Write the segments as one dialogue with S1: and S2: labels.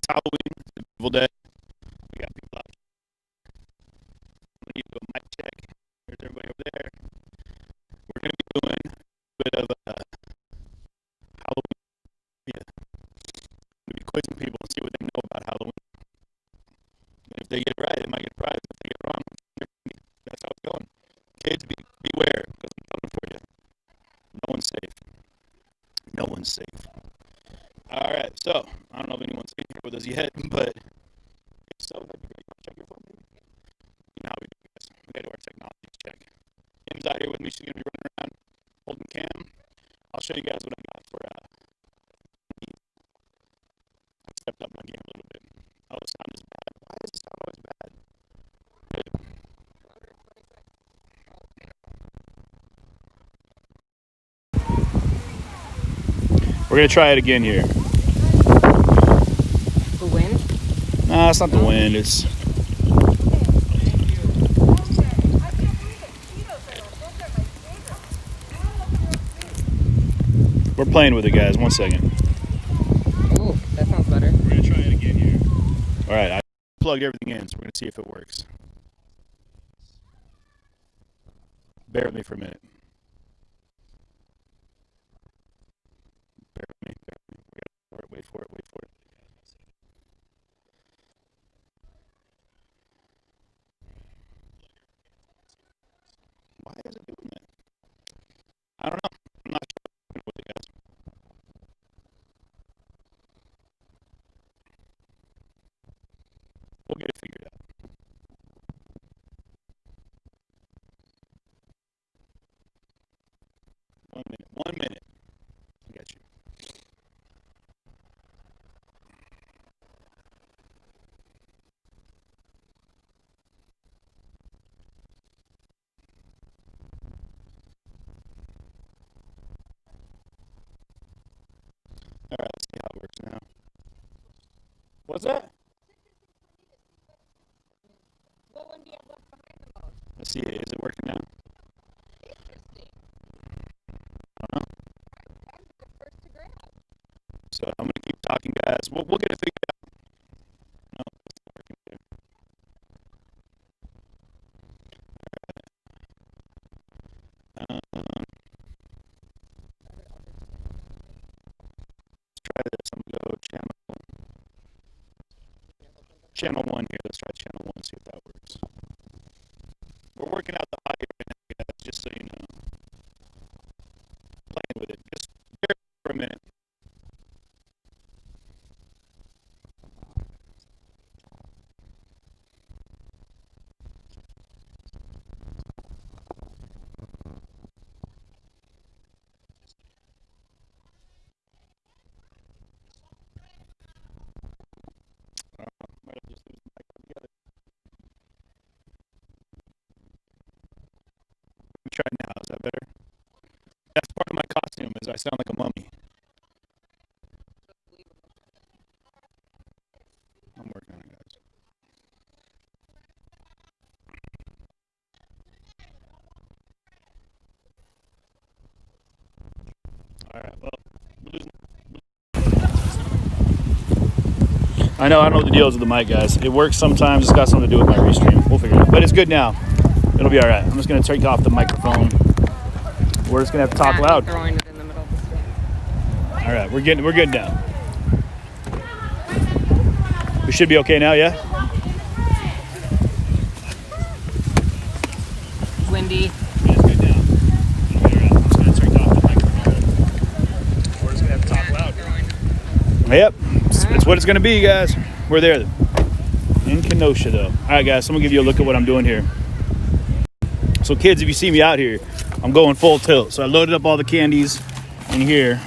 S1: Halloween. It's a beautiful day. We got people out. We need to do a mic check. There's everybody over there. We're going to be doing a bit of Halloween. Yeah. We're going to be quizzing people and see what they know about Halloween. And if they get it right, they might get a prize. If they get it wrong, that's how it's going. Kids, beware, because I'm coming for you. No one's safe. No one's safe. All right, so I don't know if anyone's in here with us yet, but if so, that'd be great. Check your phone, baby. You know how we do this. We got to do our technology check. Kim's out here with me. She's going to be running around holding cam. I'll show you guys what I got for I stepped up my game a little bit. Oh, the sound is bad. Why is the sound always bad? Good. We're going to try it again here.
S2: The wind?
S1: Nah, it's not the wind. It's... We're playing with it, guys. 1 second.
S2: Oh, that sounds better.
S1: We're going to try it again here. All right, I plugged everything in, so we're going to see if it works. Bear with me for a minute. Bear with me. Wait for it. Why is it doing that? I don't know. I'm not sure with it, guys. We'll get it figured out. One minute. I got you. All right, let's see how it works now. What's that?
S2: What one do you have left behind the most?
S1: Let's see. Is it working now?
S2: Interesting.
S1: I don't know.
S2: I'm the first to grab.
S1: So I'm going to keep talking, guys. We'll get it figured out. No, it's not working there. Let's try this. I'm going to go channel 1 here. Let's try channel 1, see if that works. We're working out the audio right now, guys, just so you know. Playing with it. Just bear for a minute. Might have just lose the mic altogether. Let me try now. Is that better? That's part of my costume, is I sound like a mummy. I'm working on it, guys. All right, well, I know what the deal is with the mic, guys. It works sometimes. It's got something to do with my restream. We'll figure it out. But it's good now. It'll be all right. I'm just going to take off the microphone. We're just going to have to talk loud.
S2: Throwing it in the middle of the screen.
S1: All right, we're good now. We should be okay now, yeah?
S2: Windy.
S1: Yeah, it's good now. I'm just going to take off the microphone. We're just going to have to talk loud. Yep, it's what it's going to be, guys. We're there in Kenosha, though. All right, guys, so I'm going to give you a look at what I'm doing here. So, kids, if you see me out here, I'm going full tilt. So I loaded up all the candies in here.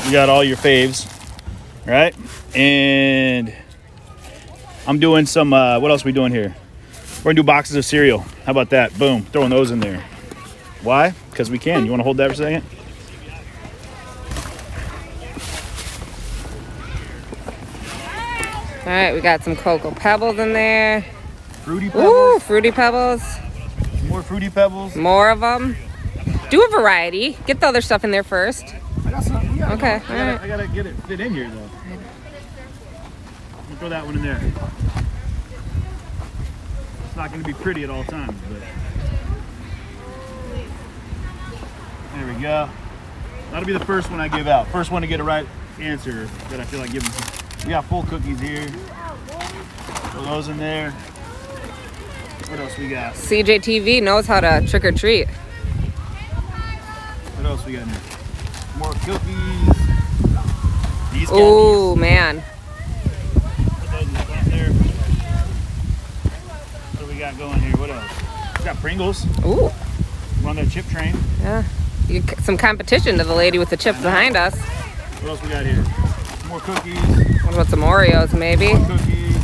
S1: You got all your faves, right? And I'm doing some, what else are we doing here? We're going to do boxes of cereal. How about that? Boom, throwing those in there. Why? Because we can. You want to hold that for a second?
S2: All right, we got some Cocoa Pebbles in there.
S1: Fruity Pebbles.
S2: Ooh, Fruity Pebbles.
S1: More Fruity Pebbles.
S2: More of them. Do a variety. Get the other stuff in there first.
S1: I got some.
S2: Okay, all right.
S1: I gotta get it fit in here though. We'll throw that one in there. It's not going to be pretty at all times, but there we go. That'll be the first one I give out. First one to get a right answer that I feel like giving. We got full cookies here. Throw those in there. What else we got?
S2: CJTV knows how to trick or treat.
S1: What else we got in here? More cookies. These
S2: Oh man.
S1: Put those in the front there. What do we got going here? What else? We got Pringles.
S2: Ooh.
S1: We're on that chip train.
S2: Yeah. Some competition to the lady with the chips behind us.
S1: What else we got here? More cookies.
S2: What about some Oreos, maybe?
S1: More cookies.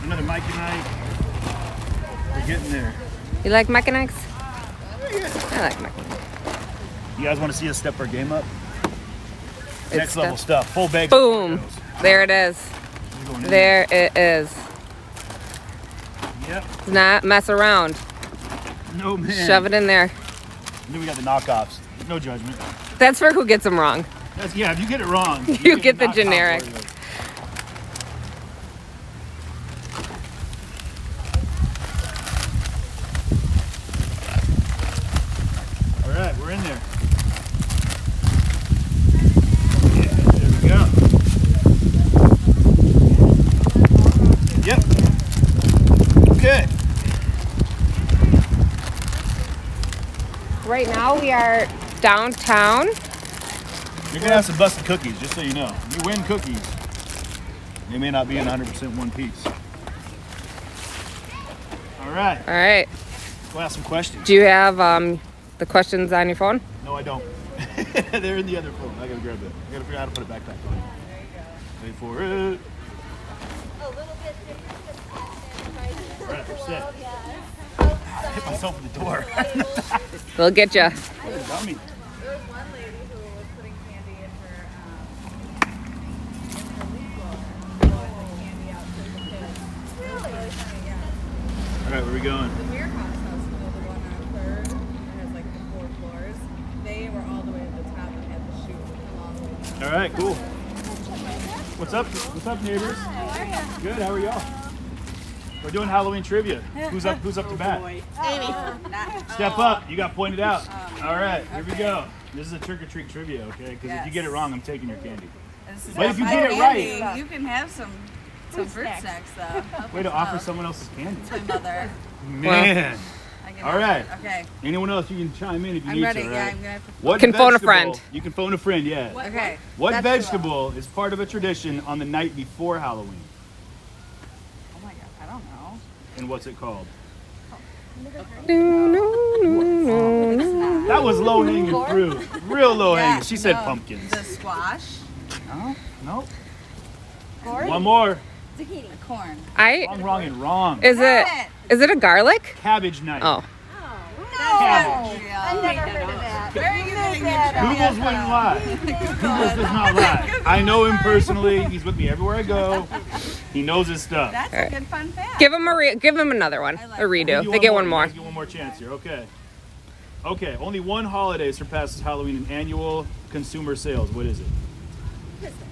S1: Another Mike and Ike. We're getting there.
S2: You like Mike and Ike's? I like Mike and Ike's.
S1: You guys want to see us step our game up?
S2: It's
S1: Next level stuff. Full bags.
S2: Boom.
S1: Of Oreos.
S2: There it is. There it is.
S1: Yep.
S2: Not mess around.
S1: No man.
S2: Shove it in there.
S1: And then we got the knockoffs. No judgment.
S2: That's for who gets them wrong.
S1: Yeah, if you get it wrong,
S2: You get the
S1: knockoff
S2: generic.
S1: Oreos. All right, we're in there. Yeah, there we go. Yep. Okay.
S2: Right now we are downtown.
S1: You're gonna have some busted cookies, just so you know. You win cookies. They may not be in 100% one piece. All right.
S2: All right.
S1: We'll ask some questions.
S2: Do you have the questions on your phone?
S1: No, I don't. They're in the other phone. I gotta grab it. I gotta figure out how to put it back on. Wait for it. All right, we're set. I hit myself in the door.
S2: They'll get you.
S1: What a dummy.
S3: There was one lady who was putting candy in her leaf blower, blowing the candy out to the kids. Really? Really funny, yeah.
S1: All right, where are we going?
S3: The warehouse house, you know, the one on Third, that has like the 4 floors. They were all the way at the top and had the chute come all the way down.
S1: All right, cool. What's up? What's up, neighbors? Good. How are y'all? We're doing Halloween trivia. Who's up to bat?
S3: Amy.
S1: Step up. You got pointed out. All right, here we go. This is a trick or treat trivia, okay? Because if you get it wrong, I'm taking your candy. But if you get it right,
S3: You can have some fruit snacks though.
S1: way to offer someone else's candy.
S3: My mother.
S1: Man.
S3: I can
S1: All right.
S3: Okay.
S1: Anyone else, you can chime in if you
S3: I'm
S1: need
S3: ready.
S1: to.
S3: Yeah,
S1: Right?
S3: I'm gonna have to.
S1: What
S2: Can phone a
S1: vegetable-
S2: friend.
S1: You can phone a friend, yeah.
S3: Okay.
S1: What vegetable is part of a tradition on the night before Halloween?
S3: Oh my god, I don't know.
S1: And what's it called?
S2: No.
S1: That was low hanging fruit. Real low hanging. She said
S3: no,
S1: pumpkins.
S3: The squash.
S1: No, no.
S3: Corn.
S1: One more.
S3: Zucchini. Corn.
S1: Wrong, and wrong.
S2: Is it a garlic?
S1: Cabbage night.
S2: Oh.
S1: Cabbage.
S3: I've never heard of that. Very good.
S1: Google's wouldn't lie. Google's does not lie. I know him personally. He's with me everywhere I go. He knows his stuff.
S3: That's a good fun fact.
S2: Give him another one.
S3: I like
S2: A redo.
S1: You
S2: They get one
S1: You
S2: more.
S1: guys get one more chance here. Okay. Okay. Only one holiday surpasses Halloween in annual consumer sales. What is it?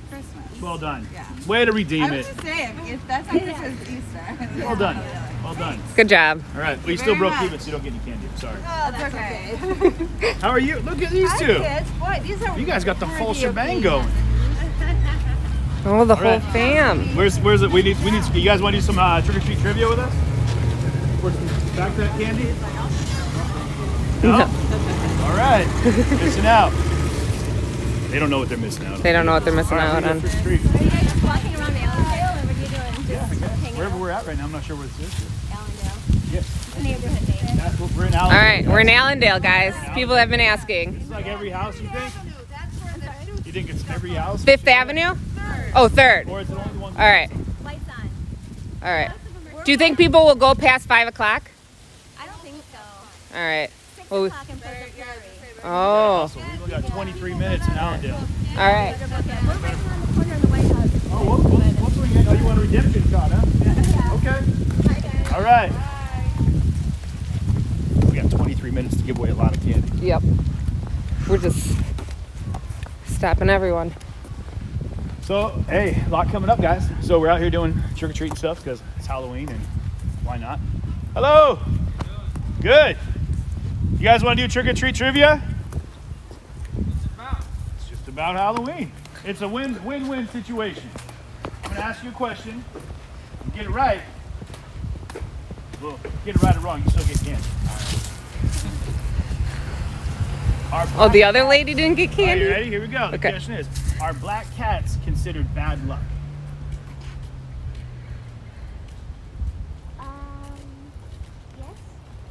S3: Christmas.
S1: Well done.
S3: Yeah.
S1: Way to redeem
S3: I was
S1: it.
S3: just saying, if that's not Christmas, Easter.
S1: Well done. Well done.
S2: Good job.
S1: All right. Well, you
S3: you
S1: still
S3: very
S1: broke even,
S3: much.
S1: so you don't get any candy. I'm sorry.
S3: Oh, that's okay.
S1: How are you? Look at these two.
S3: Boy, these are
S1: You guys got the full shebang going.
S2: Oh, the
S1: All
S2: whole
S1: right.
S2: fam.
S1: Where's it? We need. You guys want to do some trick or treat trivia with us? Back that candy. No. All right. Missing out. They don't know what they're missing out on.
S2: They don't know what they're missing
S1: All right,
S2: out
S1: we
S2: on.
S1: go trick or treat.
S4: Are you guys just walking around Allendale, or what are you doing? Just hanging
S1: Wherever
S4: out?
S1: we're at right now, I'm not sure where this is.
S4: Allendale.
S1: Yes.
S4: Neighborhood name.
S1: That's what we're in
S2: All
S1: Allendale.
S2: right, we're in Allendale, guys. People have been asking.
S1: It's like every house, you think? You think it's every house?
S2: Fifth Avenue? Oh, Third.
S1: Or is it only one?
S2: All right.
S4: Lights on.
S2: All right. Do you think people will go past 5 o'clock?
S4: I don't think so.
S2: All right.
S4: 6
S2: Well,
S4: o'clock in Pleasant Prairie.
S2: oh.
S1: So we've got 23 minutes in Allendale.
S2: All right.
S4: We're right around the corner of the White House.
S1: Oh, we'll bring it. Oh, you want a redemption shot, huh? Okay. All right. We got 23 minutes to give away a lot of candy.
S2: Yep. We're just stopping everyone.
S1: So, hey, a lot coming up, guys. So we're out here doing trick-or-treating stuff because it's Halloween and why not? Hello. Good. You guys want to do trick-or-treat trivia? It's just about Halloween. It's a win-win situation. I'm going to ask you a question. You get it right. Well, get it right or wrong, you still get candy.
S2: Oh, the other lady didn't get
S1: Are
S2: candy?
S1: you ready? Here we go. The
S2: Okay.
S1: question is, are black cats considered bad luck?
S4: Yes.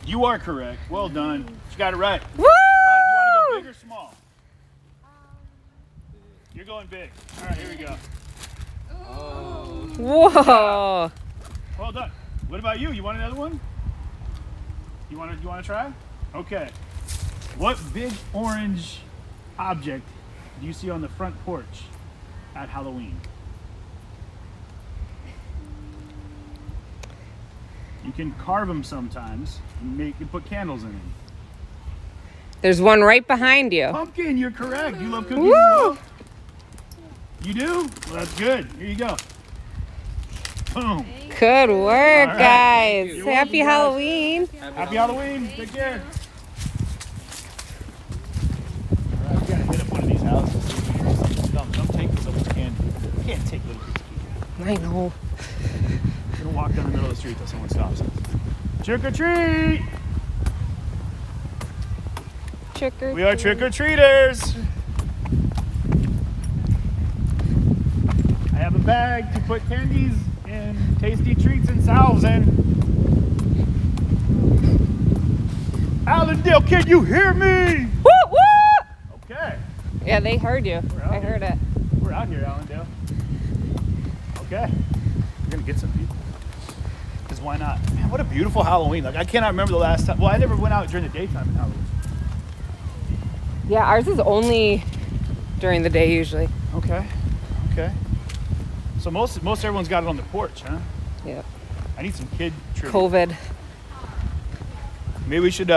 S1: You are correct. Well done. You got it right.
S2: Woo!
S1: All right, you want to go big or small? You're going big. All right, here we go.
S2: Whoa.
S1: Well done. What about you? You want another one? You want to try? Okay. What big orange object do you see on the front porch at Halloween? You can carve them sometimes. You can put candles in them.
S2: There's one right behind you.
S1: Pumpkin, you're correct. You love cookies
S2: Woo!
S1: as well? You do? Well, that's good. Here you go. Boom.
S2: Good work,
S1: All right.
S2: guys.
S1: You're
S2: Happy
S1: welcome, guys.
S2: Halloween.
S1: Happy Halloween. Take care. All right, we gotta hit up one of these houses. Don't take someone's candy. You can't take little kids' candy.
S2: I know.
S1: We're gonna walk down the middle of the street till someone stops us. Trick or treat!
S2: Trick or
S1: We are trick or treaters. I have a bag to put candies and tasty treats and salves in. Allendale, can you hear me?
S2: Woo, woo!
S1: Okay,
S2: Yeah, they heard you.
S1: We're out
S2: I heard
S1: here.
S2: it.
S1: we're out here, Allendale. Okay, we're gonna get some people. Because why not? Man, what a beautiful Halloween. Like, I cannot remember the last time. Well, I never went out during the daytime in Halloween.
S2: Yeah, ours is only during the day usually.
S1: Okay, okay. So most everyone's got it on the porch, huh?
S2: Yeah.
S1: I need some kid trivia.
S2: COVID.
S1: Maybe we should,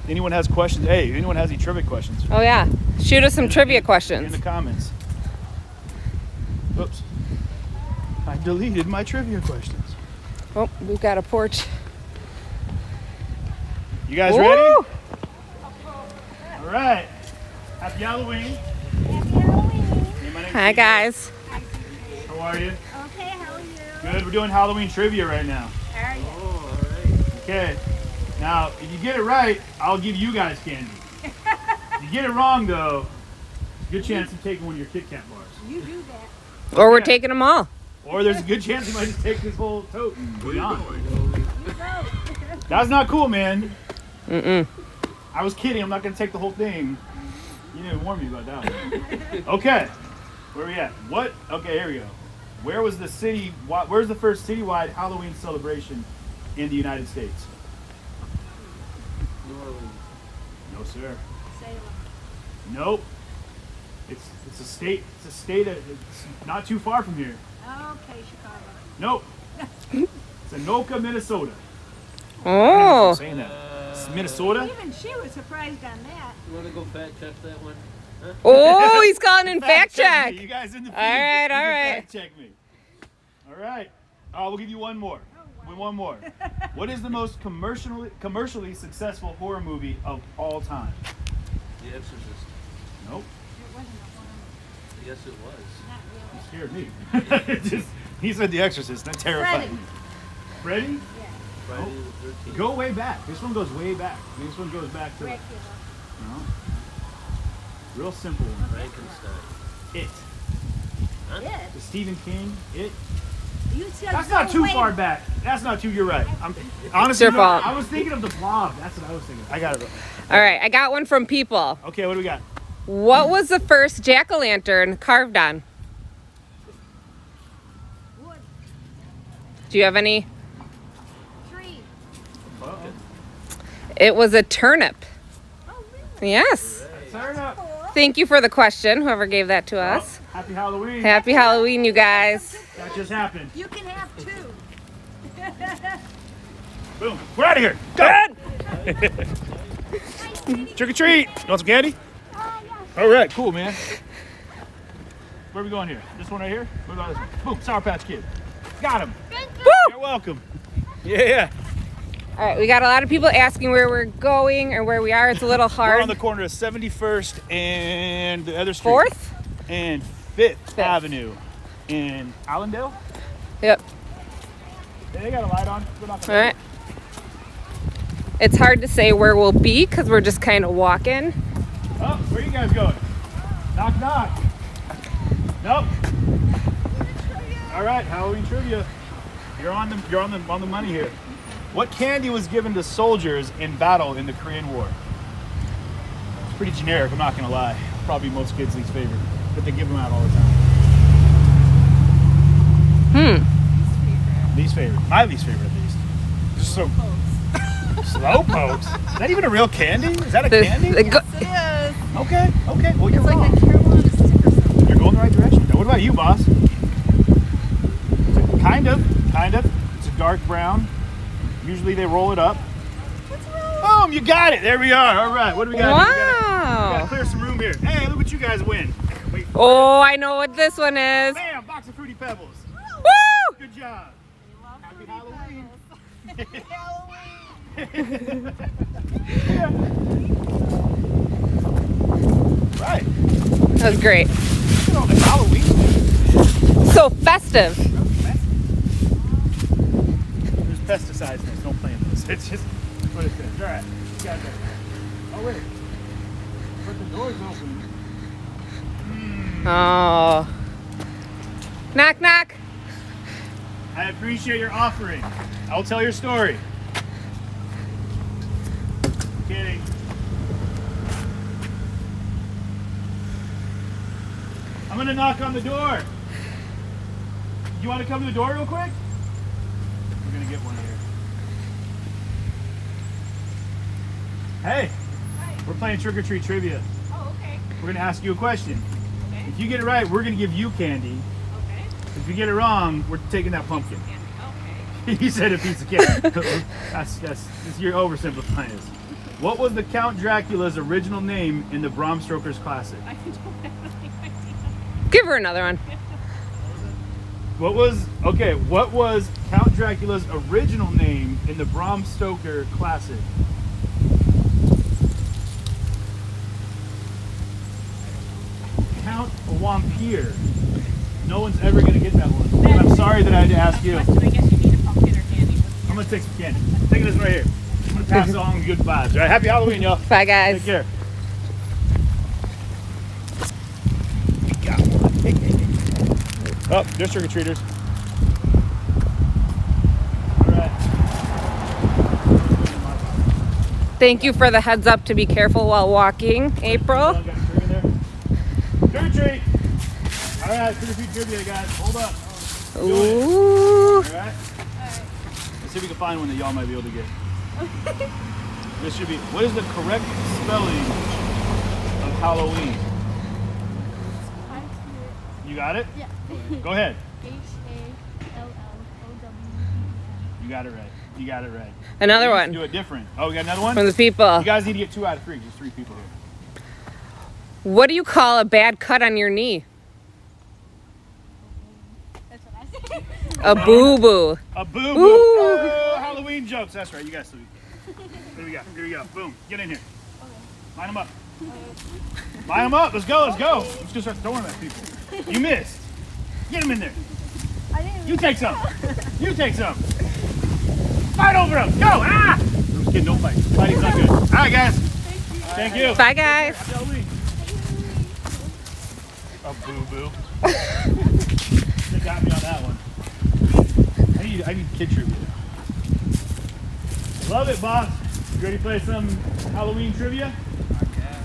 S1: anyone has questions? Hey, anyone has any trivia questions?
S2: Oh yeah. Shoot us some trivia
S1: In
S2: questions.
S1: the comments. Oops. I deleted my trivia questions.
S2: Oh, we've got a porch.
S1: You guys
S2: Woo!
S1: ready? All right. Happy Halloween.
S4: Happy Halloween.
S1: Hey, my name's
S2: Hi
S1: TJ.
S2: guys.
S1: How are you?
S4: Okay, how are you?
S1: Good. We're doing Halloween trivia right now.
S4: How are you?
S1: Okay. Now, if you get it right, I'll give you guys candy. If you get it wrong, though, good chance of taking one of your Kit Kat bars.
S4: You do that.
S2: Or we're
S1: Yeah.
S2: taking them all.
S1: Or there's a good chance you might just take this whole tote and be on.
S4: You vote.
S1: That's not cool, man.
S2: Mm-mm.
S1: I was kidding. I'm not going to take the whole thing. You didn't warn me about that one. Okay. Where are we at? What? Okay, here we go. Where's the first citywide Halloween celebration in the United States? No, sir.
S4: Salem.
S1: Nope. It's a state. It's a state. It's not too far from here.
S4: Okay, Chicago.
S1: Nope. It's Anoka, Minnesota. I'm
S2: Oh.
S1: saying that. It's Minnesota.
S4: Even she was surprised on that.
S5: You want to go fact check that one?
S2: Oh, he's calling in fact check.
S1: Me. You guys in the feed.
S2: All right,
S1: You can
S2: all right.
S1: Fact check me. All right. We'll give you one more. One more. What is the most commercially successful horror movie of all time?
S5: The Exorcist.
S1: Nope.
S4: It wasn't a horror.
S5: Yes, it was.
S4: Not really.
S1: You scared me. He said The Exorcist. That terrified me. Freddy?
S4: Yeah.
S5: Friday the 13th.
S1: Go way back. This one goes way back. This one goes back to
S4: Dracula.
S1: no. Real simple one.
S5: Frankenstein.
S1: It.
S4: Yeah.
S1: The Stephen King. It.
S4: You said
S1: That's not
S4: go
S1: too
S4: way-
S1: far back. That's not too. You're right. Honestly,
S2: your fault.
S1: I was thinking of the Blob. That's what I was thinking. I got it.
S2: All right, I got one from people.
S1: Okay, what do we got?
S2: What was the first jack-o'-lantern carved on?
S4: Wood.
S2: Do you have any?
S4: Tree.
S5: Pumpkin.
S2: It was a turnip.
S4: Oh, really?
S2: Yes.
S1: Turn up.
S4: Cool.
S2: Thank you for the question, whoever gave that to us.
S1: Happy Halloween.
S2: Happy Halloween, you guys.
S1: That just happened.
S4: You can have two.
S1: Boom. We're out of here. Go. Trick or treat. You want some candy?
S4: Oh, yeah.
S1: All right. Cool, man. Where are we going here? This one right here? What about this one? Boom, Sour Patch Kid. Got him.
S2: Woo!
S1: You're welcome. Yeah.
S2: All right, we got a lot of people asking where we're going or where we are. It's a little
S1: We're
S2: hard.
S1: on the corner of 71st and the other street.
S2: 4th?
S1: And 5th Avenue in Allendale.
S2: Yep.
S1: Yeah, they got a light on. We're not
S2: All
S1: gonna
S2: right. It's hard to say where we'll be because we're just kind of walking.
S1: Oh, where you guys going? Knock, knock. Nope. All right, Halloween trivia. You're on the money here. What candy was given to soldiers in battle in the Korean War? It's pretty generic, I'm not gonna lie. Probably most kids' least favorite, but they give them out all the time. Least favorite. My least favorite, at least. Just so slow pokes. Is that even a real candy? Is that a candy?
S3: It is.
S1: Okay. Well, you're
S3: It's like
S1: wrong.
S3: a Carolina stick or something.
S1: You're going the right direction. Now, what about you, boss? Kind of. It's a dark brown. Usually they roll it up. Boom, you got it. There we are. All right, what do we got? We gotta
S2: Wow.
S1: clear some room here. Hey, look what you guys win. Wait.
S2: Oh, I know what this one is.
S1: Bam, box of Fruity Pebbles.
S2: Woo!
S1: Good job. Happy Halloween. Right.
S2: That was great.
S1: Look at all the Halloween.
S2: So festive.
S1: There's pesticides in this. Don't play in this. It's just what it is. All right. You got that. Oh, wait. But the door's open.
S2: Oh. Knock, knock.
S1: I appreciate your offering. I'll tell your story. Kidding. I'm gonna knock on the door. You want to come to the door real quick? We're gonna get one here. Hey, we're playing trick or treat trivia.
S3: Oh, okay.
S1: We're gonna ask you a question.
S3: Okay.
S1: If you get it right, we're gonna give you candy.
S3: Okay.
S1: If you get it wrong, we're taking that pumpkin.
S3: Okay.
S1: He said a piece of candy. that's you're oversimplifying this. What was the Count Dracula's original name in the Bram Stoker's classic?
S3: I don't have any idea.
S2: Give her another one.
S1: What was Count Dracula's original name in the Bram Stoker classic? Count Vampire. No one's ever gonna get that one. And I'm sorry that I had to ask you.
S3: Question, I guess you need a pumpkin or candy.
S1: I'm gonna take some candy. Taking this right here. I'm gonna pass along good vibes. All right, happy Halloween, y'all.
S2: Bye, guys.
S1: Take care. We got one. Oh, there's trick or treaters. All right.
S2: Thank you for the heads up to be careful while walking, April.
S1: Trick or treat. All right, trick or treat trivia, guys. Hold up.
S2: Ooh.
S1: All right. Let's see if we can find one that y'all might be able to get. This should be. What is the correct spelling of Halloween? You got it?
S4: Yeah.
S1: Go ahead.
S4: H-A-L-L-O-W-E-N.
S1: You got it right. You got it right.
S2: Another
S1: Let's
S2: one
S1: do it different. Oh, we got another one?
S2: from the people.
S1: You guys need to get 2 out of 3. Just 3 people here.
S2: What do you call a bad cut on your knee?
S4: That's what I say.
S2: A boo-boo.
S1: A boo-boo.
S2: Ooh.
S1: Oh, Halloween jokes. That's right. You guys still. Here we go. Here we go. Boom. Get in here. Line them up. Line them up. Let's go. Let's go. I'm just going to start throwing them at people. You missed. Get them in there.
S4: I didn't
S1: You take some. You take some. Fight over them. Go. Ah! I'm just kidding. Don't fight. Fighting's not good. All right, guys. Thank you.
S2: Bye, guys.
S1: Happy Halloween. A boo-boo. They got me on that one. I need kid trivia. Love it, boss. You ready to play some Halloween trivia?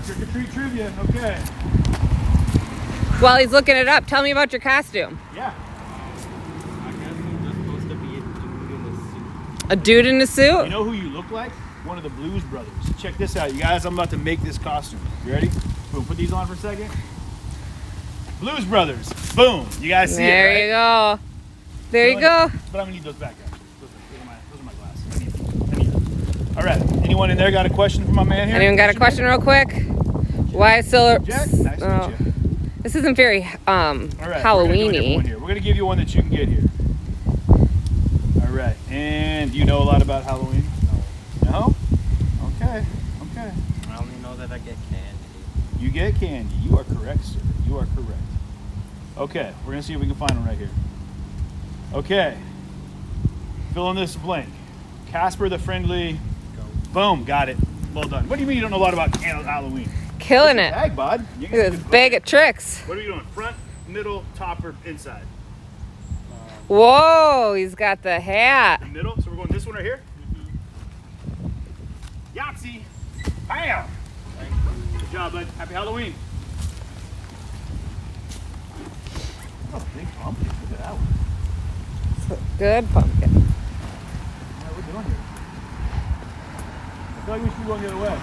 S1: Trick or treat trivia. Okay.
S2: While he's looking it up, tell me about your costume.
S1: Yeah.
S2: A dude in a
S1: You
S2: suit?
S1: know who you look like? One of the Blues Brothers. Check this out, you guys. I'm about to make this costume. You ready? Boom. Put these on for a second. Blues Brothers. Boom. You guys see
S2: There
S1: it, right?
S2: you go. There you go.
S1: But I'm gonna need those back, guys. Those are my glasses. I need those. All right. Anyone in there got a question for my man here?
S2: Anyone got a question real quick? Why is silver?
S1: Jack, nice to
S2: Oh.
S1: meet you.
S2: This isn't very
S1: All right, We're
S2: Halloween-y.
S1: gonna give you one that you can get here. All right, and do you know a lot about Halloween? No. Okay.
S5: I only know that I get candy.
S1: You get candy. You are correct, sir. You are correct. Okay, we're gonna see if we can find one right here. Okay. Fill in this blank. Casper the Friendly. Boom, got it. Well done. What do you mean you don't know a lot about Halloween?
S2: Killing it.
S1: Bag, bud. You
S2: Look at this bag of tricks.
S1: What are you doing? Front, middle, top, or inside?
S2: Whoa, he's got the hat.
S1: The middle. So we're going this one right here. Yahtzee. Bam. Good job, bud. Happy Halloween. Oh, big pumpkin. Look at that one.
S2: Good pumpkin.
S1: What are we doing here? I feel like we should go the other way.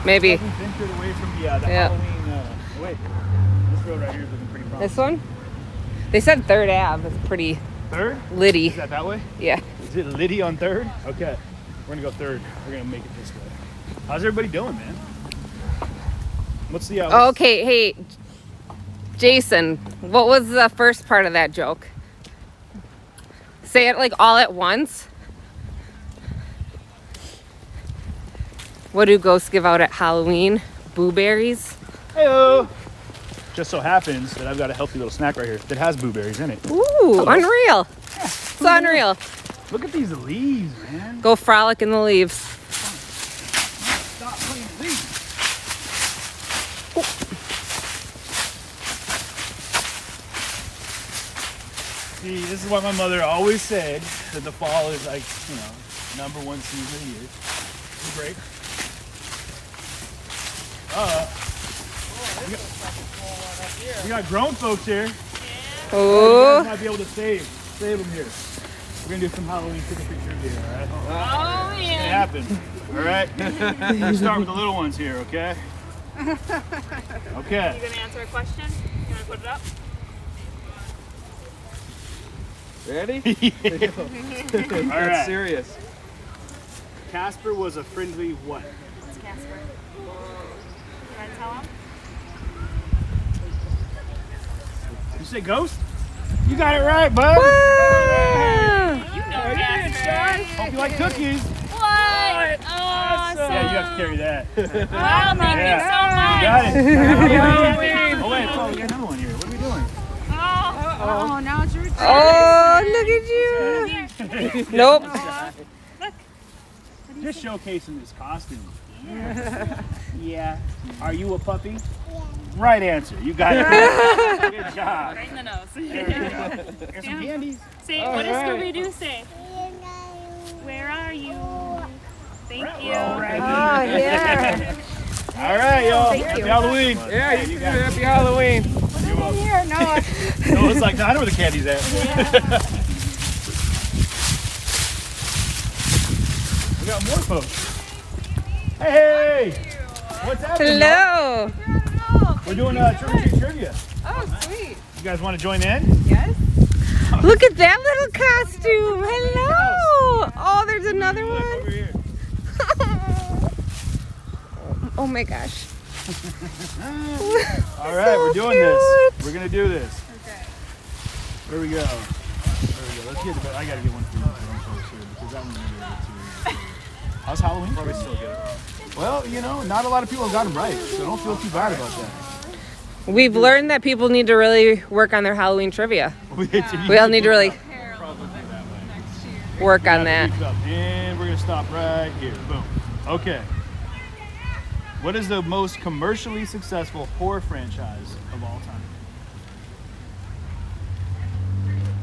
S2: Maybe.
S1: We ventured away from the
S2: Yeah.
S1: Halloween. Wait, this road right here is looking pretty promising.
S2: This one? They said 3rd Ave. It's pretty
S1: Third?
S2: litty.
S1: Is that way?
S2: Yeah.
S1: Is it Liddy on 3rd? Okay. We're gonna go 3rd. We're gonna make it this way. How's everybody doing, man? What's the
S2: Okay, hey, Jason, what was the first part of that joke? Say it like all at once. What do ghosts give out at Halloween? Blueberries?
S1: Heyo! Just so happens that I've got a healthy little snack right here that has blueberries in it.
S2: Ooh, unreal. It's unreal.
S1: Look at these leaves, man.
S2: Go frolic in the leaves.
S1: Stop playing leaves. See, this is what my mother always said, that the fall is like, you know, #1 season of the year. Great. We got grown folks here. You
S2: Oh,
S1: guys might be able to save them here. We're gonna do some Halloween trick or treat trivia, all right?
S4: Oh,
S1: It
S4: yeah.
S1: happened. All right. We start with the little ones here, okay? Okay.
S4: You gonna answer a question? You wanna put it up?
S5: Ready?
S1: All right.
S5: Serious.
S1: Casper was a friendly what?
S4: It's Casper. Can I tell him?
S1: You say ghost? You got it right, bud.
S2: woo!
S4: You know Casper.
S1: Hope you like cookies.
S4: What? Awesome.
S1: Yeah, you have to carry that.
S4: Wow, thank
S1: Yeah.
S4: you so much.
S1: You got it. Oh wait, Paul, we got another one here. What are we doing?
S4: Oh, now it's your turn.
S2: Oh, look at you. Nope.
S1: Just showcasing this costume. Yeah. Are you a puppy? Right answer. You got it. Good job.
S4: Right in the nose.
S1: There we go. Here's some candies.
S4: Say, what does Scooby-Doo say? Where are you? Thank you.
S2: Oh, yeah.
S1: All right, y'all. Happy Halloween.
S5: Yeah, you got Happy Halloween.
S1: No, it's like, no, I know where the candy's at. We got more folks. Hey! What's happening?
S2: Hello.
S1: We're doing trick or treat trivia.
S3: Oh, sweet.
S1: You guys want to join in?
S3: Yes.
S2: Look at that little costume. Hello. Oh, there's another
S1: Look,
S2: one.
S1: over here.
S2: Oh my gosh.
S1: All right, we're doing this. We're gonna do this.
S3: Okay.
S1: There we go. Let's get it. I gotta get one for you folks here because that one's gonna be able to. How's Halloween? Probably still good. Well, you know, not a lot of people have got them right, so don't feel too bad about that.
S2: We've learned that people need to really work on their Halloween trivia. We all need to really work on that.
S1: And we're gonna stop right here. Boom. Okay. What is the most commercially successful horror franchise of all time?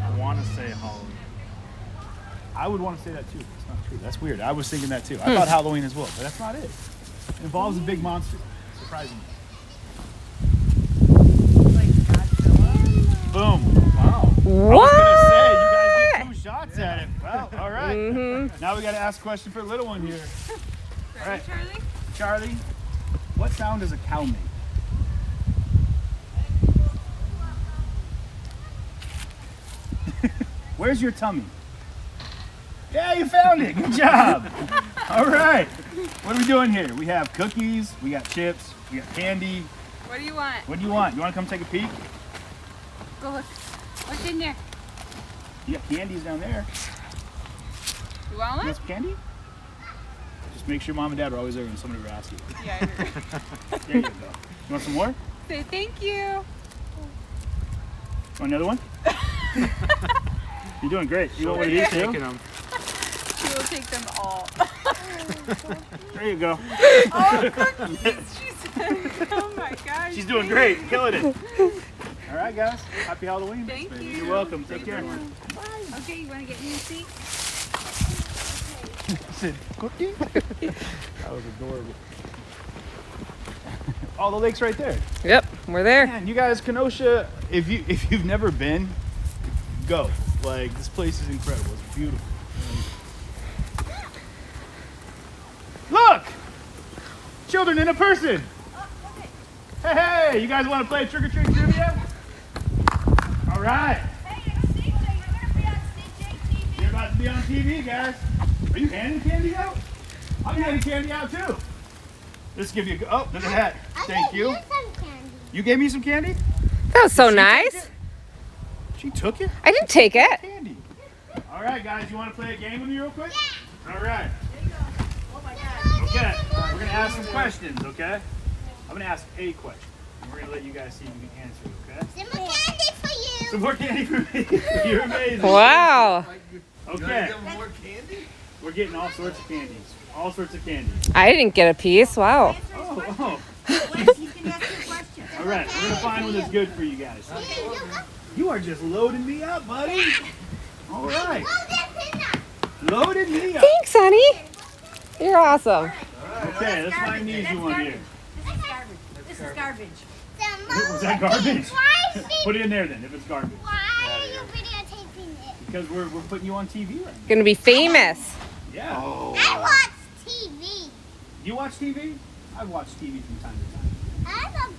S5: I want to say Halloween.
S1: I would want to say that too. It's not true. That's weird. I was thinking that too. I thought Halloween as well, but that's not it. It involves a big monster, surprisingly.
S3: Like Godzilla.
S1: Boom. Wow.
S2: What?
S1: I was gonna say, you guys get 2 shots at it. Well, all right.
S2: Mhm.
S1: Now we got to ask a question for the little one here. All right,
S3: Charlie?
S1: Charlie, what sound does a cow make? Where's your tummy? Yeah, you found it. Good job. All right. What are we doing here? We have cookies, we got chips, we got candy,
S2: What do you want?
S1: What do you want? You want to come take a peek?
S2: Go look. What's in there?
S1: You got candies down there.
S2: You want
S1: You
S2: one?
S1: want some candy? Just make sure mom and dad are always there when somebody will ask you.
S2: Yeah.
S1: There you go. You want some more?
S2: Say thank you.
S1: Want another one? You're doing great. You want one of these too?
S5: Taking them.
S2: She will take them all.
S1: There you go.
S2: Oh, cookies. She said, oh my gosh.
S1: She's doing great. Killing it. All right, guys. Happy Halloween.
S2: Thank you.
S1: You're welcome. Take care.
S2: Okay, you want to get me a seat?
S1: I said, cookie?
S5: That was adorable.
S1: Oh, the lake's right there.
S2: Yep, we're there.
S1: Man, you guys, Kenosha, if you've never been, go. Like, this place is incredible. It's beautiful. Look! Children in a person. Hey, you guys want to play trick or treat trivia? All right. You're about to be on TV, guys. Are you handing candy out? I'm handing candy out too. Let's give you a oh, look at that. Thank you. You gave me some candy?
S2: That was so
S1: She
S2: nice.
S1: took it? She took it?
S2: I didn't take it.
S1: Candy. All right, guys, you want to play a game with me real quick? Yeah. All right. Okay, we're going to ask some questions, okay? I'm going to ask a question, and we're going to let you guys see if you can answer it, okay?
S6: Some more candy for you.
S1: Some more candy for me. You're amazing.
S2: Wow.
S1: Okay. We're getting all sorts of candies. All sorts of candies.
S2: I didn't get a piece. Wow.
S1: Oh. All right, we're going to find one that's good for you guys. You are just loading me up, buddy. All right. Loaded me up.
S2: Thanks, honey. You're awesome.
S1: Okay, let's find an easy one here.
S6: This is garbage.
S1: Was that garbage? Put it in there then, if it's garbage.
S6: Why are you videotaping it?
S1: Because we're putting you on TV right
S2: Gonna be famous.
S1: now. Yeah.
S6: I watch TV.
S1: You watch TV? I watch TV from time to time.
S6: I watch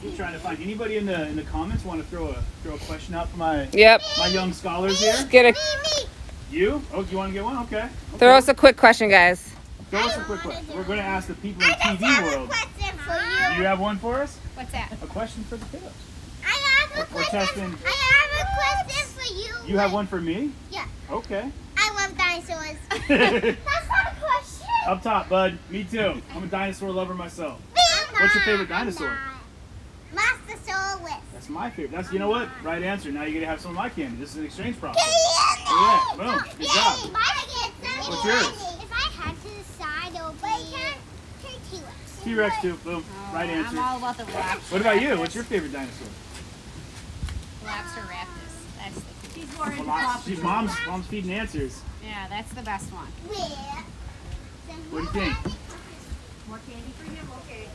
S1: I'm trying to find anybody in the comments want to throw a question out for my
S2: Yep.
S1: young scholars here.
S2: Get a
S6: me.
S1: You? Oh, you want to get one? Okay.
S2: throw us a quick question, guys.
S1: Throw us a quick question. We're going to ask the people in
S6: I just
S1: TV
S6: have a
S1: world.
S6: question for
S1: Do
S6: you.
S1: you have one for us?
S2: What's that?
S1: A question for the kiddos.
S6: I have a
S1: We're testing.
S6: question. I have a question for you.
S1: You have one for me?
S6: Yeah.
S1: Okay.
S6: I love dinosaurs. That's not a question.
S1: Up top, bud. Me too. I'm a dinosaur lover myself. What's your favorite dinosaur?
S6: Mastosaurus.
S1: That's my favorite. That's, you know what? Right answer. Now you're going to have some of my candy. This is an exchange problem.
S6: Yeah.
S1: Boom. Good job. What's yours?
S6: If I had to decide, it would be T-Rex.
S1: T-Rex too. Boom. Right answer.
S7: I'm all about the raptors.
S1: What about you? What's your favorite dinosaur?
S7: Lobster raptors. That's the
S6: She's more into
S1: She's mom's feeding answers.
S7: yeah, that's the best one.
S6: Yeah.
S1: What do you think?
S7: More candy for him? Okay.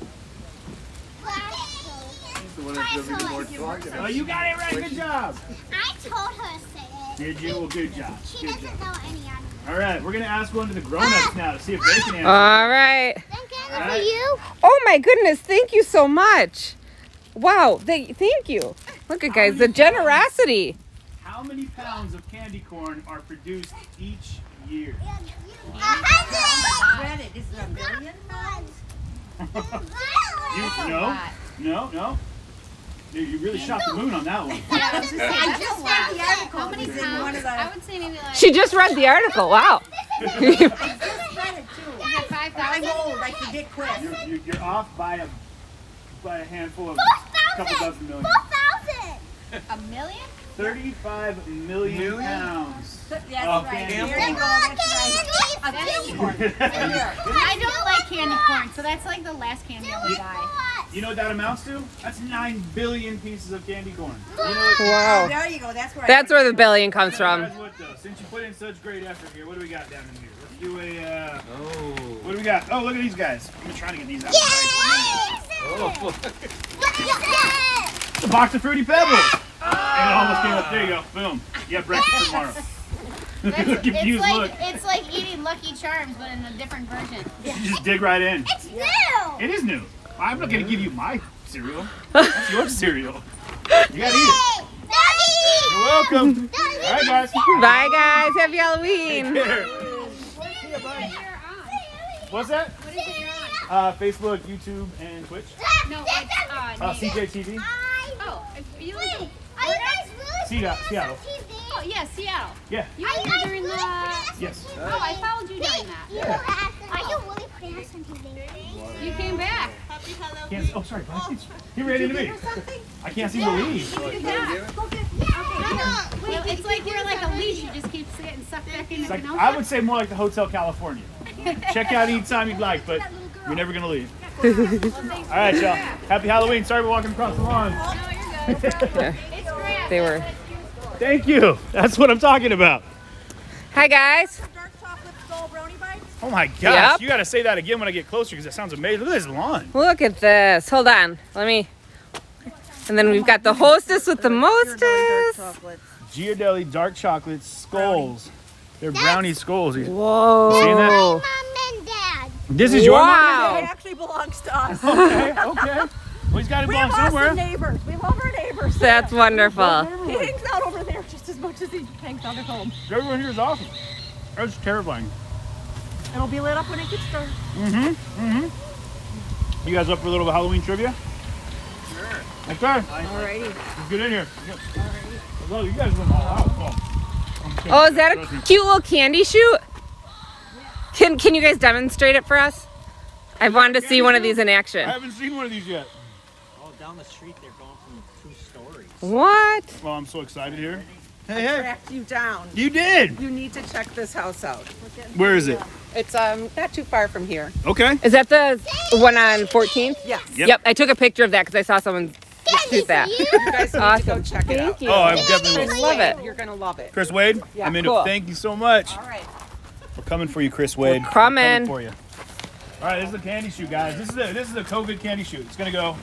S1: Oh, you got it right. Good job.
S6: I told her to say it.
S1: Did you? Well, good job.
S6: She
S1: Good
S6: doesn't
S1: job.
S6: know any animals.
S1: All right, we're gonna ask one to the grown-ups now to see if they can answer.
S2: All right.
S6: Then for you.
S2: Oh my goodness, thank you so much. Wow, thank you. Look at guys, the generosity.
S1: How many pounds of candy corn are produced each year?
S6: 100.
S7: Read it. Is there a million?
S1: No. You really shot the moon on that one.
S7: Yeah, I was just saying,
S6: I
S7: that's
S6: just
S7: a
S6: read
S7: lot.
S6: the article.
S7: How many
S6: It was in one
S7: pounds?
S6: of the-
S7: I would say maybe like
S2: She just read the article. Wow.
S7: is it 5,000?
S6: I
S7: forget quick.
S1: You're off by a handful of couple
S6: 4,000.
S1: dozen million.
S6: 4,000.
S7: A million?
S1: 35 million pounds.
S7: That's
S1: of
S7: right.
S1: candy
S7: There you go. That's right. A candy corn. I don't like candy corn, so that's like the last candy I would buy.
S1: You know what that amounts to? That's 9 billion pieces of candy corn. You know what?
S2: Wow.
S7: There you go. That's where
S2: That's where the billion comes from.
S1: Guys, what though? Since you put in such great effort here, what do we got down in here? Let's do a. What do we got? Oh, look at these guys. I'm trying to get these out. It's a box of Fruity Pebbles. And it almost came up. There you go. Boom. You have breakfast tomorrow. Look confused look.
S7: It's like eating Lucky Charms, but in a different version.
S1: You just dig right in.
S6: It's new.
S1: It is new. I'm not going to give you my cereal. That's your cereal. You got to eat it.
S6: Daddy.
S1: You're welcome. All right, guys.
S2: Bye guys. Happy Halloween.
S1: Take care. See ya, bye. What's that?
S7: What is it you're on?
S1: Facebook, YouTube, and Twitch.
S7: No, it's
S1: CJTV.
S7: Oh, you
S6: Wait,
S7: live in,
S6: are you guys really
S1: Seattle.
S7: oh yeah, Seattle.
S1: Yeah.
S7: You live during the.
S1: Yes.
S7: Oh, I followed you during that.
S6: Are you really putting us on TV?
S7: You came back.
S3: Happy Halloween.
S1: Can't, oh, sorry. He ran into me. I can't seem to leave.
S7: Well, it's like you're like a leash. You just keep getting sucked back into
S1: It's like,
S7: Kenosha.
S1: I would say more like the Hotel California. Check out anytime you'd like, but you're never going to leave. All right, y'all. Happy Halloween. Sorry for walking across the lawn.
S2: They were.
S1: Thank you. That's what I'm talking about.
S2: Hi guys.
S3: Dark chocolate skull brownie bites.
S1: Oh my gosh.
S2: Yep.
S1: You got to say that again when I get closer because that sounds amazing. Look at this lawn.
S2: Look at this. Hold on. Let me. And then we've got the hostess with the mostest.
S1: Ghirardelli dark chocolate skulls. They're brownie skulls. Seeing that?
S2: Whoa.
S6: Mom and Dad.
S1: This is your mom
S2: Wow.
S3: It actually belongs to us.
S1: and dad? Okay. Well, he's got to
S3: We
S1: belong
S3: have
S1: somewhere.
S3: awesome neighbors. We love our neighbors.
S2: That's wonderful.
S3: He hangs out over there just as much as he hangs out at home.
S1: Everyone here is awesome. That's terrifying.
S3: It'll be lit up when it gets dark.
S1: You guys up for a little Halloween trivia? Sure. Okay.
S3: Alrighty.
S1: Let's get in here. Well, you guys went all out.
S2: Oh, is that a cute little candy chute? Can you guys demonstrate it for us? I've wanted to see one of these in
S1: I
S2: action.
S1: haven't seen one of these yet.
S8: Oh, down the street they're going from 2 stories.
S2: What?
S1: Well, I'm so excited here. Hey.
S9: Tracked you down.
S1: You did.
S9: You need to check this house out.
S1: Where is it?
S9: It's not too far from here.
S1: Okay.
S2: Is that the one on 14th?
S9: Yes.
S1: Yep.
S2: I took a picture of that because I saw someone shoot that.
S9: You guys need to go
S2: Awesome.
S9: check it out.
S2: Thank you.
S1: Oh, I definitely will.
S2: Love it.
S9: You're gonna love it.
S1: Chris Wade,
S9: Yeah,
S1: I'm into
S2: cool.
S1: it. Thank you so much.
S9: All right.
S1: We're coming for you, Chris Wade.
S2: We're coming.
S1: For you. All right, this is the candy chute, guys. This is a COVID candy chute. It's gonna go.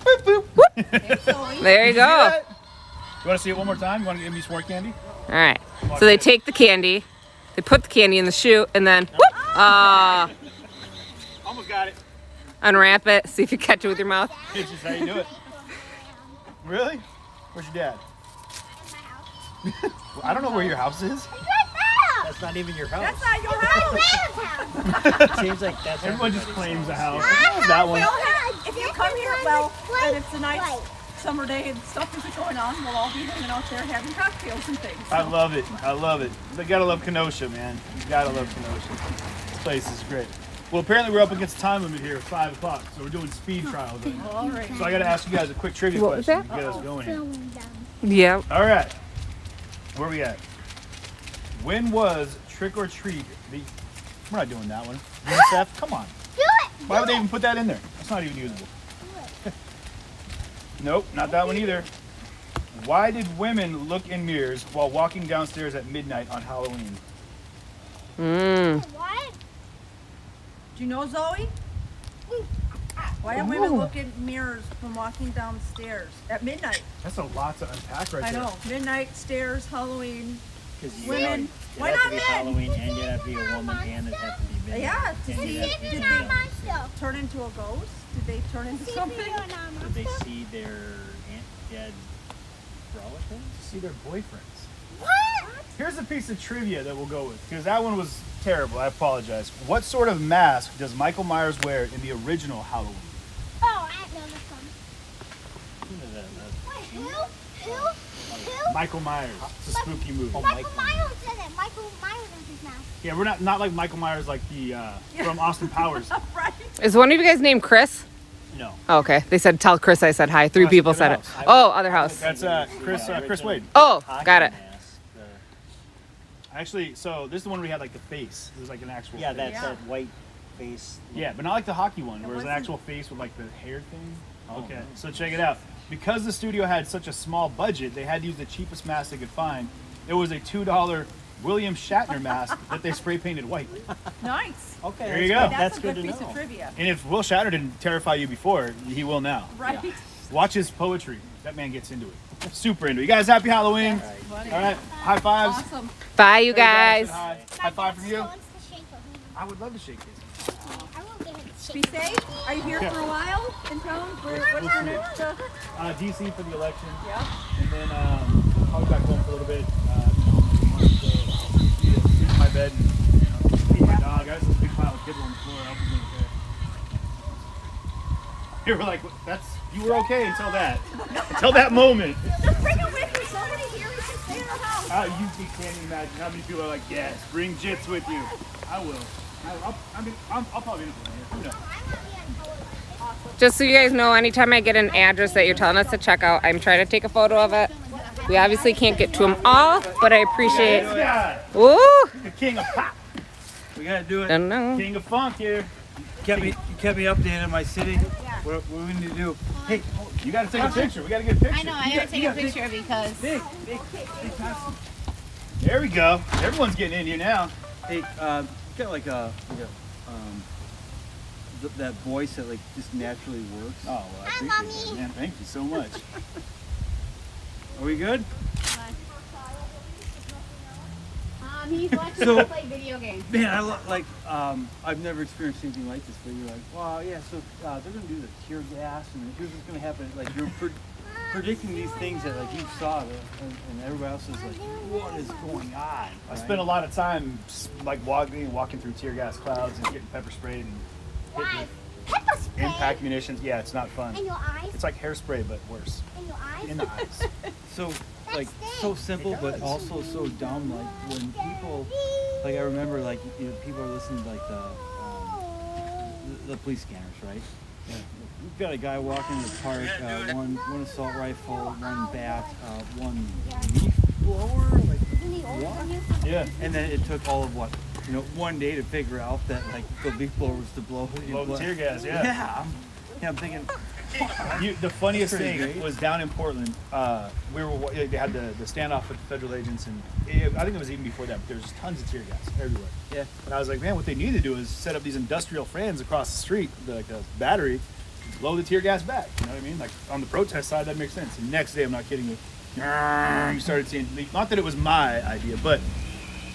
S1: Boop, boop.
S2: There you
S1: See
S2: go.
S1: that? You want to see it one more time? You want to give me some more candy?
S2: All right. So they take the candy, they put the candy in the chute, and then whoop,
S1: Almost got it.
S2: unwrap it. See if you catch it with your mouth.
S1: It's just how you do it. Really? Where's your dad? Well, I don't know where your house is.
S8: That's not even your house.
S3: That's not your house.
S8: Seems like that's
S1: Everyone just claims a house. That one.
S3: If you come here, well, and it's a nice summer day and stuff is going on, we'll all be hanging out there having cocktails and things.
S1: I love it. I love it. They gotta love Kenosha, man. You gotta love Kenosha. This place is great. Well, apparently we're up against the time limit here at 5 o'clock, so we're doing speed trials right now.
S3: All right.
S1: So I gotta ask you guys a quick trivia
S2: What was
S1: question
S2: that?
S1: to get us going here.
S2: Yeah.
S1: All right. Where we at? When was Trick or Treat the... We're not doing that one. UNICEF? Come on.
S6: Do it.
S1: Why would they even put that in there? That's not even usable. Nope, not that one either. Why did women look in mirrors while walking downstairs at midnight on Halloween?
S6: What?
S3: Do you know Zoe? Why don't women look in mirrors when walking downstairs at midnight?
S1: That's a lot to unpack right
S3: I
S1: there.
S3: know. Midnight, stairs, Halloween.
S8: because
S3: Women. Why
S8: have
S3: not
S8: to be
S3: men?
S8: Halloween and you have to be a woman and it have to be midnight.
S3: Yeah, to
S8: and
S3: see
S8: you have to be
S3: did
S8: female.
S3: they turn into a ghost? Did they turn into something?
S8: Did they see their dead relatives?
S1: See their boyfriends.
S6: What?
S1: Here's a piece of trivia that we'll go with, because that one was terrible. I apologize. What sort of mask does Michael Myers wear in the original Halloween?
S6: Oh, I know this one.
S8: Who is that?
S6: Wait, who?
S1: Michael Myers. It's a spooky movie.
S6: Michael Myers did it. Michael Myers is his mask.
S1: Yeah, we're not like Michael Myers, like the from Austin Powers.
S3: Right.
S2: Is one of you guys named Chris?
S8: No.
S2: Oh, okay. They said tell Chris I said hi. 3
S1: That's
S2: people
S1: the
S2: said it.
S1: house.
S2: Oh, other house.
S1: That's Chris Wade.
S2: Oh,
S8: Hockey
S2: got it.
S8: mask,
S1: Actually, so this is the one where he had like the face. It was like an actual.
S8: yeah,
S1: face.
S8: that's
S3: Yeah.
S8: that white face.
S1: Yeah, but not like the hockey one, where it was an
S3: wasn't-
S1: actual face with like the hair thing.
S8: Oh,
S1: Okay,
S8: no.
S1: so check it out. Because the studio had such a small budget, they had to use the cheapest mask they could find. It was a $2 William Shatner mask that they spray painted white.
S3: Nice.
S8: Okay.
S1: There you
S8: that's
S1: go.
S8: good.
S3: That's
S8: That's
S3: a
S8: good
S3: good
S8: to
S3: piece
S8: know.
S3: of trivia.
S1: And if Will Shatner didn't terrify you before, he will now.
S3: Right.
S1: Watch his poetry. That man gets into it. Super into it. You guys, happy Halloween.
S3: Funny.
S1: All right, high fives.
S3: Awesome.
S2: Bye, you
S1: Hey, guys,
S2: guys.
S1: say hi. High five from you.
S6: Wants the shaker.
S1: I would love to shake this.
S6: I won't give it the
S3: Be
S6: shaker.
S3: safe. Are you here for a while in town? What's your next?
S1: DC for the election.
S3: Yeah.
S1: And then I'll be back home for a little bit. Sleep in my bed and feed my dog. I guys, there's a big pile of kibble on the floor. I hope you're doing okay. You were like, you were okay until that moment.
S3: Just bring it with you. Somebody here we can stay in the house.
S1: You can't imagine how many people are like, yes, bring Jits with you. I will. I'll probably end up here. Who knows?
S2: Just so you guys know, anytime I get an address that you're telling us to check out, I'm trying to take a photo of it. We obviously can't get to them all, but I appreciate. Ooh.
S1: The king of pop.
S5: We gotta do it.
S2: Don't know.
S1: King of funk here.
S5: You kept me updated on my city. What do we need to do? Hey,
S1: You gotta take a picture. We gotta get a picture.
S7: I know, I gotta take a picture because.
S1: Big. There we go. Everyone's getting in here now.
S5: hey, you got like that voice that like just naturally works.
S1: Oh, well, I appreciate that, man. Thank you so much.
S5: Are we good?
S7: He's watching us play video games.
S5: Man, I've never experienced anything like this. But you're like, wow, yeah. So they're gonna do the tear gas, and here's what's gonna happen. Like you're predicting these things that like you saw, and everybody else is like, what is going on?
S1: I spent a lot of time like walking through tear gas clouds and getting pepper sprayed and
S6: Why? Pepper spray.
S1: impact munitions. Yeah, it's not fun.
S6: In your eyes.
S1: It's like hairspray, but worse.
S6: In your eyes.
S1: In the eyes.
S5: So like so simple, but also so dumb. Like when people, like I remember, like people are listening to like the police scanners, right? Yeah. We've got a guy walking in the park, one assault rifle, one bat, one leaf blower, like what?
S1: Yeah.
S5: And then it took all of one day to figure out that like the leaf blower was to blow
S1: the tear gas. Yeah.
S5: Yeah, I'm thinking.
S1: The funniest
S5: Pretty
S1: thing
S5: great.
S1: was down in Portland. They had the standoff with the federal agents, and I think it was even before that. But there was tons of tear gas everywhere.
S5: Yeah.
S1: And I was like, man, what they need to do is set up these industrial fans across the street, like a battery, blow the tear gas back. You know what I mean? Like on the protest side, that makes sense. The next day, I'm not kidding you, you started seeing leaf. Not that it was my idea, but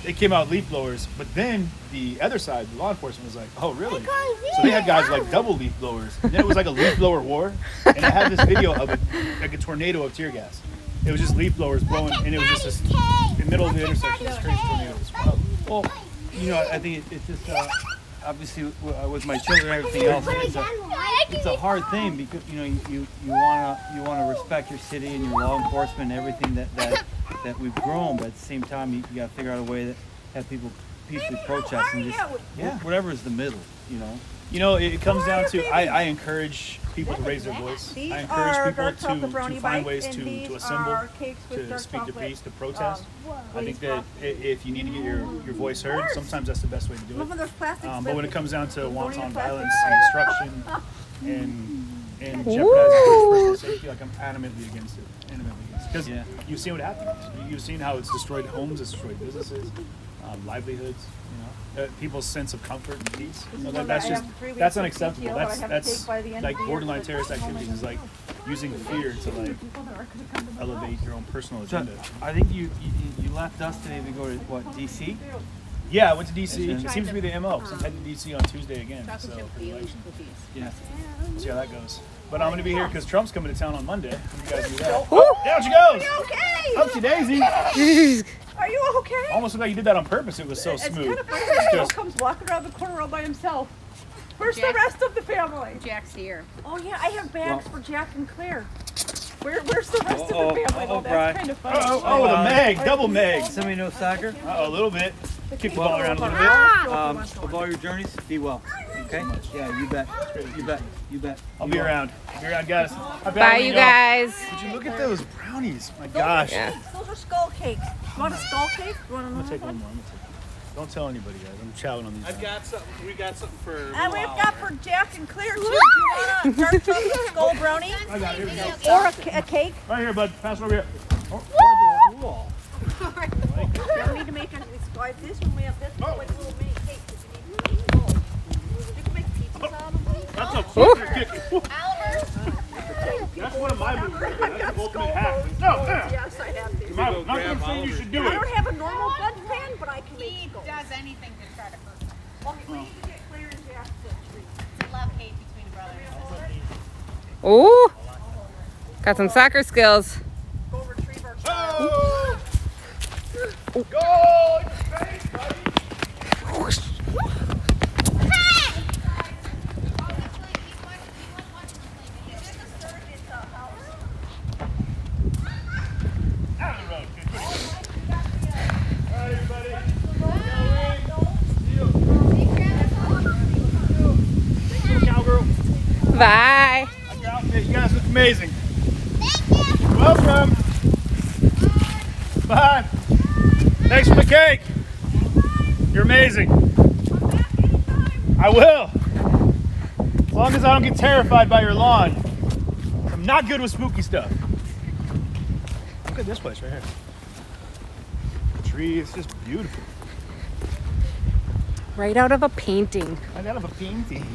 S1: it came out leaf blowers. But then the other side, the law enforcement was like, oh, really? So they had guys like double leaf blowers. And then it was like a leaf blower war. And I had this video of it, like a tornado of tear gas. It was just leaf blowers blowing, and it was just this, in the middle of the intersection, this crazy tornado. It was wild.
S5: Well, I think it's just obviously with my children and everything else, it's a hard thing because you wanna respect your city and your law enforcement and everything that we've grown, but at the same time you gotta figure out a way that have people peacefully protest and just whatever is the middle,
S1: It comes down to I encourage people to raise their voice. I encourage people to find ways to assemble, to speak to peace, to protest. I think that if you need to get your voice heard, sometimes that's the best way to do it. But when it comes down to wanton violence and destruction and jeopardizing personal safety, like I'm adamantly against it. Because you've seen what happens. You've seen how it's destroyed homes, it's destroyed businesses, livelihoods. People's sense of comfort and peace. That's unacceptable. That's like borderline terrorist activities. Is like using fear to like elevate your own personal agenda.
S5: I think you left us today to go to DC?
S1: Yeah, I went to DC. It seems to be the MO. So I'm heading to DC on Tuesday again. So for the election.
S5: Yeah.
S1: See how that goes. But I'm going to be here because Trump's coming to town on Monday. You guys do that. Oh, down she goes.
S3: Okay.
S1: Upsy daisy.
S3: Are you okay?
S1: Almost looked like you did that on purpose. It was so smooth.
S3: It's kind of funny. Joe comes walking around the corner all by himself. Where's the rest of the family?
S7: Jack's here.
S3: Oh yeah, I have bags for Jack and Claire. Where's the rest of the family? Well, that's
S5: Brian.
S3: kind of funny.
S1: Oh, the Meg, double Meg.
S5: Somebody know soccer?
S1: A little bit. Kick the ball around a little bit.
S5: Of all your journeys, be well. Okay? Yeah, you bet. You bet.
S1: I'll be around. Guys.
S2: Bye, you guys.
S1: Did you look at those brownies? My gosh.
S3: Those are skull cakes. You want a skull cake?
S1: I'm gonna take one more. Don't tell anybody, guys. I'm chowing on these.
S8: We got something for.
S3: And we've got for Jack and Claire too. Do you want a dark chocolate skull brownie?
S1: I got it. Here we
S3: Or
S1: go.
S3: a cake?
S1: Right here, bud. Pass it over here.
S3: Woo! You need to make this one. We have this one like little mini cakes. If you need to you can make pizzas out of them.
S1: That's a super kick. That's one of my moves. That's the ultimate hack. No,
S3: Yes, I have these.
S1: I'm not gonna say you should do
S3: I
S1: it.
S3: don't have a normal bedpan, but I can make
S7: He
S3: skulls.
S7: does anything to try to hurt me.
S3: Okay, we need to get Claire and Jack to treat.
S7: It's a love-hate between brothers.
S2: Ooh, got some soccer skills.
S3: Go retrieve our child.
S1: Oh! Go! Space, buddy.
S2: Bye.
S1: Like your outfit. You guys look amazing.
S6: Thank you.
S1: Welcome. Bye. Thanks for the cake. You're amazing. I will. As long as I don't get terrified by your lawn. I'm not good with spooky stuff. Look at this place right here. The tree is just beautiful.
S2: Right out of a painting.
S1: Right out of a painting.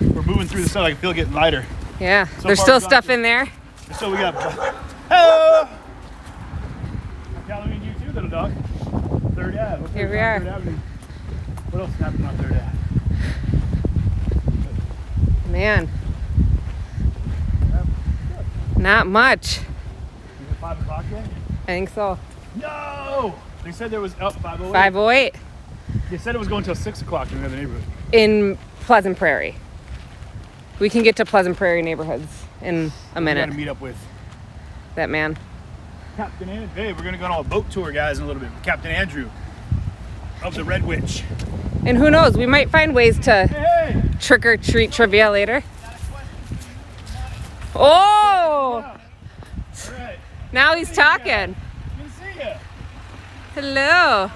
S1: We're moving through the sun. I can feel it getting lighter.
S2: Yeah,
S1: So
S2: there's
S1: far
S2: still
S1: we've gone
S2: stuff
S1: through-
S2: in there.
S1: So we got. Hello! Happy Halloween to you too, little dog. Third Ave. What's
S2: Here we
S1: on
S2: are.
S1: Third Avenue? What else is happening on Third Ave?
S2: Man, not much.
S1: Is it 5 o'clock yet?
S2: I think so.
S1: No! They said there was 5:08.
S2: 5:08
S1: They said it was going till 6 o'clock in the other neighborhood.
S2: in Pleasant Prairie. We can get to Pleasant Prairie neighborhoods in a
S1: We got
S2: minute.
S1: to meet up with
S2: That man.
S1: Captain Andrew. Hey, we're going to go on a boat tour, guys, in a little bit. With Captain Andrew of the Red Witch.
S2: And who knows, we might find ways to
S1: Hey!
S2: trick or treat trivia later. Oh,
S1: All right.
S2: now he's talking.
S1: Good to see you.
S2: Hello.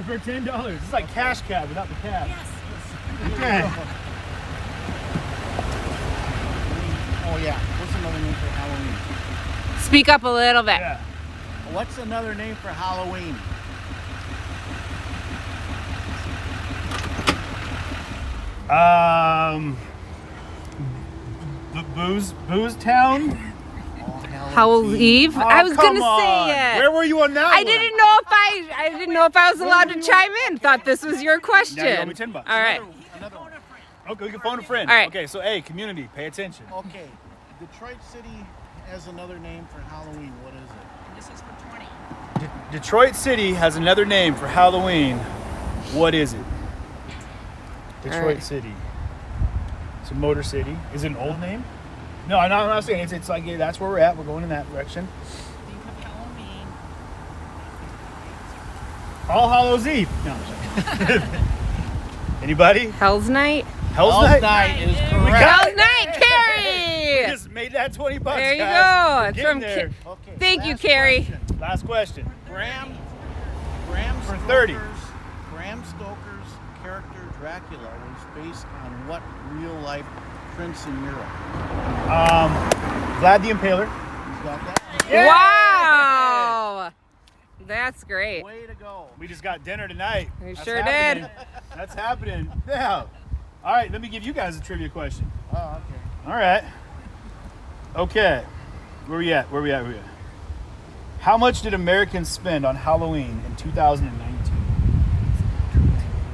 S1: For $10. It's like cash cab without the cab. Yes. Okay.
S8: Oh yeah. What's another name for Halloween?
S2: Speak up a little bit.
S1: Yeah.
S8: What's another name for Halloween?
S1: Booze Town?
S2: Howell's Eve. I was gonna
S1: Oh, on.
S2: say it.
S1: Where were you on that
S2: I
S1: one?
S2: didn't know if I was allowed to chime in. Thought this was your question.
S1: Now you owe me $10.
S2: All right.
S8: Another one.
S1: Okay, we can phone a friend.
S2: All right.
S1: Okay, so hey, community, pay attention.
S8: Okay. Detroit City has another name for Halloween. What is it?
S7: This is for 20.
S1: Detroit City has another name for Halloween. What is it? Detroit
S2: right.
S1: City. It's a Motor City. Is it an old name? No, I'm not saying it's like yeah, that's where we're at. We're going in that direction.
S7: Think of Halloween.
S1: All Hallows Eve. No, I'm sorry. Anybody?
S2: Hell's Night.
S1: Hell's
S8: Hell's
S1: Night.
S8: Night is
S1: We
S8: correct.
S1: got
S2: Hell's Night,
S1: We
S2: Carrie.
S1: just made that $20.
S2: There you
S1: guys.
S2: go.
S1: We're
S2: It's
S1: getting
S2: from
S1: there.
S8: Okay.
S2: Thank you,
S8: last
S2: Carrie.
S8: question.
S1: Last question.
S8: Bram
S1: For 30.
S8: Bram Stoker's character Dracula was based on what real-life prince in Europe?
S1: Vlad the Impaler.
S8: You got that?
S2: Wow. That's great.
S8: Way to go.
S1: We just got dinner tonight.
S2: We
S1: That's
S2: sure
S1: happening.
S2: did.
S1: That's happening. Yeah. All right, let me give you guys a trivia question.
S8: Oh, okay.
S1: All right. Okay. Where we at? How much did Americans spend on Halloween in 2019?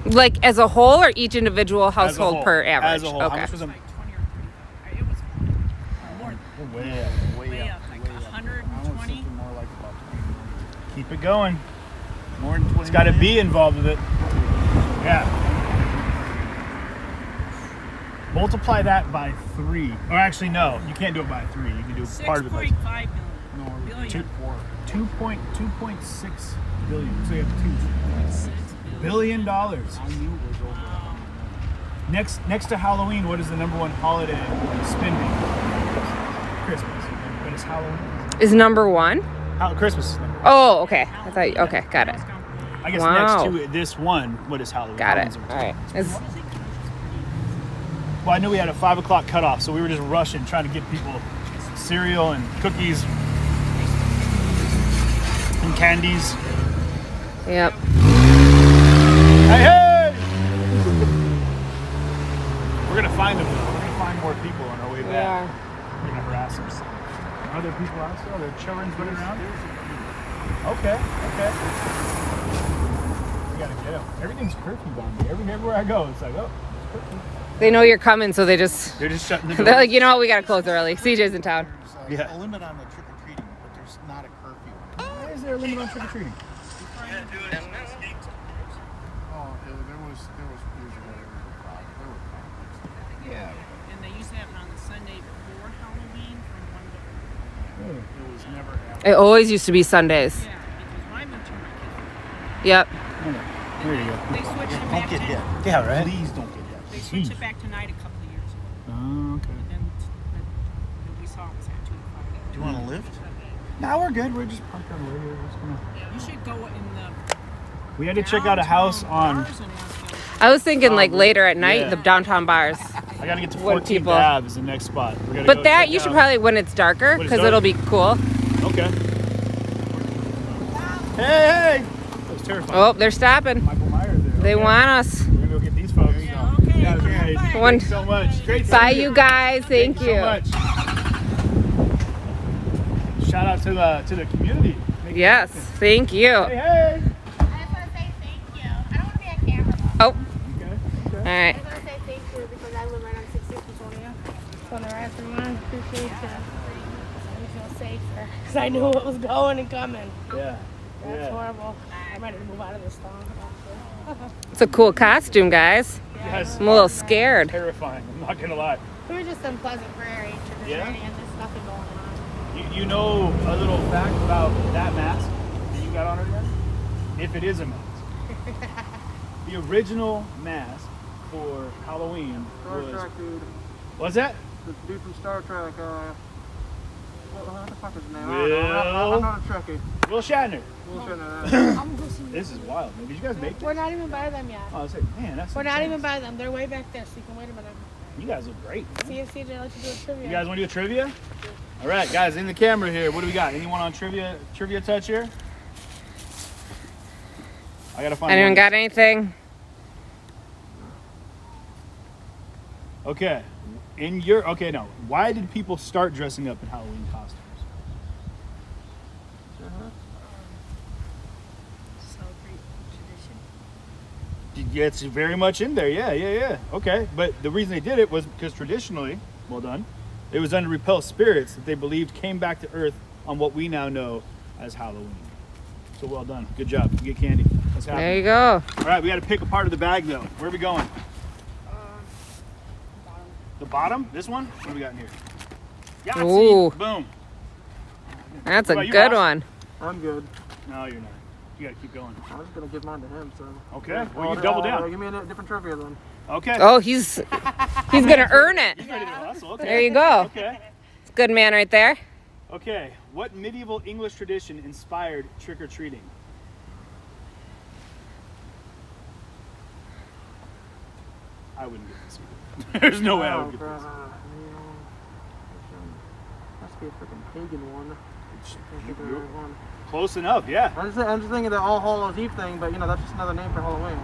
S2: Like as a whole or each individual
S1: As a
S2: household
S1: whole.
S2: per average?
S1: As a whole.
S2: Okay.
S1: How much was it?
S7: Like 20 or 30. It was more,
S1: We're way up.
S7: way up, like
S8: I was
S7: 120.
S8: thinking more like about 20 million.
S1: Keep it going.
S8: More than 20
S1: It's got to
S8: million?
S1: be involved with it. Yeah. Multiply that by 3. Or actually, no. You can't do it by 3. You can do part of it by
S7: 6.5
S8: No,
S7: billion.
S1: Two-
S8: four.
S1: 2.6 billion. So you have $2 billion.
S8: I knew it was over.
S1: Next to Halloween, what is the number one holiday spending? Christmas. But it's Halloween.
S2: Is number one?
S1: Christmas is number one.
S2: Oh, okay. I thought. Okay, got it.
S1: I guess
S2: Wow.
S1: next to this one, what is Halloween?
S2: Got it.
S1: Halloween's
S2: All
S1: number
S2: right.
S1: two.
S2: Is-
S1: Well, I knew we had a 5 o'clock cutoff, so we were just rushing, trying to get people cereal and cookies and candies.
S2: Yep.
S1: Hey, hey! We're gonna find them. We're gonna find more people on our way back. We're gonna harass them. Are there people out there? Are there children running around? Okay. We gotta get them. Everything's curfew down here. Everywhere I go, it's like, oh, it's curfew.
S2: They know you're coming, so they're just
S1: shutting the door.
S2: they're like, you know what, we gotta close early. CJ's in town.
S8: There's
S1: Yeah.
S8: a limit on the trick-or-treating, but there's not a curfew.
S1: Why is there a limit on trick-or-treating?
S8: Oh, there was years ago there was a problem. There were problems.
S1: Yeah.
S7: And they used to have it on the Sunday before Halloween from 1 to 4.
S8: It was never after.
S2: It always used to be Sundays.
S7: Yeah, because when I moved to my kids,
S2: Yep.
S1: There you go.
S7: they switched it
S8: Don't
S7: back
S8: get
S7: to
S8: hit.
S1: Yeah, right?
S8: Please don't get
S3: switched it back to night a couple of years ago.
S1: Oh, okay.
S3: And then we saw it was at 2 to 5.
S8: Do you want to lift?
S1: No, we're good. We're just parked on the way here.
S3: You should go in the
S1: We had to check out a house on.
S3: bars and ask them.
S2: I was thinking like later at night,
S1: Yeah.
S2: the downtown bars.
S1: I gotta get to
S2: When
S1: 14th
S2: people-
S1: Ave is the next spot. We gotta
S2: But
S1: go
S2: that
S1: check
S2: you should
S1: out-
S2: probably when it's darker
S1: When it's
S2: because
S1: dark.
S2: it'll be cool.
S1: Okay. Hey! That was terrifying.
S2: Oh, they're stopping.
S1: Michael Myers there.
S2: They
S1: Okay.
S2: want us.
S1: We're gonna go get these folks.
S3: Yeah, okay.
S1: Yeah, okay.
S2: One-
S1: Thanks so much. Great
S2: Bye,
S1: seeing
S2: you guys. Thank
S1: so
S2: you.
S1: much. Shout out to the community.
S2: Yes, thank you.
S1: Hey, hey.
S7: I just want to say thank you. I don't want to be on camera.
S2: Oh,
S1: Okay.
S2: all right.
S7: I just want to say thank you because I live right on 60th Platonia. So when I appreciate you. I feel safer because I knew what was going and coming.
S1: Yeah.
S7: That's
S1: Yeah.
S7: horrible. I'm ready to move out of this town.
S2: It's a cool costume, guys.
S1: Yes.
S2: I'm a little scared.
S1: Terrifying. I'm not gonna lie.
S7: We were just in Pleasant Prairie,
S1: Yeah?
S7: and there's nothing going on.
S1: You know a little fact about that mask that you got on her there? If it is a mask. The original mask for Halloween was...
S5: dude.
S1: What's that?
S5: The dude from Star Trek, what the fuck is his name?
S1: Will-
S5: I'm not a Trekkie.
S1: Will Shatner.
S7: I'm pushing
S1: This is wild, man. Did you guys make this?
S7: We're not even by them yet.
S1: Oh, I was like, man, that's
S7: We're not
S1: intense.
S7: even by them. They're way back there, so you can wait a minute.
S1: You guys look great.
S7: See if CJ lets you do a trivia.
S1: You guys want to do a trivia? All right, guys, in the camera here. What do we got? Anyone on trivia touch here? I gotta find.
S2: Anyone
S1: one.
S2: got anything?
S1: Okay. No. Why did people start dressing up in Halloween costumes?
S3: Celebrate tradition.
S1: Yeah, it's very much in there. Yeah. Okay, but the reason they did it was because traditionally, well done, it was done to repel spirits that they believed came back to Earth on what we now know as Halloween. So well done. Good job. You get candy. Let's have
S2: There
S1: it.
S2: you go.
S1: All right, we got to pick a part of the bag though. Where are we going? The bottom? This one? What do we got in here? Yahtzee.
S2: Ooh.
S1: Boom.
S2: That's a
S1: What about you,
S2: good
S1: Ross?
S2: one.
S5: I'm good.
S1: No, you're not. You got to keep going.
S5: I was gonna give mine to him, so.
S1: Okay. Well, you double down.
S5: Give me a different trivia then.
S1: Okay.
S2: Oh, he's gonna earn it.
S1: He's ready to hustle. Okay.
S2: There you go.
S1: Okay.
S2: It's a good man right there.
S1: Okay. What medieval English tradition inspired trick-or-treating? I wouldn't get this either. There's no way I would get this.
S5: Must be a freaking pagan one. Can't think of the right one.
S1: Close enough, yeah.
S5: I'm just thinking the All Hallows Eve thing, but that's just another name for Halloween.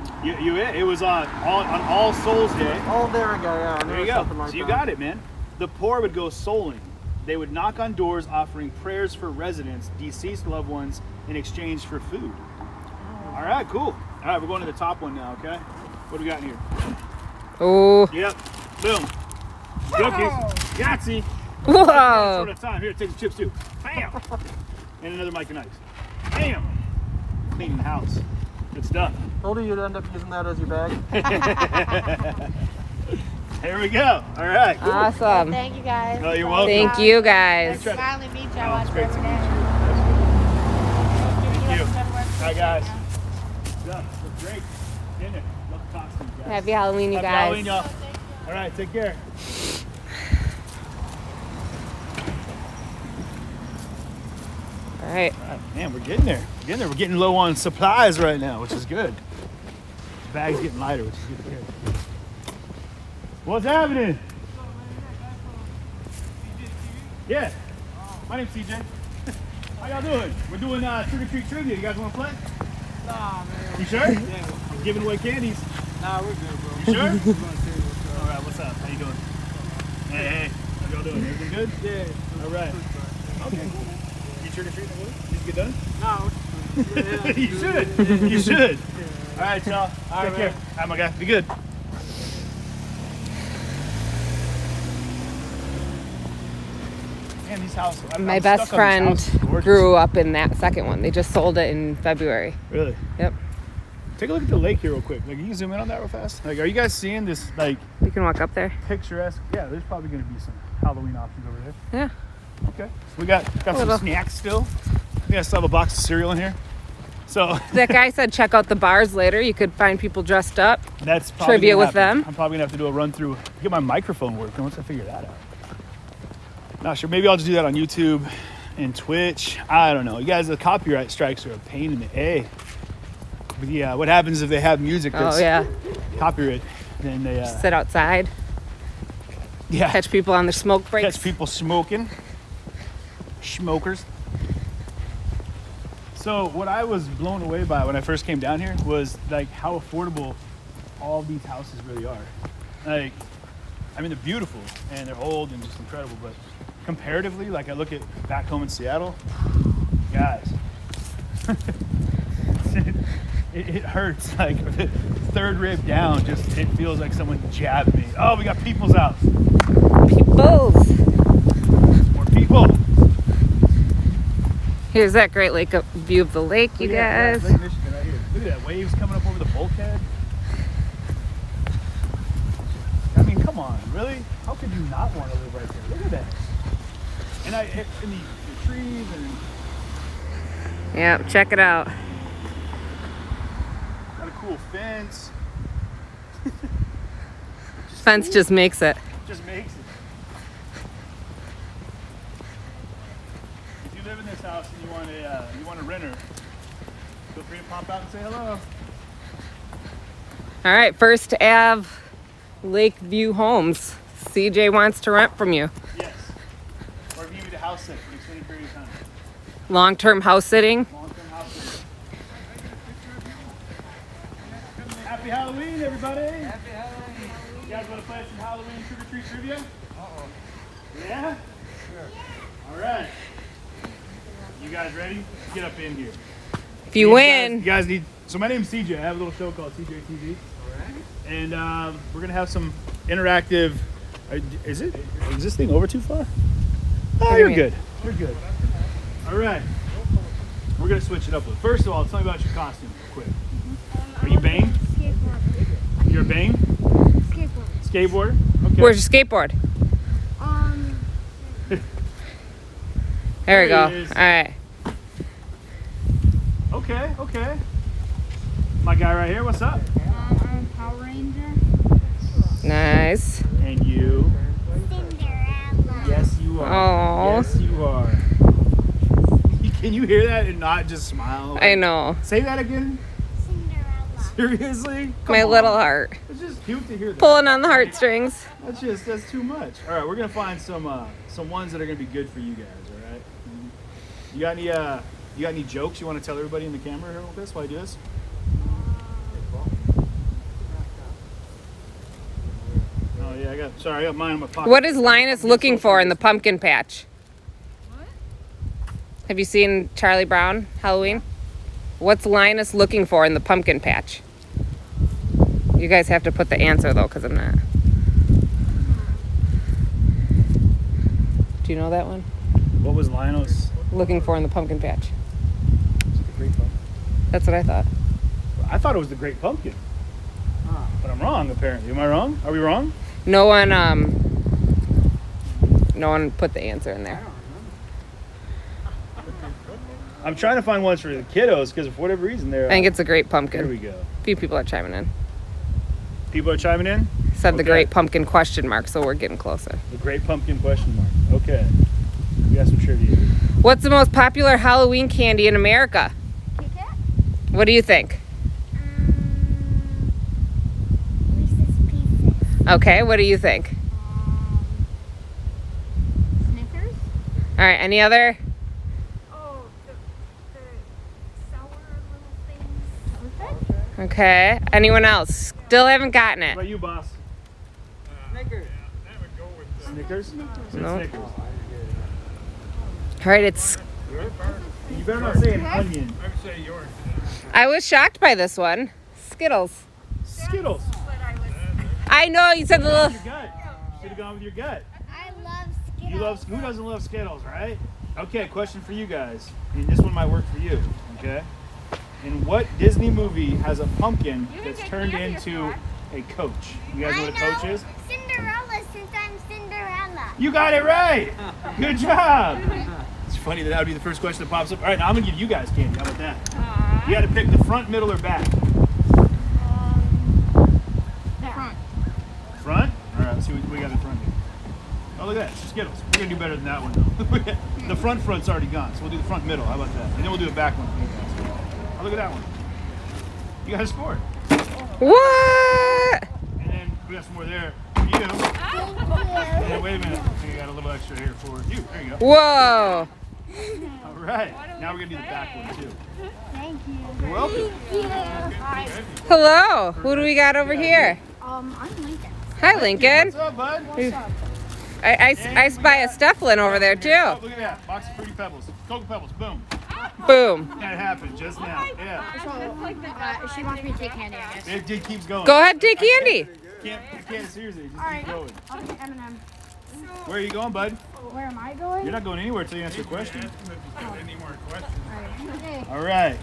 S1: It was on All Souls Day.
S5: Oh, there we go. Yeah, I knew
S1: There
S5: it
S1: you
S5: was
S1: go.
S5: something like
S1: So you
S5: that.
S1: got it, man. The poor would go souling. They would knock on doors offering prayers for residents, deceased loved ones, in exchange for food. All right, cool. All right, we're going to the top one now, okay? What do we got in here?
S2: Oh,
S1: Yep. Boom. Cookies. Yahtzee.
S2: whoa.
S1: Short of time. Here, take the chips too. Bam. And another Mike and Ice. Bam. Cleaning the house. Good stuff.
S5: Told you you'd end up using that as your bag.
S1: Here we go. All right. Cool.
S2: Awesome.
S7: Thank you guys.
S1: Oh, you're welcome.
S2: Thank you guys.
S1: Try to-
S7: Finally meet you.
S1: Oh,
S7: I watch
S1: it's
S7: you
S1: great
S7: every
S1: to meet
S7: day.
S1: you. Thank you.
S7: Good work.
S1: Hi, guys. Good stuff. Look great. Dinner. Love the costumes, guys.
S2: Happy Halloween, you
S1: Happy
S2: guys.
S1: Halloween, y'all. All right, take care.
S2: All right.
S1: All right, man, we're getting there. We're getting there. We're getting low on supplies right now, which is good. The bag's getting lighter, which is good to hear. What's happening? Yeah. My name's CJ. How y'all doing? We're doing trick or treat trivia. You guys want to play?
S5: Nah, man.
S1: You sure? Yeah. I'm giving away candies.
S5: Nah, we're good, bro.
S1: You sure? All right. What's up? How you doing? Hey. How y'all doing? Everything good? Yeah. All right. Okay. You trick or treating with us? Did you get done?
S5: No.
S1: You should. You should. All right, y'all. Take care. All right, my guy. Be good. Man, these houses.
S2: My
S1: I'm
S2: best
S1: stuck on these
S2: friend
S1: houses. Gorgeous.
S2: grew up in that second one. They just sold it in February.
S1: Really?
S2: Yep.
S1: Take a look at the lake here real quick. Like, you can zoom in on that real fast. Like, are you guys seeing this, like,
S2: You can walk up there.
S1: picturesque? Yeah, there's probably going to be some Halloween options over there.
S2: Yeah.
S1: Okay. We got some
S2: little.
S1: snacks still. We got still have a box of cereal in here. So
S2: That guy said check out the bars later. You could find people dressed up.
S1: that's probably
S2: Trivia
S1: gonna
S2: with
S1: happen.
S2: them.
S1: I'm probably gonna have to do a run through, get my microphone working once I figure that out. Not sure. Maybe I'll just do that on YouTube and Twitch. I don't know. You guys, the copyright strikes are a pain in the A. But yeah, what happens if they have music that's
S2: Oh yeah.
S1: copyright? Then they
S2: Sit outside.
S1: yeah,
S2: Catch people on their smoke breaks.
S1: catch people smoking. Smokers. So what I was blown away by when I first came down here was like how affordable all these houses really are. Like, I mean, they're beautiful and they're old and just incredible, but comparatively, like I look at back home in Seattle, guys, it hurts. Like the third rib down, just it feels like someone jabbed me. Oh, we got people's house.
S2: Peoples.
S1: More people.
S2: Here's that great lake view of the lake, you guys.
S1: Lake Michigan right here. Look at that, waves coming up over the bulkhead. I mean, come on, really? How could you not want to live right there? Look at that. And in the trees and
S2: Yep, check it out.
S1: got a cool fence.
S2: Fence just makes it.
S1: Just makes it. If you live in this house and you want a renter, feel free to pop out and say hello.
S2: All right, First Ave Lakeview Homes. CJ wants to rent from you.
S1: Yes. Or if you need a house sit for an extended period of time.
S2: Long-term house sitting.
S1: Long-term house sit. Happy Halloween, everybody. Happy Halloween. You guys want to play some Halloween trick-or-treat trivia? Uh-oh. Yeah? Sure. All right. You guys ready? Get up in here.
S2: If you win,
S1: You guys need... So my name's CJ. I have a little show called CJ TV. And we're gonna have some interactive. Is this thing over too far? Oh, you're good. You're good. All right. We're gonna switch it up. First of all, tell me about your costume, real quick. Are you Bane?
S6: Skateboard.
S1: You're a Bane?
S6: Skateboard.
S1: Skateboarder? Okay.
S2: where's your skateboard? There we go.
S1: There it is.
S2: All right.
S1: Okay. My guy right here. What's up?
S6: Power Ranger.
S2: Nice.
S1: And you?
S6: Cinderella.
S1: Yes, you are.
S2: Aw.
S1: Yes, you are. Can you hear that and not just smile?
S2: I know.
S1: Say that again.
S6: Cinderella.
S1: Seriously? Come
S2: My
S1: on.
S2: little heart.
S1: It's just cute to hear that.
S2: Pulling on the heartstrings.
S1: That's too much. All right, we're gonna find some ones that are gonna be good for you guys. All right. You got any jokes you want to tell everybody in the camera here with this while I do this? Oh yeah, I got mine in my pocket.
S2: What is Linus looking for in the pumpkin patch? What? Have you seen Charlie Brown Halloween? What's Linus looking for in the pumpkin patch? You guys have to put the answer though, because I'm not. Do you know that one?
S1: What was Linus
S2: Looking for in the pumpkin patch.
S1: Was it the Great Pumpkin?
S2: That's what I thought.
S1: I thought it was the Great Pumpkin. But I'm wrong apparently. Am I wrong? Are we wrong?
S2: No one put the answer in there.
S1: I'm trying to find ones for the kiddos because for whatever reason they're.
S2: I think it's a great
S1: Here
S2: pumpkin.
S1: we go.
S2: A few people are chiming in.
S1: People are chiming in.
S2: Said the
S1: Okay.
S2: great pumpkin question mark, so we're getting closer.
S1: The Great Pumpkin question mark. Okay. We got some trivia.
S2: What's the most popular Halloween candy in America?
S6: Kit Kat.
S2: What do you think?
S6: Reese's Pieces.
S2: Okay, what do you think?
S6: Snickers.
S2: All right, any other?
S3: Oh, the sour little things.
S2: Okay, anyone else? Still haven't gotten
S1: What
S2: it.
S1: about you, boss? Snickers.
S2: No.
S1: Snickers.
S2: All right, it's.
S1: You better not say an onion.
S2: I was shocked by this one. Skittles.
S1: Skittles.
S2: I know you said the little.
S1: Your gut. Should have gone with your gut.
S6: I love Skittles.
S1: You love. Who doesn't love Skittles, right? Okay, question for you guys. And this one might work for you. Okay. In what Disney movie has a pumpkin that's turned into a coach? You guys know what a coach is?
S6: Cinderella, since I'm Cinderella.
S1: You got it right. Good job. It's funny that would be the first question that pops up. All right, now I'm gonna give you guys candy. How about that? You got to pick the front, middle, or back.
S7: Front.
S1: Front? All right, let's see what we got in front here. Oh, look at that. Skittles. We're going to do better than that one, though. The front's already gone, so we'll do the front middle. How about that? And then we'll do a back one for you guys. Oh, look at that one. You guys scored.
S2: What?
S1: And then we got some more there for you. And then, wait a minute. We got a little extra here for you. There you go.
S2: Whoa.
S1: All right. Now we're going to do the back one, too.
S6: Thank you.
S1: You're welcome.
S2: Hello. Who do we got over here?
S6: I'm Lincoln.
S2: Hi, Lincoln.
S1: What's up, bud?
S6: What's up?
S2: I spy a Steflin over there,
S1: Oh,
S2: too.
S1: look at that. Box of Fruity Pebbles. Cocoa Pebbles. Boom.
S2: Boom.
S1: That happened just now. Yeah.
S6: So, she wants me to take candy, I guess.
S1: It keeps going.
S2: Go ahead, take candy.
S1: I can't seriously. It just
S6: Alright.
S1: keeps going.
S6: I'll take M&M.
S1: Where are you going, bud?
S6: Where am I going?
S1: You're not going anywhere until you answer a question.
S8: Any more questions?
S6: Okay.
S1: All right.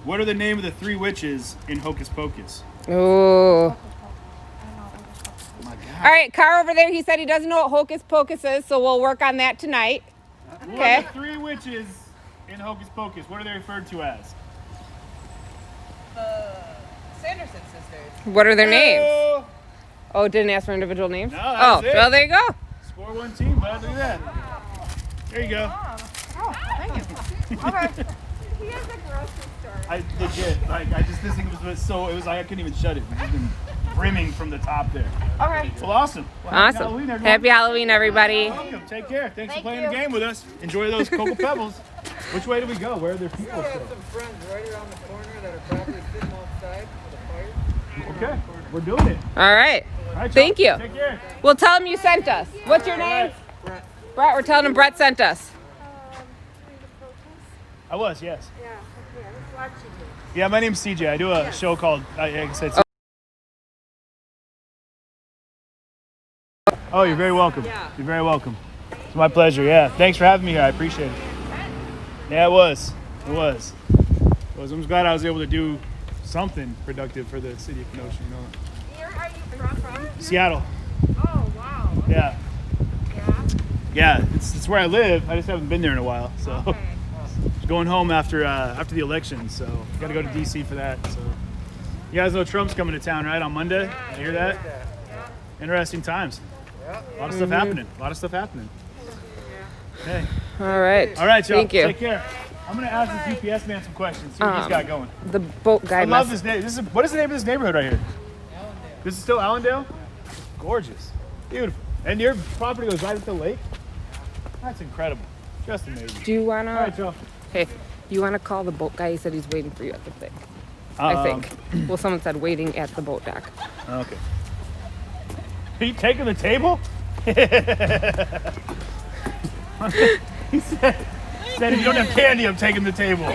S1: What are the name of the 3 witches in Hocus Pocus?
S2: Ooh.
S1: Oh my God.
S2: All right, Car over there, he said he doesn't know what Hocus Pocus is, so we'll work on that tonight.
S1: What
S2: Okay.
S1: are the 3 witches in Hocus Pocus? What are they referred to as?
S9: Sanderson sisters.
S2: What are their names?
S1: Oh,
S2: Oh, didn't ask for individual names?
S1: No, that
S2: Oh,
S1: was it.
S2: well, there you go.
S1: score 1 team, bud. Look at that. There you go.
S3: Oh, thank you. Okay. He has a grocery store.
S1: I legit, this thing was so, it was like I couldn't even shut it. It's just been brimming from the top there.
S3: Okay.
S1: Well, awesome. Well, happy
S2: Awesome.
S1: Halloween, everyone.
S2: Happy Halloween, everybody.
S1: Welcome. Take care. Thanks for playing the game with us. Enjoy those Cocoa Pebbles. Which way do we go? Where are there people?
S10: I have some friends right around the corner that are probably sitting outside for the fire.
S1: Okay, we're doing it.
S2: All right.
S1: All right, y'all.
S2: Thank you.
S1: Take care.
S2: We'll tell him you sent us. What's your name?
S10: Brett.
S2: Brett. We're telling him Brett sent us.
S1: I was, yes.
S3: Yeah, okay, I was watching you.
S1: Yeah, my name's CJ. I do a show called, like I said. Oh, you're very welcome. You're very welcome. It's my pleasure. Yeah, thanks for having me here. I appreciate it. Yeah, it was. It was. I'm just glad I was able to do something productive for the city of Kenosha. You know.
S3: Where are you from?
S1: Seattle.
S3: Oh, wow.
S1: Yeah.
S3: Yeah?
S1: Yeah, it's where I live. I just haven't been there in a while. So
S3: Okay.
S1: going home after the election. So got to go to DC for that. So you guys know Trump's coming to town, right, on Monday? You hear that? Interesting times. A lot of stuff happening. A lot of stuff happening. Hey.
S2: All right.
S1: All right, y'all.
S2: Thank you.
S1: Take care. I'm gonna ask this UPS man some questions. See what he's got going.
S2: The boat guy
S1: I love
S2: must.
S1: this name. What is the name of this neighborhood right here? Allendale. This is still Allendale? Gorgeous. Beautiful. And your property goes right up the lake? That's incredible. Just amazing.
S2: Do you wanna?
S1: All right, y'all.
S2: Hey, you wanna call the boat guy? He said he's waiting for you at the thing. I think. Well, someone said waiting at the boat dock.
S1: Okay. Are you taking the table? He said if you don't have candy, I'm taking the table.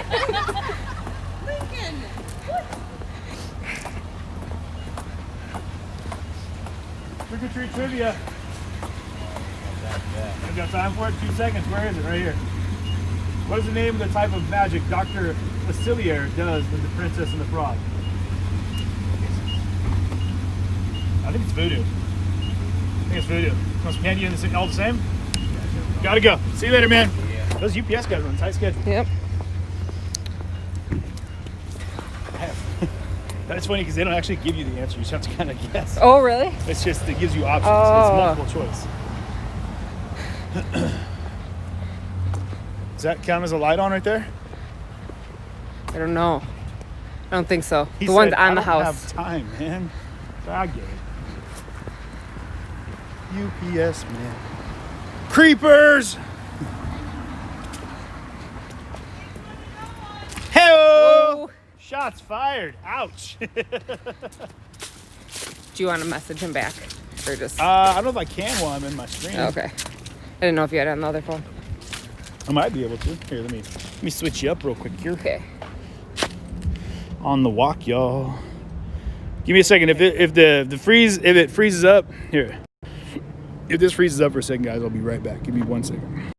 S1: Trick or treat trivia. I've got time for it. 2 seconds. Where is it? Right here. What is the name of the type of magic Dr. Facilier does with the Princess and the Frog? I think it's voodoo. I think it's voodoo. Want some candy and all the same? Gotta go. See you later, man. Those UPS guys run tight schedule.
S2: Yep.
S1: That's funny because they don't actually give you the answer. You just have to kind of guess.
S2: Oh, really?
S1: It's just, it gives you options.
S2: Oh.
S1: It's multiple choice. Does that count as a light on right there?
S2: I don't know. I don't think so.
S1: He
S2: The one's
S1: said,
S2: on the
S1: I don't
S2: house.
S1: have time, man. So I get it. UPS, man. Creepers! Hey! Shots fired. Ouch.
S2: Do you want to message him back? Or just.
S1: I don't know if I can while I'm in my stream.
S2: Okay. I didn't know if you had it on the other phone.
S1: I might be able to. Here, let me switch you up real quick here.
S2: Okay.
S1: On the walk, y'all. Give me a second. If it freezes up, here. If this freezes up for a second, guys, I'll be right back. Give me 1 second.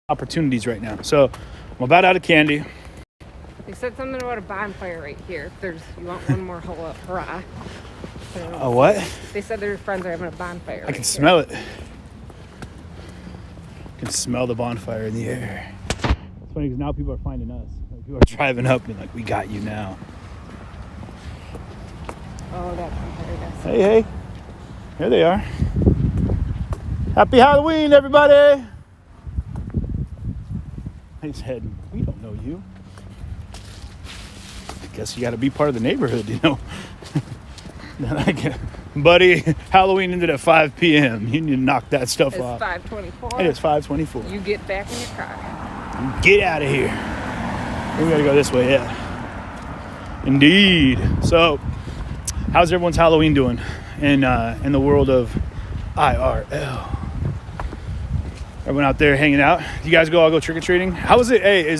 S1: opportunities right now. So I'm about out of candy.
S2: They said something about a bonfire right here. If you want one more hurrah.
S1: A what?
S2: They said their friends are having a bonfire.
S1: I can smell it. I can smell the bonfire in the air. It's funny because now people are finding us. Like, people are driving up and like, we got you now.
S2: Oh, that bonfire.
S1: Hey, hey. Here they are. Happy Halloween, everybody. He said, we don't know you. I guess you got to be part of the neighborhood, you know. Buddy, Halloween ended at 5 p.m. You need to knock that stuff off.
S2: It's 5:24.
S1: It is 5:24.
S2: You get back in your car.
S1: Get out of here. We got to go this way, yeah. Indeed. So, how's everyone's Halloween doing in the world of IRL? Everyone out there hanging out? You guys all go trick-or-treating? How is it? Hey,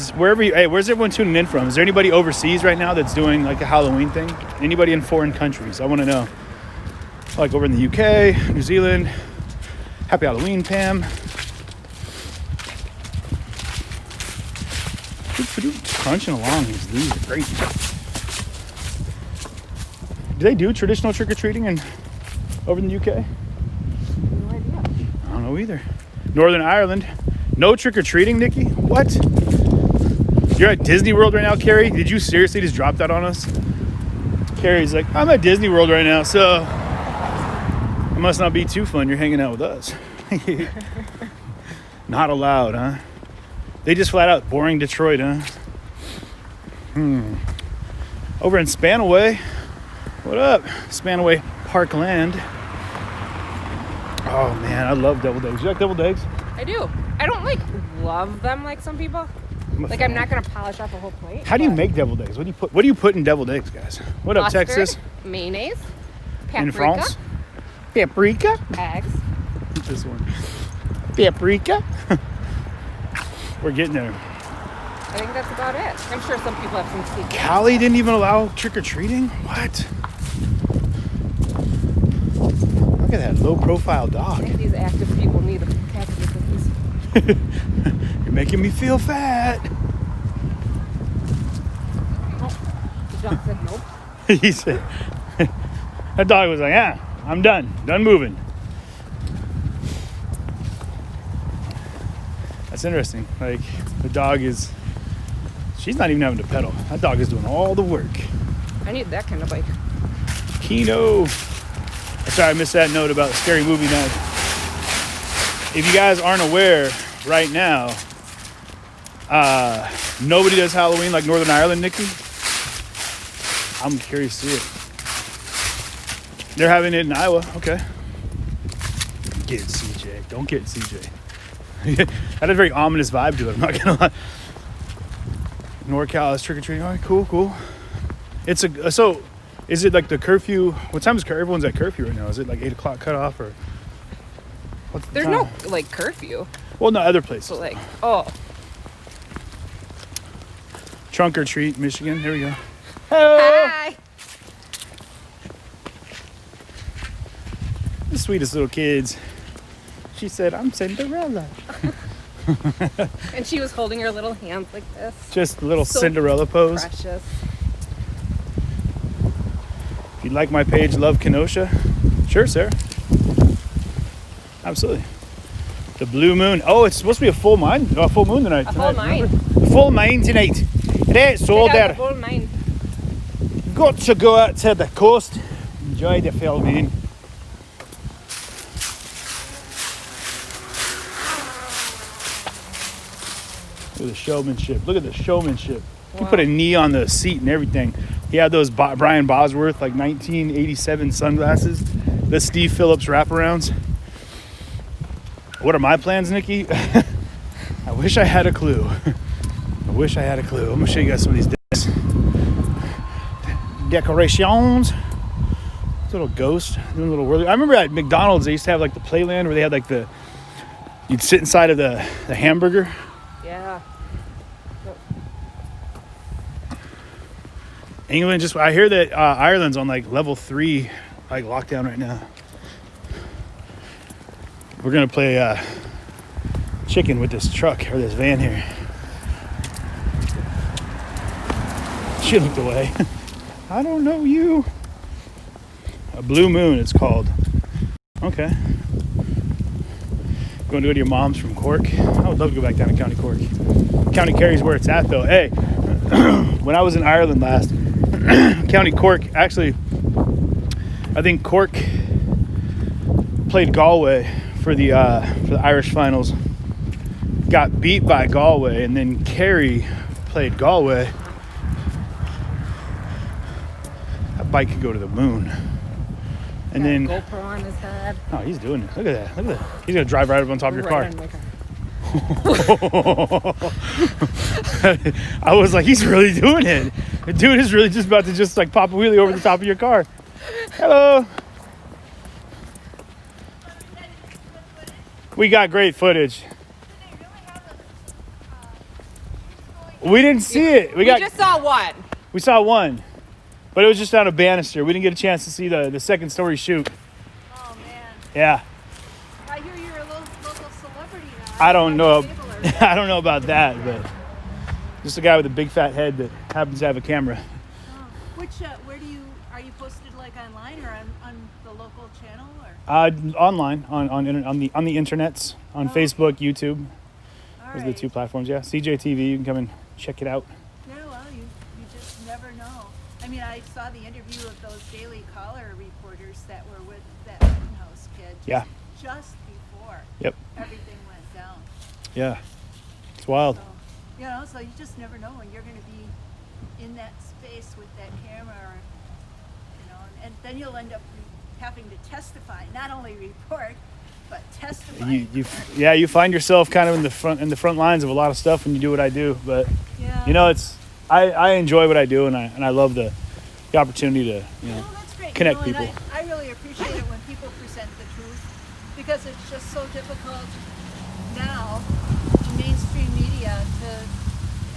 S1: where's everyone tuning in from? Is there anybody overseas right now that's doing like a Halloween thing? Anybody in foreign countries? I want to know. Like over in the UK, New Zealand. Happy Halloween, Pam. Crunching along, these leaves are great. Do they do traditional trick-or-treating over in the UK?
S2: No idea.
S1: I don't know either. Northern Ireland, no trick-or-treating, Nikki? What? You're at Disney World right now, Carrie? Did you seriously just drop that on us? Carrie's like, I'm at Disney World right now, so it must not be too fun. You're hanging out with us. Not allowed, huh? They just flat out boring Detroit, huh? Over in Spanaway, what up? Spanaway Parkland. Oh man, I love deviled eggs. You like deviled eggs?
S2: I do. I don't love them like some people. I'm not gonna polish off a whole plate.
S1: How do you make deviled eggs? What do you put in deviled eggs, guys? What up,
S2: Mustard,
S1: Texas?
S2: Mayonnaise, paprika,
S1: In France? Paprika?
S2: eggs.
S1: This one. Paprika? We're getting there.
S2: I think that's about it. I'm sure some people have some secrets.
S1: Cali didn't even allow trick-or-treating? What? Look at that low-profile
S2: I
S1: dog.
S2: think these active people need a package of cookies.
S1: You're making me feel fat.
S2: The dog said nope.
S1: He said, that dog was like, yeah, I'm done moving. That's interesting. Like, the dog she's not even having to pedal. That dog is doing all the work.
S2: I need that kind of bike.
S1: Keno. Sorry, I missed that note about Scary Movie Night. If you guys aren't aware right now, nobody does Halloween like Northern Ireland, Nikki. I'm curious to see it. They're having it in Iowa. Okay. Get it, CJ. Don't get it, CJ. That had a very ominous vibe to it. I'm not gonna lie. NorCal is trick-or-treating. All right, cool. So is it like the curfew? What time is everyone's at curfew right now? Is it like 8 o'clock cutoff or? What's the
S2: There's
S1: time?
S2: no curfew.
S1: Well, no, other places.
S2: So
S1: Trunk or treat, Michigan. Here we go.
S2: Hi.
S1: The sweetest little kids. She said, I'm Cinderella.
S2: And she was holding her little hands like this.
S1: Just a little
S2: So
S1: Cinderella pose.
S2: Precious.
S1: If you'd like my page, Love Kenosha. Sure, Sarah. Absolutely. The blue moon. Oh, it's supposed to be a full moon. A full moon tonight.
S2: A full moon.
S1: A full moon tonight. Right, so there.
S2: A full moon.
S1: Got to go out to the coast. Enjoy the full moon. Look at the showmanship. Look at the showmanship. Wow. He put a knee on the seat and everything. He had those Brian Bosworth, like 1987 sunglasses. The Steve Phillips wraparounds. What are my plans, Nikki? I wish I had a clue. I'm going to show you guys some of these decorations. This little ghost doing a little whirly. I remember at McDonald's, they used to have like the playland where they had like you'd sit inside of the hamburger.
S2: Yeah.
S1: England I hear that Ireland's on like level 3 like lockdown right now. We're gonna play chicken with this truck or this van here. She looked away. I don't know you. A blue moon, it's called. Okay. Going to go to your mom's from Cork? I would love to go back down to County Cork. County Kerry's where it's at, though. Hey, when I was in Ireland last, County Cork, actually, I think Cork played Galway for the Irish finals. Got beat by Galway, and then Kerry played Galway. That bike could go to the moon. And
S2: Got
S1: then
S2: a GoPro on his head.
S1: Oh, he's doing it. Look at that. Look at that. He's gonna drive right up on top of your car.
S2: On my car.
S1: I was like, he's really doing it. The dude is really just about to just like pop a wheelie over the top of your car. Hello. We got great footage. We didn't see it. We
S2: just saw one.
S1: We saw one, but it was just on a banister. We didn't get a chance to see the second story shoot.
S3: Oh man.
S1: Yeah.
S3: I hear you're a local celebrity now.
S1: I don't know. I don't know about that, but just a guy with a big fat head that happens to have a camera.
S3: Which where are you posted like online or on the local channel or?
S1: Online on the internets, on Facebook, YouTube. Those are the two platforms. Yeah, CJTV. You can come and check it out.
S3: Yeah, well, you just never know. I mean, I saw the interview of those Daily Caller reporters that were with that Rittenhouse kid. Just before.
S1: Yep.
S3: Everything went down.
S1: Yeah. It's wild.
S3: So, so you just never know when you're going to be in that space with that camera, or, and then you'll end up having to testify, not only report, but testify.
S1: You find yourself kind of in the front lines of a lot of stuff when you do what I do, but it's I enjoy what I do, and I love the opportunity to
S3: that's great.
S1: connect people.
S3: I really appreciate it when people present the truth, because it's just so difficult now in mainstream media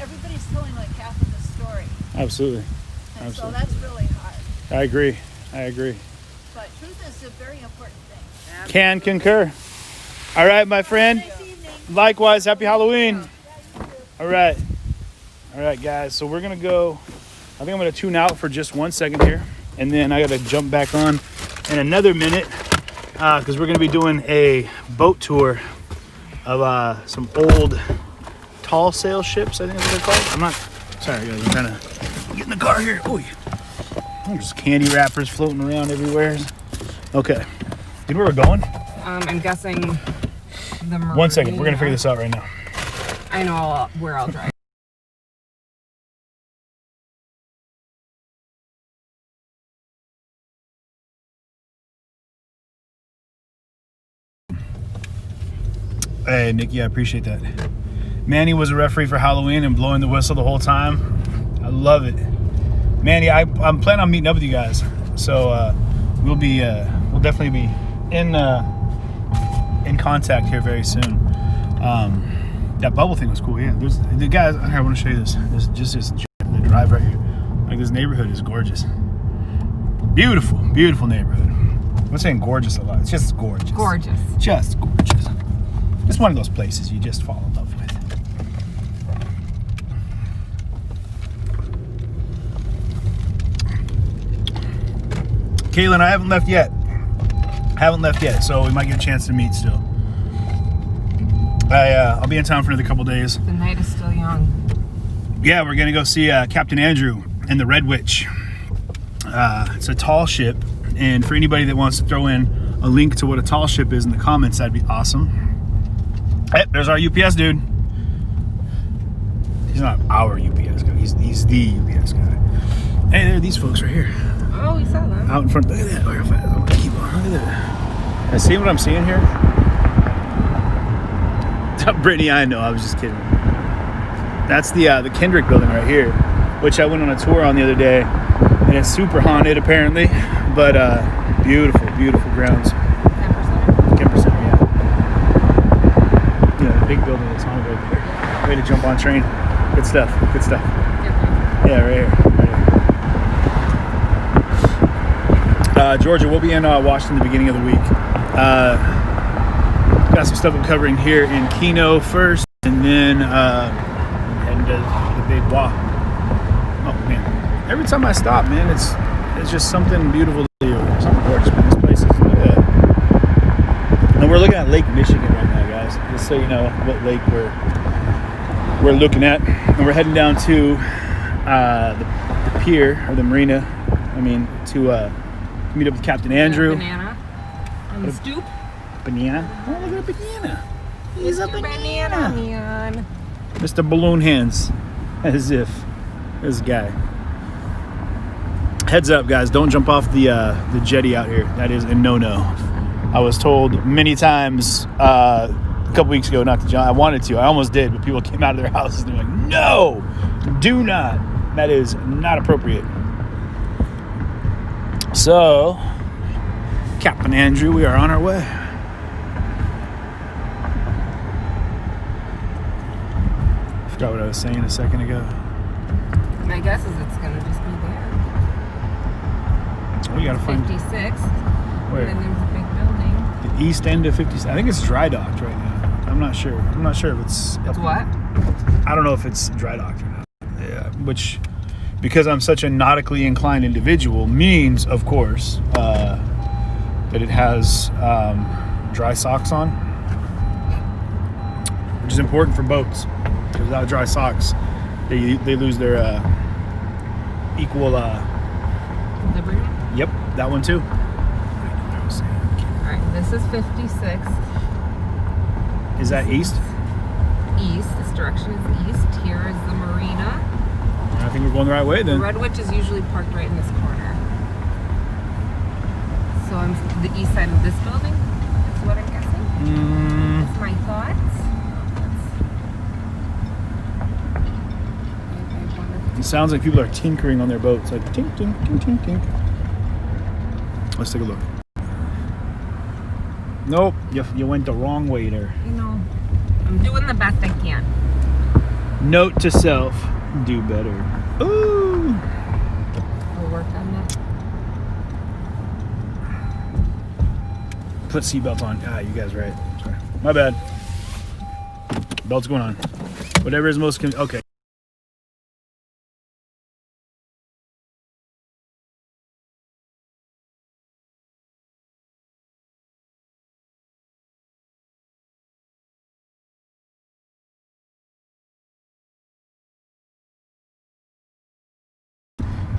S3: everybody's telling like half of the story.
S1: Absolutely.
S3: So that's really hard.
S1: I agree.
S3: But truth is a very important thing.
S1: Can concur. All right, my friend.
S3: Nice evening.
S1: Likewise, happy Halloween. All right, guys. So we're gonna go. I think I'm gonna tune out for just 1 second here, and then I gotta jump back on in another minute because we're gonna be doing a boat tour of some old tall sail ships. I think that's what they're called. I'm not. Sorry, guys. I'm trying to get in the car here. Oh, there's candy wrappers floating around everywhere. Okay. You know where we're going?
S2: I'm guessing the marina.
S1: 1 second. We're gonna figure this out right now.
S2: I know where I'll drive.
S1: Hey, Nikki, I appreciate that. Manny was a referee for Halloween and blowing the whistle the whole time. I love it. Manny, I'm planning on meeting up with you guys. So we'll definitely be in contact here very soon. That bubble thing was cool. Yeah, there's the guys. Here, I want to show you this. There's just this the drive right here. Like, this neighborhood is gorgeous. Beautiful neighborhood. I'm not saying gorgeous a lot. It's just gorgeous.
S2: Gorgeous.
S1: Just gorgeous. It's one of those places you just fall in love with. Caitlin, I haven't left yet. So we might get a chance to meet still. I'll be in town for another couple days.
S2: The night is still young.
S1: Yeah, we're gonna go see Captain Andrew and the Red Witch. It's a tall ship, and for anybody that wants to throw in a link to what a tall ship is in the comments, that'd be awesome. Hey, there's our UPS dude. He's not our UPS guy. He's the UPS guy. Hey, there are these folks right here.
S2: Oh, we saw them.
S1: Out in front. Look at that. I'm gonna keep on. Look at that. I see what I'm seeing here. Brittany, I know. I was just kidding. That's the Kendrick building right here, which I went on a tour on the other day, and it's super haunted apparently, but beautiful grounds. Kemper Center, yeah. Yeah, the big building that's haunted right there. Way to jump on train. Good stuff. Yeah, right here. Georgia, we'll be in Washington the beginning of the week. got some stuff I'm covering here in Keno first, and then heading to the big walk. Oh man, every time I stop, man, it's just something beautiful to do. Something gorgeous, man. This place is and we're looking at Lake Michigan right now, guys. Just so you know what lake we're looking at, and we're heading down to the pier or the marina. I mean, to meet up with Captain Andrew.
S2: Banana on the stoop.
S1: Banana. Oh, look at a banana. He's a banana.
S2: Man.
S1: Mr. Balloon Hands, as if this guy. Heads up, guys! Don't jump off the jetty out here. That is a no-no. I was told many times a couple weeks ago not to jump. I wanted to. I almost did, but people came out of their houses and they're like, "No, do not. That is not appropriate." So, Captain Andrew, we are on our way. I forgot what I was saying a second ago.
S2: My guess is it's gonna just be there.
S1: Oh, you gotta find
S2: 56th.
S1: where?
S2: And then there's a big building.
S1: The east end of 56. I think it's dry docked right now. I'm not sure. I'm not sure if it's.
S2: It's what?
S1: I don't know if it's dry docked or not. Yeah, which, because I'm such a nautically inclined individual, means, of course, that it has dry socks on, which is important for boats. Because without dry socks, they lose their equal.
S2: Liberty?
S1: Yep, that one too.
S2: Alright, this is 56th.
S1: Is that east?
S2: East. This direction is east. Here is the marina.
S1: I think we're going the right way
S2: The
S1: then.
S2: Red Witch is usually parked right in this corner. So I'm the east side of this building. That's what I'm guessing. That's my thoughts.
S1: It sounds like people are tinkering on their boats, like tink, tink, tink, tink, tink. Let's take a look. Nope, you went the wrong way there.
S2: You know, I'm doing the best I can.
S1: Note to self, do better. Ooh.
S2: We'll work on that.
S1: Put seatbelt on. Ah, you guys right. Sorry. My bad. Belt's going on. Whatever is most okay.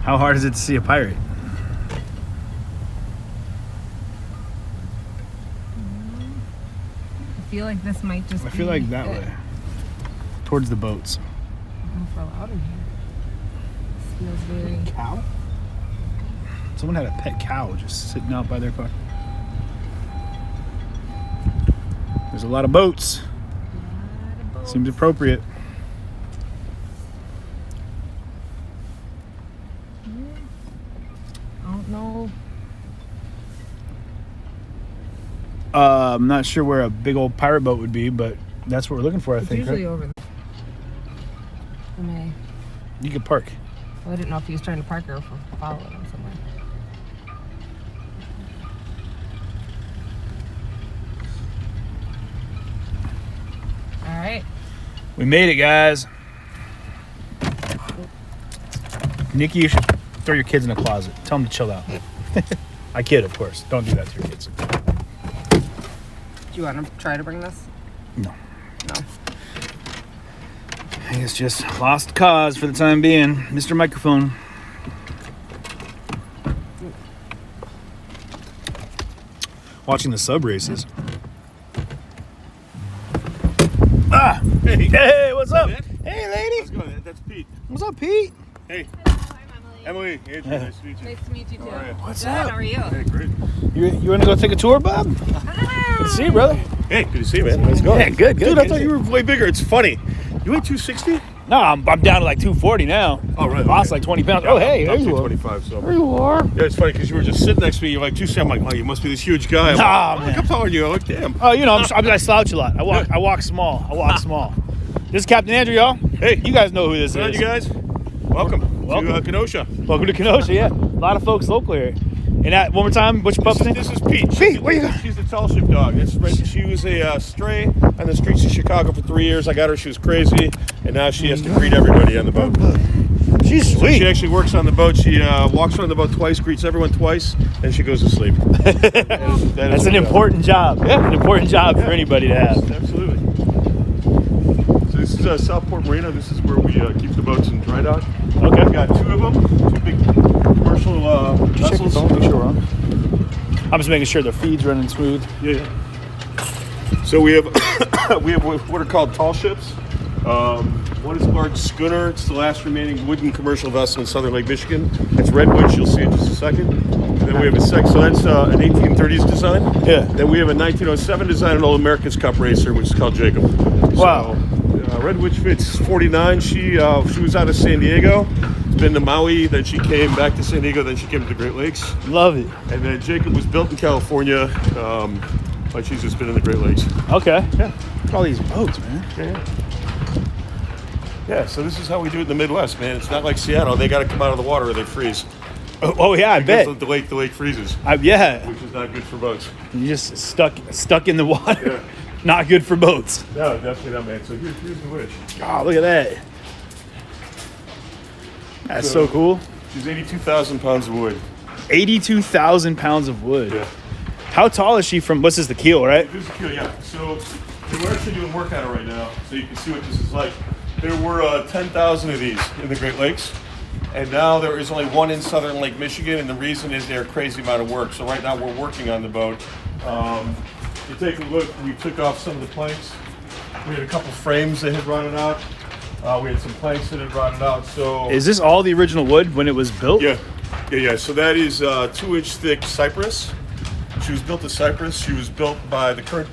S1: How hard is it to see a pirate?
S2: I feel like this might just
S1: I feel like that way. Towards the boats.
S2: I'm for loud in here. This feels very...
S1: Cow? Someone had a pet cow just sitting out by their car. There's a lot of boats. Seems appropriate.
S2: I don't know.
S1: I'm not sure where a big old pirate boat would be, but that's what we're looking for, I think.
S2: Usually
S1: Right?
S2: over there.
S1: You could park.
S2: Well, I didn't know if he was trying to park or if we're following him somewhere. All right.
S1: We made it, guys. Nikki, you should throw your kids in a closet. Tell them to chill out. I kid, of course. Don't do that to your kids.
S2: Do you want to try to bring this?
S1: No.
S2: No.
S1: I think it's just lost cause for the time being. Mr. Microphone. Watching the sub races. Ah! Hey, what's up? Hey, lady.
S11: How's it going? That's Pete.
S1: What's up, Pete?
S11: Hey. Emily, Andrew, nice to meet you.
S2: Nice to meet you too.
S11: How are you?
S1: What's
S2: Good,
S1: up?
S2: how are you?
S11: Hey, great.
S1: You want to go take a tour, Bob? Good to see you, brother.
S11: Hey, good to see you, man. How's it going?
S1: Yeah, good.
S11: Dude, I thought you were way bigger. It's funny. You weigh 260?
S1: No, I'm down to like 240 now.
S11: Oh, right.
S1: Lost like 20 pounds.
S11: Yeah,
S1: Oh, hey,
S11: I'm
S1: there you are.
S11: 225, so.
S1: There you are.
S11: Yeah, it's funny because you were just sitting next to me. You're like 260. I'm like, oh, you must be this huge guy. I'm
S1: Nah,
S11: like,
S1: man.
S11: I'm taller than you. I'm like, damn.
S1: Oh, you know, I slouch a lot. I walk small. Small. This is Captain Andrew, y'all.
S11: Hey.
S1: You guys know who this
S11: What's
S1: is.
S11: you guys? Welcome to
S1: Welcome.
S11: Kenosha.
S1: Welcome to Kenosha, yeah. A lot of folks local here.
S12: And that one more time, which pup's name?
S11: This is Pete.
S12: Pete, where you going?
S11: She's the tall ship dog. She was a stray on the streets of Chicago for 3 years. I got her. She was crazy, and now she has to greet everybody on the boat.
S12: She's
S11: So
S12: sweet.
S11: she actually works on the boat. She walks around the boat twice, greets everyone twice, and she goes to sleep.
S12: That's an important job. Yeah. An important job for anybody to have.
S11: Absolutely. So this is Southport Marina. This is where we keep the boats in dry dock.
S12: Okay.
S11: We've got 2 of them, 2 big commercial
S12: Check your
S11: vessels.
S12: phone, make sure we're on. I'm just making sure the feed's running smooth.
S11: Yeah. So we have we have what are called tall ships. One is a large schooner. It's the last remaining wooden commercial vessel in southern Lake Michigan. That's Redwood. You'll see in just a second. And then we have so that's an 1830s design.
S12: Yeah.
S11: Then we have a 1907 design, an old America's Cup racer, which is called Jacob.
S12: Wow.
S11: So, Redwood fits 49. She was out of San Diego. Been to Maui, then she came back to San Diego, then she came to the Great Lakes.
S12: Love it.
S11: And then Jacob was built in California, but she's just been in the Great Lakes.
S12: Okay. Yeah. All these boats, man.
S11: Yeah, so this is how we do it in the Midwest, man. It's not like Seattle. They got to come out of the water or they freeze.
S12: Oh yeah, I bet.
S11: The lake freezes.
S12: Yeah.
S11: Which is not good for boats.
S12: You just stuck in the water.
S11: Yeah.
S12: Not good for boats.
S11: No, definitely not, man. So here's the winch.
S12: Oh, look at that. That's so cool.
S11: She's 82,000 pounds of wood.
S12: 82,000 pounds of wood.
S11: Yeah.
S12: How tall is she from, what's this, the keel, right?
S11: This is the keel, yeah. So we're actually doing work on it right now, so you can see what this is like. There were 10,000 of these in the Great Lakes, and now there is only one in southern Lake Michigan, and the reason is they're a crazy amount of work. So right now we're working on the boat. You take a look, we took off some of the planks. We had a couple frames that had rotted out. We had some planks that had rotted out. So
S12: Is this all the original wood when it was built?
S11: Yeah. So that is 2-inch thick cypress. She was built to Cypress. She was built by the current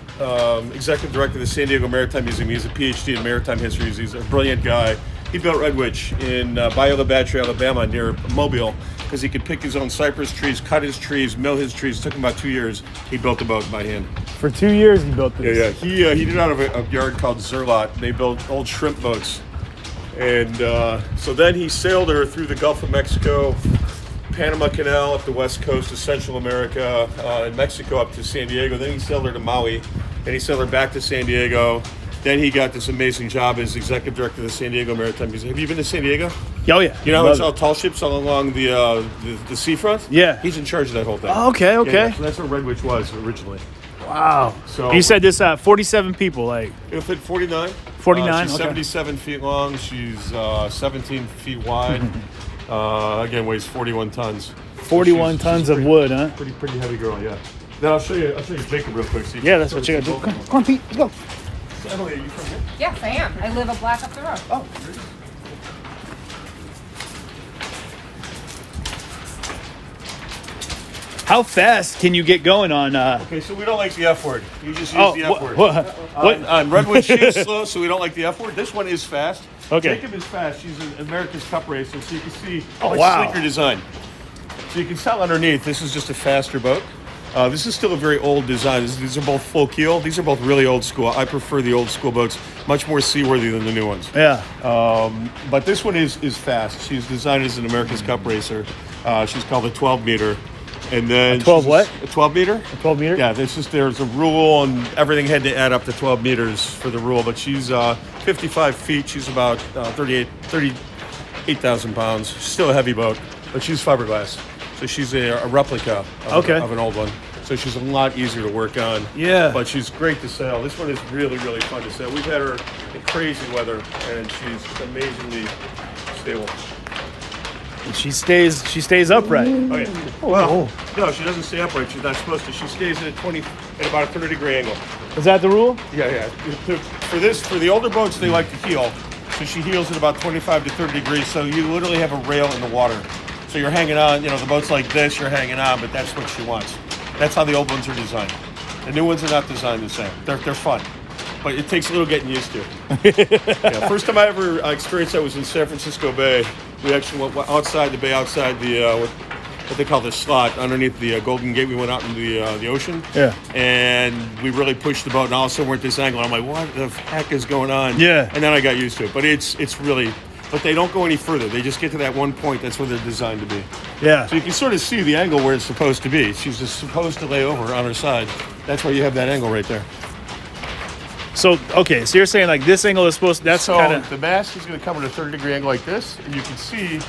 S11: executive director of the San Diego Maritime Museum. He's a PhD in maritime history. He's a brilliant guy. He built Redwood in Bayou La Battery, Alabama, near Mobile, because he could pick his own cypress trees, cut his trees, mill his trees. It took him about 2 years. He built the boat by hand.
S12: For 2 years he built this.
S11: Yeah. He did it out of a yard called Zerlot. They built old shrimp boats. And so then he sailed her through the Gulf of Mexico, Panama Canal up the west coast of Central America, and Mexico up to San Diego. Then he sailed her to Maui. Then he sailed her back to San Diego. Then he got this amazing job as executive director of the San Diego Maritime Museum. Have you been to San Diego?
S12: Oh yeah.
S11: You know how it's all tall ships all along the seafront?
S12: Yeah.
S11: He's in charge of that whole thing.
S12: Oh, okay.
S11: Yeah, so that's where Redwood was originally.
S12: Wow.
S11: So
S12: you said this 47 people, like
S11: it'll fit 49.
S12: 49.
S11: She's
S12: Okay.
S11: 77 feet long. She's 17 feet wide. Again, weighs 41 tons.
S12: 41 tons of wood, huh?
S11: Pretty heavy girl, yeah. Then I'll show you Jacob real quick. So
S12: Yeah, that's what you gotta do. Come on, Pete, let's go.
S11: So, Emily, are you from here?
S2: Yes, I am. I live a block up the road.
S11: Oh.
S12: How fast can you get going on?
S11: Okay, so we don't like the F word. You just use the F word.
S12: What?
S11: On Redwood, she is slow, so we don't like the F word. This one is fast.
S12: Okay.
S11: Jacob is fast. She's an America's Cup racer, so you can see
S12: wow.
S11: sleeker design. So you can tell underneath, this is just a faster boat. This is still a very old design. These are both full keel. These are both really old school. I prefer the old school boats, much more seaworthy than the new ones.
S12: Yeah.
S11: But this one is fast. She's designed as an America's Cup racer. She's called a 12 meter. And then
S12: a 12 what?
S11: A 12 meter?
S12: A 12 meter?
S11: Yeah, there's a rule, and everything had to add up to 12 meters for the rule. But she's 55 feet. She's about 38,000 pounds. She's still a heavy boat, but she's fiberglass. So she's a replica of an old one. So she's a lot easier to work on.
S12: Yeah.
S11: But she's great to sail. This one is really, really fun to sail. We've had her in crazy weather, and she's amazingly stable.
S12: And she stays upright.
S11: Oh yeah. Well, no, she doesn't stay upright. She's not supposed to. She stays at about a 30-degree angle.
S12: Is that the rule?
S11: Yeah. For the older boats, they like to heel. So she heels at about 25 to 30 degrees. So you literally have a rail in the water. So you're hanging on. You know, the boat's like this. You're hanging on, but that's what she wants. That's how the old ones are designed. The new ones are not designed the same. They're fun, but it takes a little getting used to. Yeah, first time I ever experienced that was in San Francisco Bay. We actually went outside the bay, outside the what they call the slot, underneath the Golden Gate. We went out into the ocean.
S12: Yeah.
S11: And we really pushed the boat, and all of a sudden we're at this angle. I'm like, what the heck is going on?
S12: Yeah.
S11: And then I got used to it. But it's really, but they don't go any further. They just get to that one point. That's where they're designed to be.
S12: Yeah.
S11: So you can sort of see the angle where it's supposed to be. She's just supposed to lay over on her side. That's why you have that angle right there.
S12: So, okay, so you're saying like this angle is supposed to, that's
S11: So
S12: kind of...
S11: the mast is going to come at a 30-degree angle like this, and you can see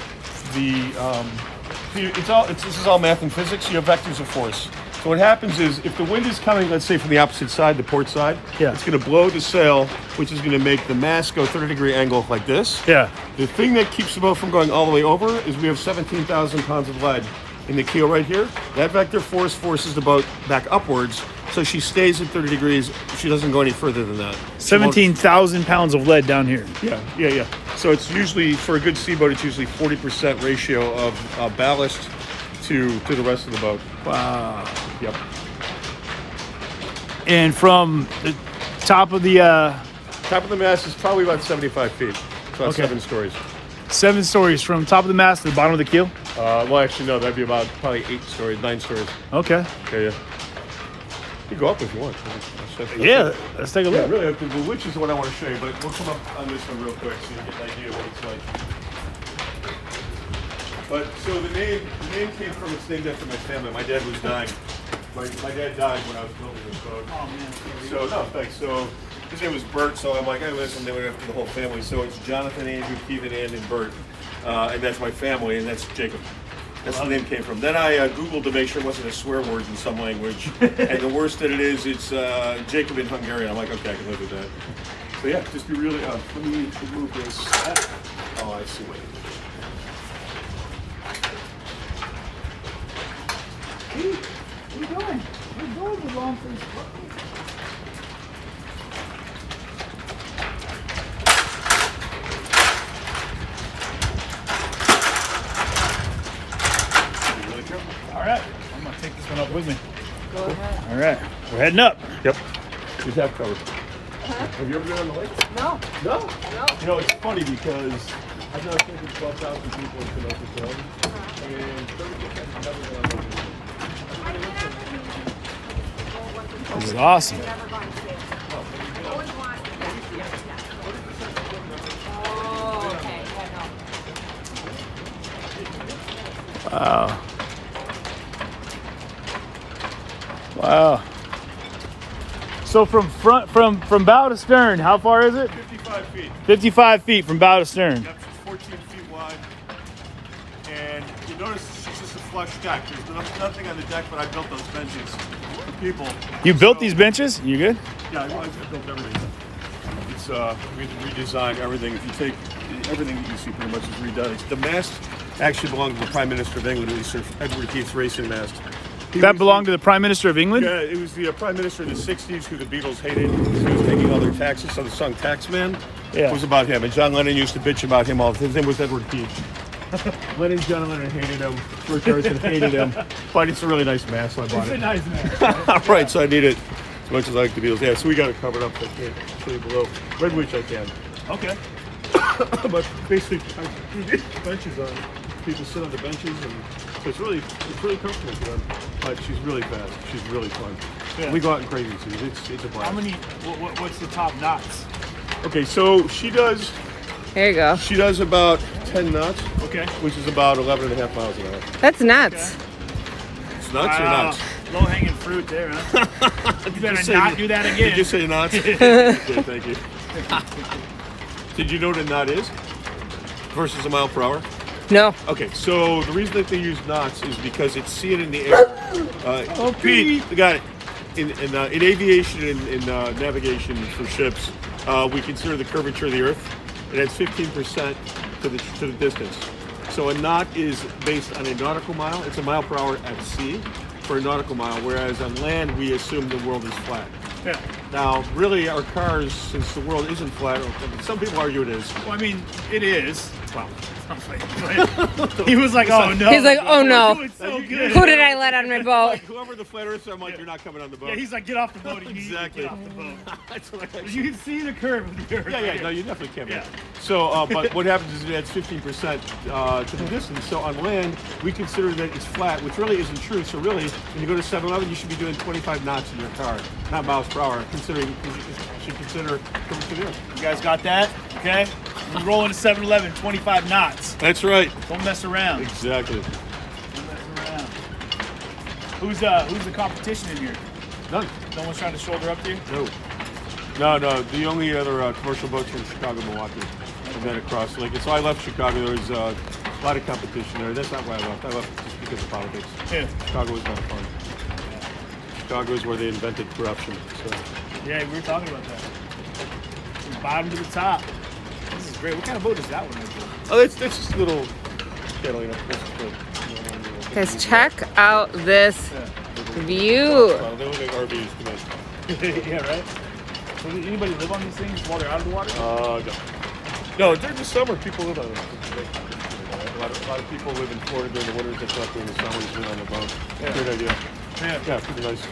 S11: this is all math and physics. You have vectors of force. So what happens is if the wind is coming, let's say from the opposite side, the port side, it's going to blow the sail, which is going to make the mast go 30-degree angle like this.
S12: Yeah.
S11: The thing that keeps the boat from going all the way over is we have 17,000 pounds of lead in the keel right here. That vector force forces the boat back upwards, so she stays at 30 degrees. She doesn't go any further than that.
S12: 17,000 pounds of lead down here.
S11: Yeah. So it's usually, for a good seaboat, it's usually 40% ratio of ballast to the rest of the boat.
S12: Wow.
S11: Yep.
S12: And from the top of the...
S11: Top of the mast is probably about 75 feet. It's about 7 stories.
S12: 7 stories from top of the mast to the bottom of the keel?
S11: Well, actually, no. That'd be about probably 8 stories, 9 stories.
S12: Okay.
S11: Okay, yeah. You can go up if you want.
S12: Yeah, let's take a look.
S11: Yeah, really, the winch is what I want to show you, but we'll come up on this one real quick so you get an idea of what it's like. But so the name came from, it's named after my family. My dad was dying. My dad died when I was building this boat.
S12: Oh man.
S11: So no, thanks. So his name was Bert. So I'm like, hey, listen, they went after the whole family. So it's Jonathan, Andrew, Kevin, Ann, and Bert, and that's my family, and that's Jacob. That's where the name came from. Then I Googled to make sure it wasn't a swear word in some language, and the worst that it is, it's Jacob in Hungarian. I'm like, okay, I can live with that. So yeah, just be really. Let me move this. Oh, I see what it is.
S13: Hey, what are you doing? We're going the wrong place.
S12: All right. I'm going to take this one up with me.
S3: Go ahead.
S12: All right. We're heading up.
S11: Yep. She's half covered. Have you ever been on the lake?
S3: No.
S11: No?
S3: No.
S11: You know, it's funny because I've now taken 12,000 people in Kenosha County, and 30% have never been on the lake.
S12: This is awesome. Wow. Wow. So from bow to stern, how far is it?
S11: 55 feet.
S12: 55 feet from bow to stern.
S11: Yep, she's 14 feet wide. And you notice she's just a flush deck. There's nothing on the deck, but I built those benches for people.
S12: You built these benches? You good?
S11: Yeah, I built everything. It's we redesigned everything. If you take everything that you see, pretty much is redone. The mast actually belonged to the Prime Minister of England. It was Sir Edward Heath's racing mast.
S12: That belonged to the Prime Minister of England?
S11: Yeah, it was the Prime Minister in the 60s who the Beatles hated because he was taking all their taxes. So the song Taxman was about him. And John Lennon used to bitch about him all the time. His name was Edward Heath. Lennon, John Lennon hated him. George Harrison hated him. But it's a really nice mast, so I bought it.
S12: It's a nice mast.
S11: Right, so I need it as much as I like the Beatles. Yeah, so we got it covered up. I can't show you below. Red Witch I can.
S12: Okay.
S11: But basically, I do benches on. People sit on the benches, and so it's really comfortable for them. But she's really fast. She's really fun. Yeah. We go out in crazy seas. It's a blast.
S12: How many? What's the top knots?
S11: Okay, so she does.
S2: There you go.
S11: She does about 10 knots.
S12: Okay.
S11: Which is about 11.5 miles an hour.
S2: That's nuts.
S12: Okay.
S11: It's nuts or nuts?
S12: Low hanging fruit there, huh? You better not do that again.
S11: Did you say nuts? Okay, thank you. Did you know what a knot is versus a mile per hour?
S2: No.
S11: Okay, so the reason that they use knots is because it's seeing in the air. Pete, got it. In aviation and in navigation for ships, we consider the curvature of the Earth. It adds 15% to the distance. So a knot is based on a nautical mile. It's a mile per hour at sea for a nautical mile, whereas on land we assume the world is flat.
S12: Yeah.
S11: Now, really, our cars, since the world isn't flat, some people argue it is.
S12: Well, I mean, it is. Well, he was like, "Oh no!"
S2: He's like, "Oh no!
S12: So good.
S2: Who did I let on my boat?"
S11: Like, whoever the flat earthers, I'm like, you're not coming on the boat.
S12: Yeah, he's like, "Get off the boat!"
S11: Exactly.
S12: Get off the boat.
S11: That's what I
S12: You can see the curve of the Earth.
S11: Yeah, no, you definitely can.
S12: Yeah.
S11: So, but what happens is it adds 15% to the distance. So on land, we consider that it's flat, which really isn't true. So really, when you go to 7-Eleven, you should be doing 25 knots in your car, not miles per hour, considering you should consider coming to the Earth.
S12: You guys got that? Okay. We're rolling to 7-Eleven, 25 knots.
S11: That's right.
S12: Don't mess around.
S11: Exactly.
S12: Don't mess around. Who's the competition in here?
S11: None.
S12: No one's trying to shoulder up to you?
S11: No. No. The only other commercial boats are in Chicago, Milwaukee, and then across the lake. And so I left Chicago. There was a lot of competition there. That's not why I left. I left just because of politics.
S12: Yeah.
S11: Chicago was not fun. Chicago is where they invented corruption. So.
S12: Yeah, we were talking about that. From the bottom to the top. This is great. What kind of boat is that one?
S11: Oh, that's just a little Catalina.
S2: Guys, check out this view.
S11: They look like RVs to me.
S12: Yeah, right? So did anybody live on these things while they're out of the water?
S11: No. No, during the summer, people live on them. A lot of people live in Florida during the winters. That's not during the summers. Live on the boat.
S12: Yeah.
S11: Great idea.
S12: Yeah,
S11: pretty nice.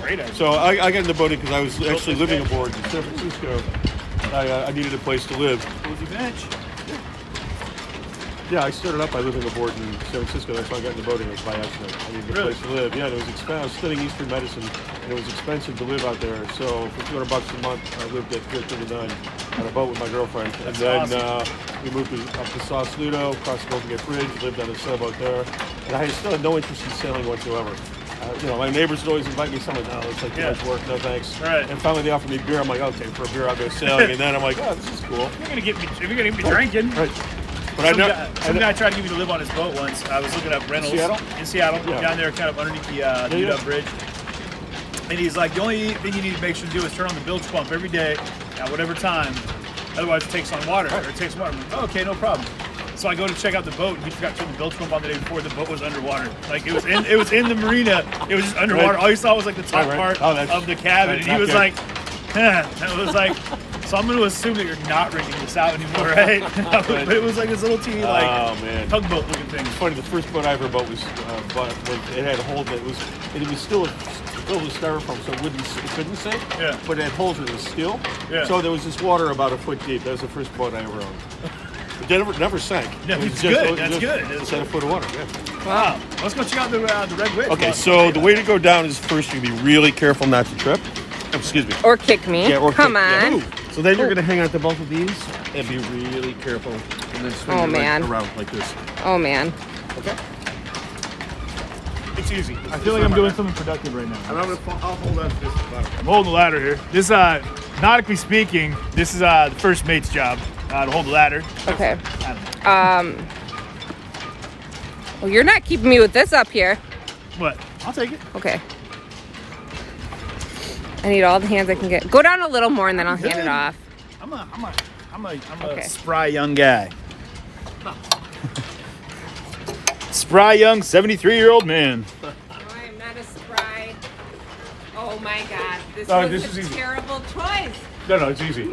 S12: Great idea.
S11: So I got into boating because I was actually living aboard in San Francisco. I needed a place to live.
S12: Cozy bench.
S11: Yeah, I started out by living aboard in San Francisco. That's how I got into boating. It was by accident. I needed a place to live. Yeah, it was expensive. I was studying Eastern medicine, and it was expensive to live out there. So for $200 a month, I lived at Pier 39 on a boat with my girlfriend. And then we moved up to Sausalito, across the Golden Gate Bridge, lived on a sailboat there. And I still had no interest in sailing whatsoever. My neighbors would always invite me. Someone, no, it's like too much work. No thanks.
S12: Right.
S11: And finally, they offered me beer. I'm like, okay, for a beer, I'll go sailing. And then I'm like, oh, this is cool.
S12: If you're gonna get me drinking.
S11: Right.
S12: But some guy tried to get me to live on his boat once. I was looking up rentals in Seattle, down there, kind of underneath the UW Bridge. And he's like, the only thing you need to make sure to do is turn on the bilge pump every day at whatever time. Otherwise, it takes on water. Or it takes water. I'm like, oh, okay, no problem. So I go to check out the boat, and he forgot to turn the bilge pump on the day before. The boat was underwater. Like it was in the marina. It was just underwater.
S11: Right.
S12: All you saw was like the top part of the cabin. And he was like, that was like. So I'm going to assume that you're not renting this out anymore, right? But it was like this little teeny tugboat looking thing.
S11: It's funny. The first boat I ever bought was it had a hole that was still filled with styrofoam, so it couldn't sink.
S12: Yeah.
S11: But it had holes in the steel.
S12: Yeah.
S11: So there was this water about a foot deep. That was the first boat I ever owned. It never sank.
S12: Yeah,
S11: It's
S12: good. That's good.
S11: It's had a foot of water. Yeah.
S12: Wow. Let's go check out the Red Witch.
S11: Okay, so the way to go down is first you be really careful not to trip. Excuse me.
S2: Or kick me.
S11: Yeah, or
S2: Come
S11: kick,
S2: on.
S11: Yeah. So then you're going to hang on to both of these and be really careful. And then swing your leg around like this.
S2: Oh, man.
S11: Okay?
S12: It's easy. I feel like I'm doing something productive right now.
S11: And I'll hold on to this ladder.
S12: I'm holding the ladder here. This, nautically speaking, this is the first mate's job, to hold the ladder.
S2: Okay. Well, you're not keeping me with this up here.
S12: What? I'll take it.
S2: Okay. I need all the hands I can get. Go down a little more and then I'll hand it off.
S12: I'm a spry young guy. Spry young 73-year-old man.
S2: No, I am not a spry. Oh my God. This
S11: is
S2: a
S11: easy.
S2: terrible choice.
S11: No, it's easy.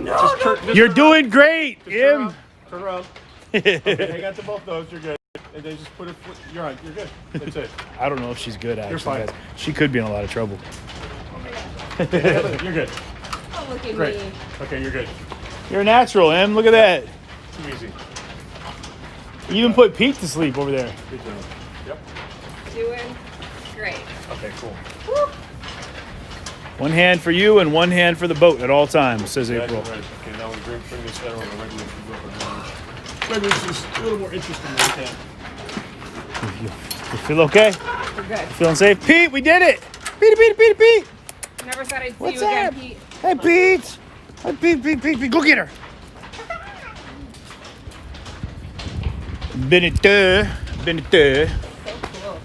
S12: You're doing great, Im.
S11: Turn around. Okay, hang on to both those. You're good. And then just put it. You're right. You're good. That's it.
S12: I don't know if she's good, actually.
S11: You're fine.
S12: Guys. She could be in a lot of trouble.
S11: You're good.
S2: Oh, look at
S11: Great.
S2: me.
S11: Okay, you're good.
S12: You're a natural, Em. Look at that.
S11: Too easy.
S12: You even put Pete to sleep over there.
S11: Good job. Yep.
S2: Doing great.
S11: Okay, cool.
S2: Woo.
S12: One hand for you and one hand for the boat at all times, says
S11: That's
S12: April.
S11: right. Okay, now we bring this down on the regular. Maybe it's just a little more interesting than we can.
S12: You feel okay?
S2: We're good.
S12: Feeling safe? Pete, we did it! Pete!
S2: Never thought I'd see
S12: What's
S2: you again,
S12: up?
S2: Pete.
S12: Hey, Pete! Hey, Pete, go get her! Benito.
S2: So cool.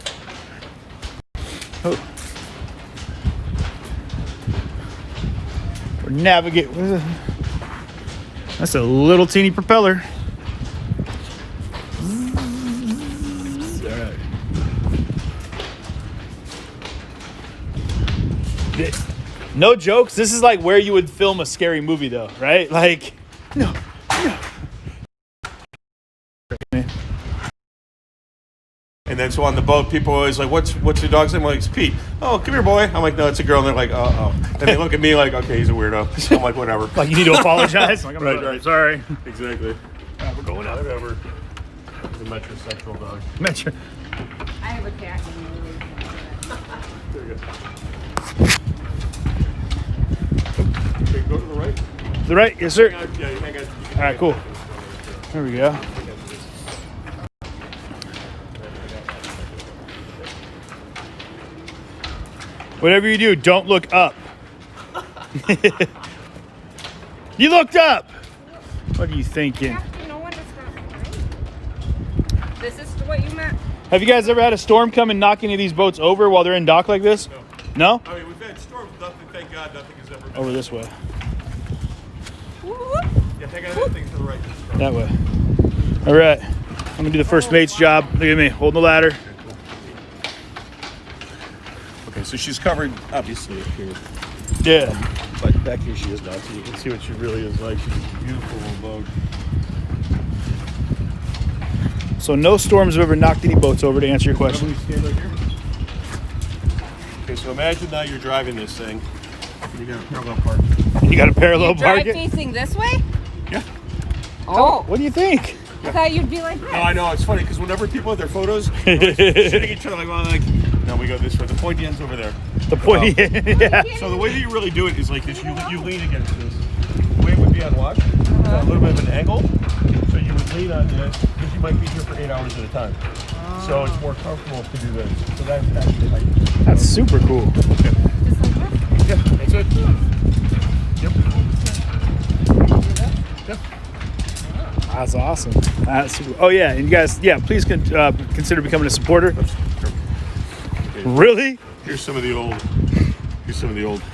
S12: Oh. We're navigate. That's a little teeny propeller. All right. No jokes. This is like where you would film a scary movie, though, right? Like, no.
S11: And then so on the boat, people are always like, what's your dog's name? I'm like, it's Pete. Oh, come here, boy. I'm like, no, it's a girl. And they're like, oh. And they look at me like, okay, he's a weirdo. So I'm like, whatever.
S12: Like, you need to apologize? Like, I'm
S11: right.
S12: sorry.
S11: Exactly.
S12: We're going up.
S11: Whatever. The metrosexual dog.
S12: Metro.
S2: I have a cat.
S11: There you go. Okay, go to the right.
S12: The right? Yes, sir.
S11: Yeah, hang on.
S12: All right, cool. There we go. Whatever you do, don't look up. You looked up. What are you thinking?
S2: This is what you meant?
S12: Have you guys ever had a storm come and knock any of these boats over while they're in dock like this? No?
S11: I mean, we've had storms, nothing, thank God, nothing has ever been.
S12: Over this way.
S11: Yeah, take out that thing to the right.
S12: That way. All right. I'm going to do the first mate's job. Look at me, holding the ladder.
S11: Okay, so she's covered, obviously, up here.
S12: Yeah.
S11: But back here she is not, so you can see what she really is like. She's a beautiful little boat.
S12: So no storms have ever knocked any boats over, to answer your question.
S11: Stand right here. Okay, so imagine now you're driving this thing. You got a parallel park.
S12: You got a parallel
S2: Drive
S12: park it?
S2: facing this way?
S11: Yeah.
S2: Oh.
S12: What do you think?
S2: I thought you'd be like this.
S11: No, I know, it's funny, because whenever people have their photos, they're always shitting each other like, no, we go this way. The pointy end's over there.
S12: The pointy end, yeah.
S11: So the way that you really do it is like this. You lean against this. The way it would be on watch, a little bit of an angle. So you would lean on this, because you might be here for 8 hours at a time. So it's more comfortable to do this. So that's actually how you do it.
S12: That's super cool.
S11: Okay. Yeah, that's it. Yep. Yep.
S12: That's awesome. That's super. Oh yeah, and you guys, yeah, please consider becoming a supporter.
S11: Okay.
S12: Really?
S11: Here's some of the old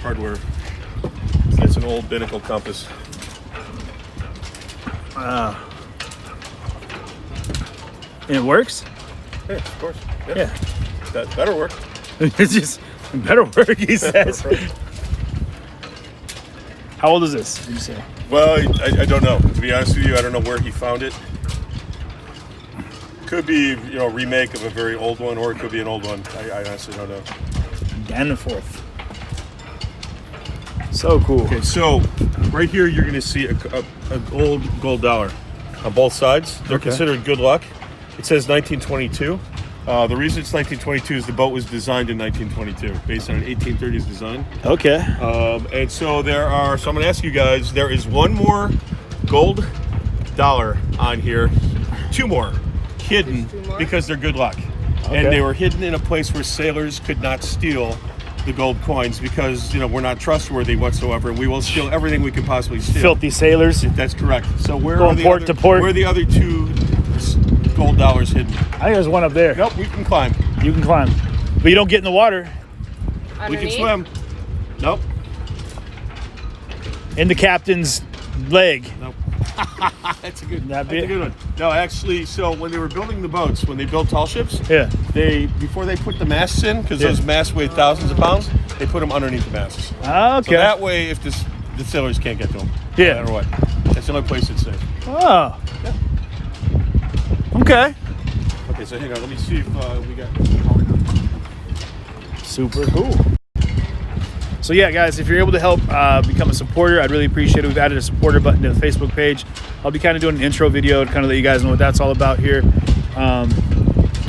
S11: hardware. It's an old binnacle compass.
S12: Wow. And it works?
S11: Yeah, of course.
S12: Yeah.
S11: That better work.
S12: It's just better work, he says. How old is this, did you say?
S11: Well, I don't know. To be honest with you, I don't know where he found it. Could be, a remake of a very old one, or it could be an old one. I honestly don't know.
S12: Danforth. So cool.
S11: Okay, so right here you're going to see a gold dollar on both sides. They're considered good luck. It says 1922. The reason it's 1922 is the boat was designed in 1922, based on an 1830s design.
S12: Okay.
S11: And so so I'm going to ask you guys, there is one more gold dollar on here, 2 more hidden because they're good luck.
S12: Okay.
S11: And they were hidden in a place where sailors could not steal the gold coins because, we're not trustworthy whatsoever. We will steal everything we can possibly steal.
S12: Filthy sailors.
S11: That's correct. So where
S12: Going port to port.
S11: Where are the other 2 gold dollars hidden?
S12: I think there's one up there.
S11: Nope, we can climb.
S12: You can climb. But you don't get in the water.
S11: We can swim. Nope.
S12: In the captain's leg.
S11: Nope. That's a good
S12: That'd be
S11: one. No, actually, so when they were building the boats, when they built tall ships,
S12: yeah,
S11: before they put the masts in, because those masts weigh thousands of pounds, they put them underneath the masts.
S12: Okay.
S11: So that way, if the sailors can't get to them,
S12: yeah,
S11: no matter what, that's the only place it's safe.
S12: Oh.
S11: Yeah.
S12: Okay.
S11: Okay, so hang on, let me see if we got.
S12: Super cool. So yeah, guys, if you're able to help become a supporter, I'd really appreciate it. We've added a supporter button to the Facebook page. I'll be kind of doing an intro video to kind of let you guys know what that's all about here. I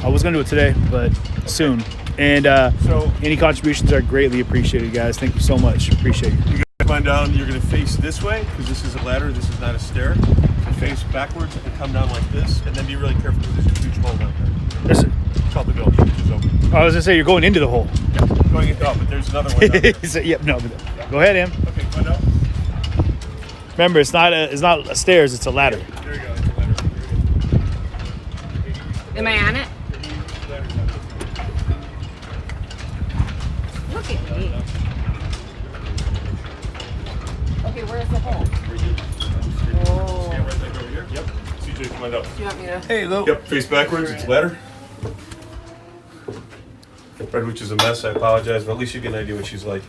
S12: was going to do it today, but soon. And so any contributions are greatly appreciated, guys. Thank you so much. Appreciate it.
S11: You guys climb down, you're going to face this way, because this is a ladder, this is not a stair. So face backwards and come down like this, and then be really careful because there's a huge hole down there.
S12: Listen.
S11: It's called the bilge, which is open.
S12: I was going to say, you're going into the hole.
S11: Yeah, going into, but there's another one down there.
S12: So, yep, no. Go ahead, Em.
S11: Okay, go down.
S12: Remember, it's not a stairs, it's a ladder.
S11: There you go, it's a ladder.
S2: Am I on it? Look at me. Okay, where's the hole? Oh.
S11: Stand right back over here. Yep. CJ, come on up.
S2: Do you want me to?
S11: Hey, Lou. Yep, face backwards, it's a ladder. Red, which is a mess, I apologize, but at least you get an idea what she's like.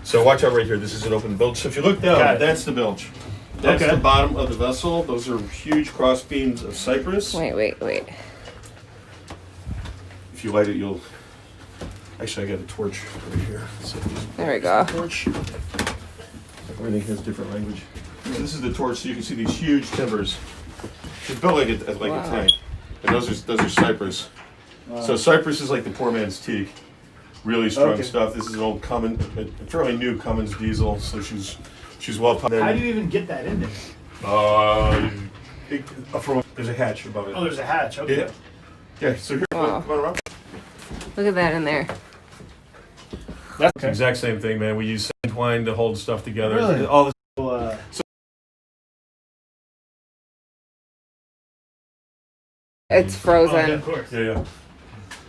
S11: So watch out right here, this is an open bilge. So if you look down, that's the bilge. That's the bottom of the vessel. Those are huge cross beams of cypress.
S2: Wait.
S11: If you light it, you'll... Actually, I got a torch over here. So
S2: there we go.
S11: Torch. Everything has different language. So this is the torch, so you can see these huge timbers. It's built like a tank. And those are cypress. So cypress is like the poor man's teak. Really strong stuff. This is an old Cummins, a fairly new Cummins diesel, so she's well pumped.
S12: How do you even get that in there?
S11: There's a hatch above it.
S12: Oh, there's a hatch. Okay.
S11: Yeah. Yeah. So here,
S2: Wow.
S11: come on around.
S2: Look at that in there.
S11: That's the exact same thing, man. We use sand twine to hold stuff together.
S12: Really?
S11: All this.
S2: It's frozen.
S12: Oh, yeah, of course.
S11: Yeah.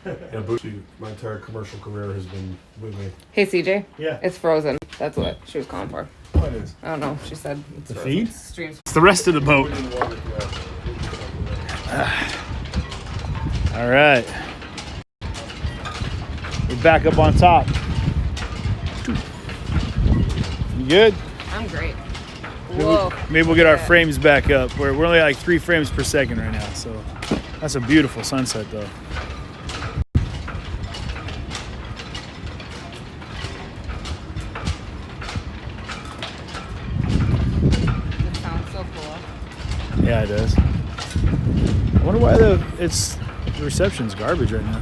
S11: Yeah, Bootsy, my entire commercial career has been with me.
S2: Hey, CJ.
S12: Yeah.
S2: It's frozen. That's what she was calling for.
S11: What is?
S2: I don't know. She said it's
S12: The
S2: frozen.
S12: feed?
S2: Streams.
S12: It's the rest of the boat. All right. We're back up on top. You good?
S2: I'm great.
S12: Maybe
S2: Whoa.
S12: maybe we'll get our frames back up. We're only like 3 frames per second right now, so that's a beautiful sunset though.
S2: It sounds so cool.
S12: Yeah, it does. I wonder why the reception's garbage right now.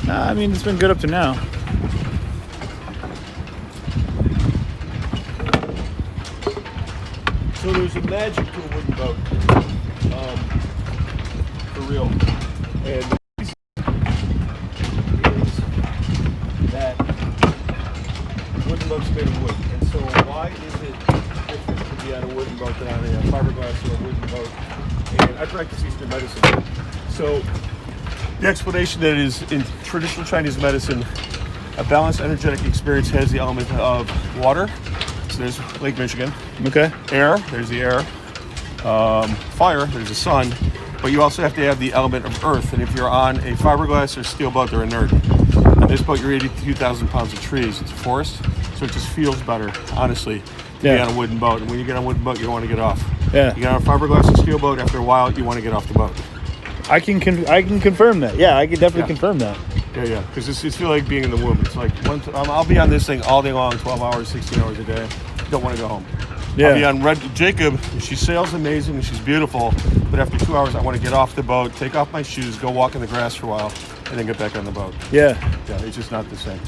S12: Nah, I mean it's been good up to now.
S11: So there's a magic to a wooden boat, for real. And the reason is that wooden boat's made of wood. And so why is it different to be on a wooden boat than on a fiberglass or a wooden boat? And I practice Eastern medicine. So the explanation that is in traditional Chinese medicine, a balanced energetic experience has the element of water. So there's Lake Michigan.
S12: Okay.
S11: Air, there's the air. Fire, there's the sun. But you also have to have the element of earth. And if you're on a fiberglass or steel boat, they're inert. On this boat, you're 82,000 pounds of trees. It's a forest, so it just feels better, honestly, to be on a wooden boat. And when you get on a wooden boat, you don't want to get off.
S12: Yeah.
S11: You get on a fiberglass or steel boat, after a while, you want to get off the boat.
S12: I can confirm that. Yeah, I can definitely confirm that.
S11: Yeah, because it's feel like being in the womb. It's like I'll be on this thing all day long, 12 hours, 16 hours a day. Don't want to go home.
S12: Yeah.
S11: I'll be on Red Jacob. She sails amazing and she's beautiful, but after 2 hours, I want to get off the boat, take off my shoes, go walk in the grass for a while, and then get back on the boat.
S12: Yeah.
S11: Yeah, it's just not the same.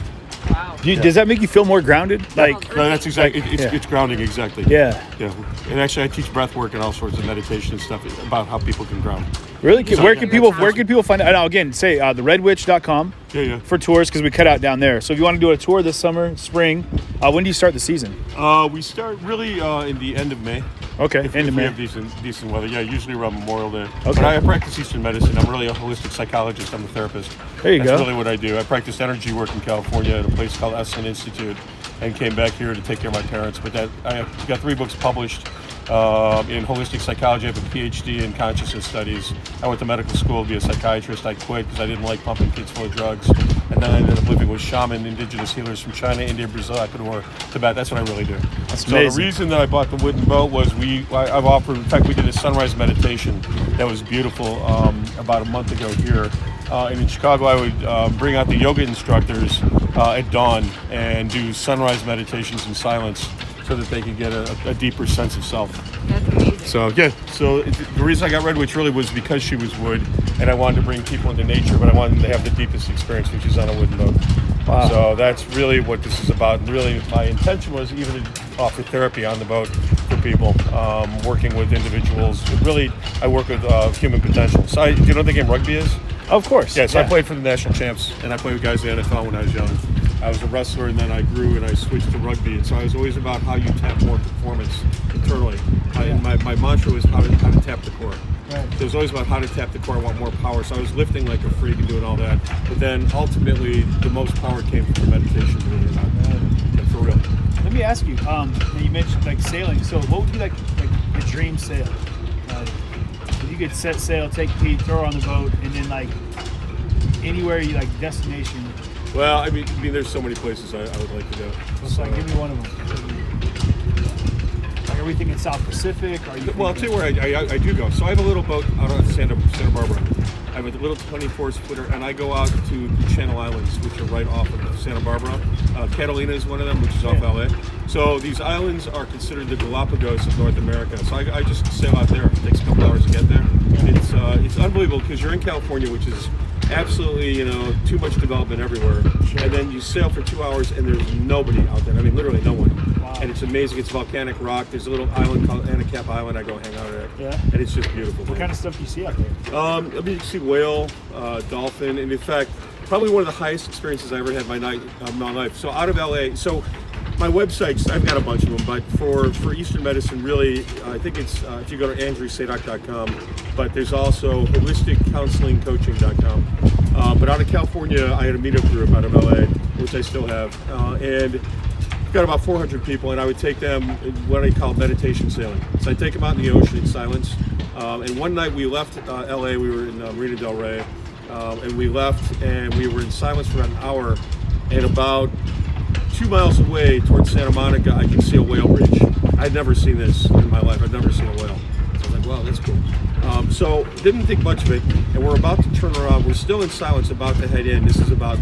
S2: Wow.
S12: Does that make you feel more grounded? Like,
S11: no, that's exactly. It's grounding exactly.
S12: Yeah.
S11: Yeah. And actually, I teach breath work and all sorts of meditation and stuff about how people can ground.
S12: Really? Where can people find it? Now, again, say theredwitch.com for tours, because we cut out down there. So if you want to do a tour this summer, spring, when do you start the season?
S11: We start really in the end of May.
S12: Okay,
S11: if
S12: end of
S11: we
S12: May.
S11: have decent weather. Yeah, usually around Memorial Day.
S12: Okay.
S11: But I practice Eastern medicine. I'm really a holistic psychologist. I'm a therapist.
S12: There you go.
S11: That's really what I do. I practiced energy work in California at a place called Esalen Institute, and came back here to take care of my parents. But I got 3 books published in holistic psychology. I have a PhD in consciousness studies. I went to medical school to be a psychiatrist. I quit because I didn't like pumping kids full of drugs. And then I ended up living with shaman, indigenous healers from China, India, Brazil, Ecuador, Tibet. That's what I really do.
S12: That's
S11: so
S12: amazing.
S11: The reason that I bought the wooden boat was I've offered, in fact, we did a sunrise meditation that was beautiful about a month ago here. And in Chicago, I would bring out the yoga instructors at dawn and do sunrise meditations in silence, so that they can get a deeper sense of self.
S2: That's amazing.
S11: So the reason I got Redwitch really was because she was wood, and I wanted to bring people into nature, but I wanted them to have the deepest experience, which is on a wooden boat.
S12: Wow.
S11: So that's really what this is about. And really, my intention was even to offer therapy on the boat for people, working with individuals. Really, I work with human potential. So do you know what the game rugby is?
S12: Of course.
S11: Yeah, so I played for the national champs, and I played with guys in the NFL when I was young. I was a wrestler, and then I grew and I switched to rugby. And so I was always about how you tap more performance internally. And my mantra was how to tap the core. Right. So it was always about how to tap the core. I want more power. So I was lifting like a freak and doing all that. But then ultimately, the most power came from the meditation, believe it or not. Yeah, for real.
S12: Let me ask you. You mentioned like sailing. So what would be like your dream sail? If you could set sail, take Pete, throw her on the boat, and then like anywhere you like destination.
S11: Well, I mean, there's so many places I would like to go.
S12: So give me one of them. Like everything in South Pacific?
S11: Well, I'll tell you where I do go. So I have a little boat out on Santa Barbara. I have a little 24-footer, and I go out to the Channel Islands, which are right off of Santa Barbara. Catalina is one of them, which is off LA. So these islands are considered the Galapagos of North America. So I just sail out there. It takes a couple hours to get there. It's unbelievable because you're in California, which is absolutely, too much development everywhere. And then you sail for 2 hours and there's nobody out there. I mean, literally no one.
S12: Wow.
S11: And it's amazing. It's volcanic rock. There's a little island called Anacap Island I go hang out at.
S12: Yeah.
S11: And it's just beautiful.
S12: What kind of stuff do you see out there?
S11: I mean, you can see whale, dolphin, and in fact, probably one of the highest experiences I ever had in my life. So out of LA, so my websites, I've got a bunch of them, but for Eastern medicine, really, I think it's, if you go to andrewsadok.com, but there's also holisticcounselingcoaching.com. But out of California, I had a meetup group out of LA, which I still have, and got about 400 people, and I would take them what I call meditation sailing. So I take them out in the ocean in silence. And one night we left LA, we were in Marina del Rey, and we left and we were in silence for about an hour, and about 2 miles away towards Santa Monica, I can see a whale breach. I'd never seen this in my life. I've never seen a whale. So I was like, wow, that's cool. So didn't think much of it, and we're about to turn around. We're still in silence, about to head in. This is about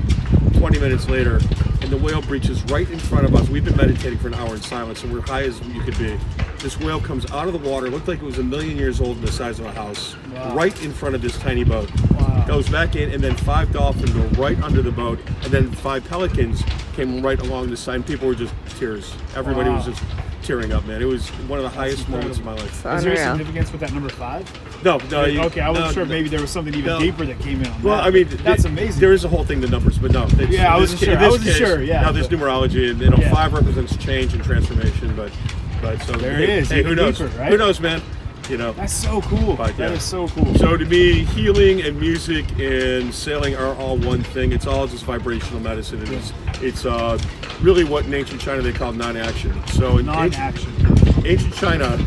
S11: 20 minutes later, and the whale breaches right in front of us. We've been meditating for an hour in silence, and we're high as you could be. This whale comes out of the water, looked like it was 1,000,000 years old and the size of a house, right in front of this tiny boat.
S12: Wow.
S11: Goes back in, and then 5 dolphins go right under the boat, and then 5 pelicans came right along the side, and people were just tears. Everybody was just tearing up, man. It was one of the highest moments of my life.
S12: Is there a significance with that number 5?
S11: No.
S12: Okay, I wasn't sure if maybe there was something even deeper that came in on
S11: well,
S12: that.
S11: I mean,
S12: that's amazing.
S11: There is a whole thing to numbers, but no.
S12: Yeah, I wasn't sure. I wasn't sure. Yeah.
S11: Now there's numerology, and 5 represents change and transformation, but so
S12: there it is.
S11: Hey, who knows?
S12: Deeper, right?
S11: Who knows, man?
S12: That's so cool.
S11: But,
S12: that is so cool.
S11: So to me, healing and music and sailing are all one thing. It's all just vibrational medicine. And it's really what in ancient China they call non-action. So in ancient China,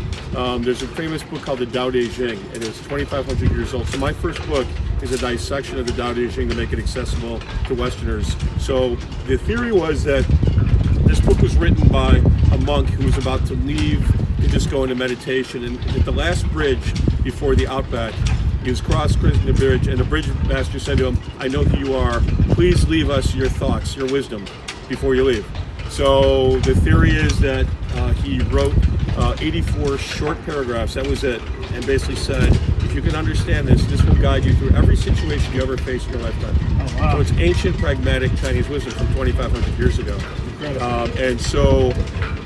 S11: there's a famous book called the Tao Te Ching, and it's 2,500 years old. So my first book is a dissection of the Tao Te Ching to make it accessible to Westerners. So the theory was that this book was written by a monk who was about to leave to just go into meditation, and at the last bridge before the outback, he was crossing the bridge, and the bridge master said to him, "I know who you are. Please leave us your thoughts, your wisdom, before you leave." So the theory is that he wrote 84 short paragraphs. That was it, and basically said, if you can understand this, this will guide you through every situation you ever face in your lifetime. Oh, wow. So it's ancient, pragmatic Chinese wisdom from 2,500 years ago. And so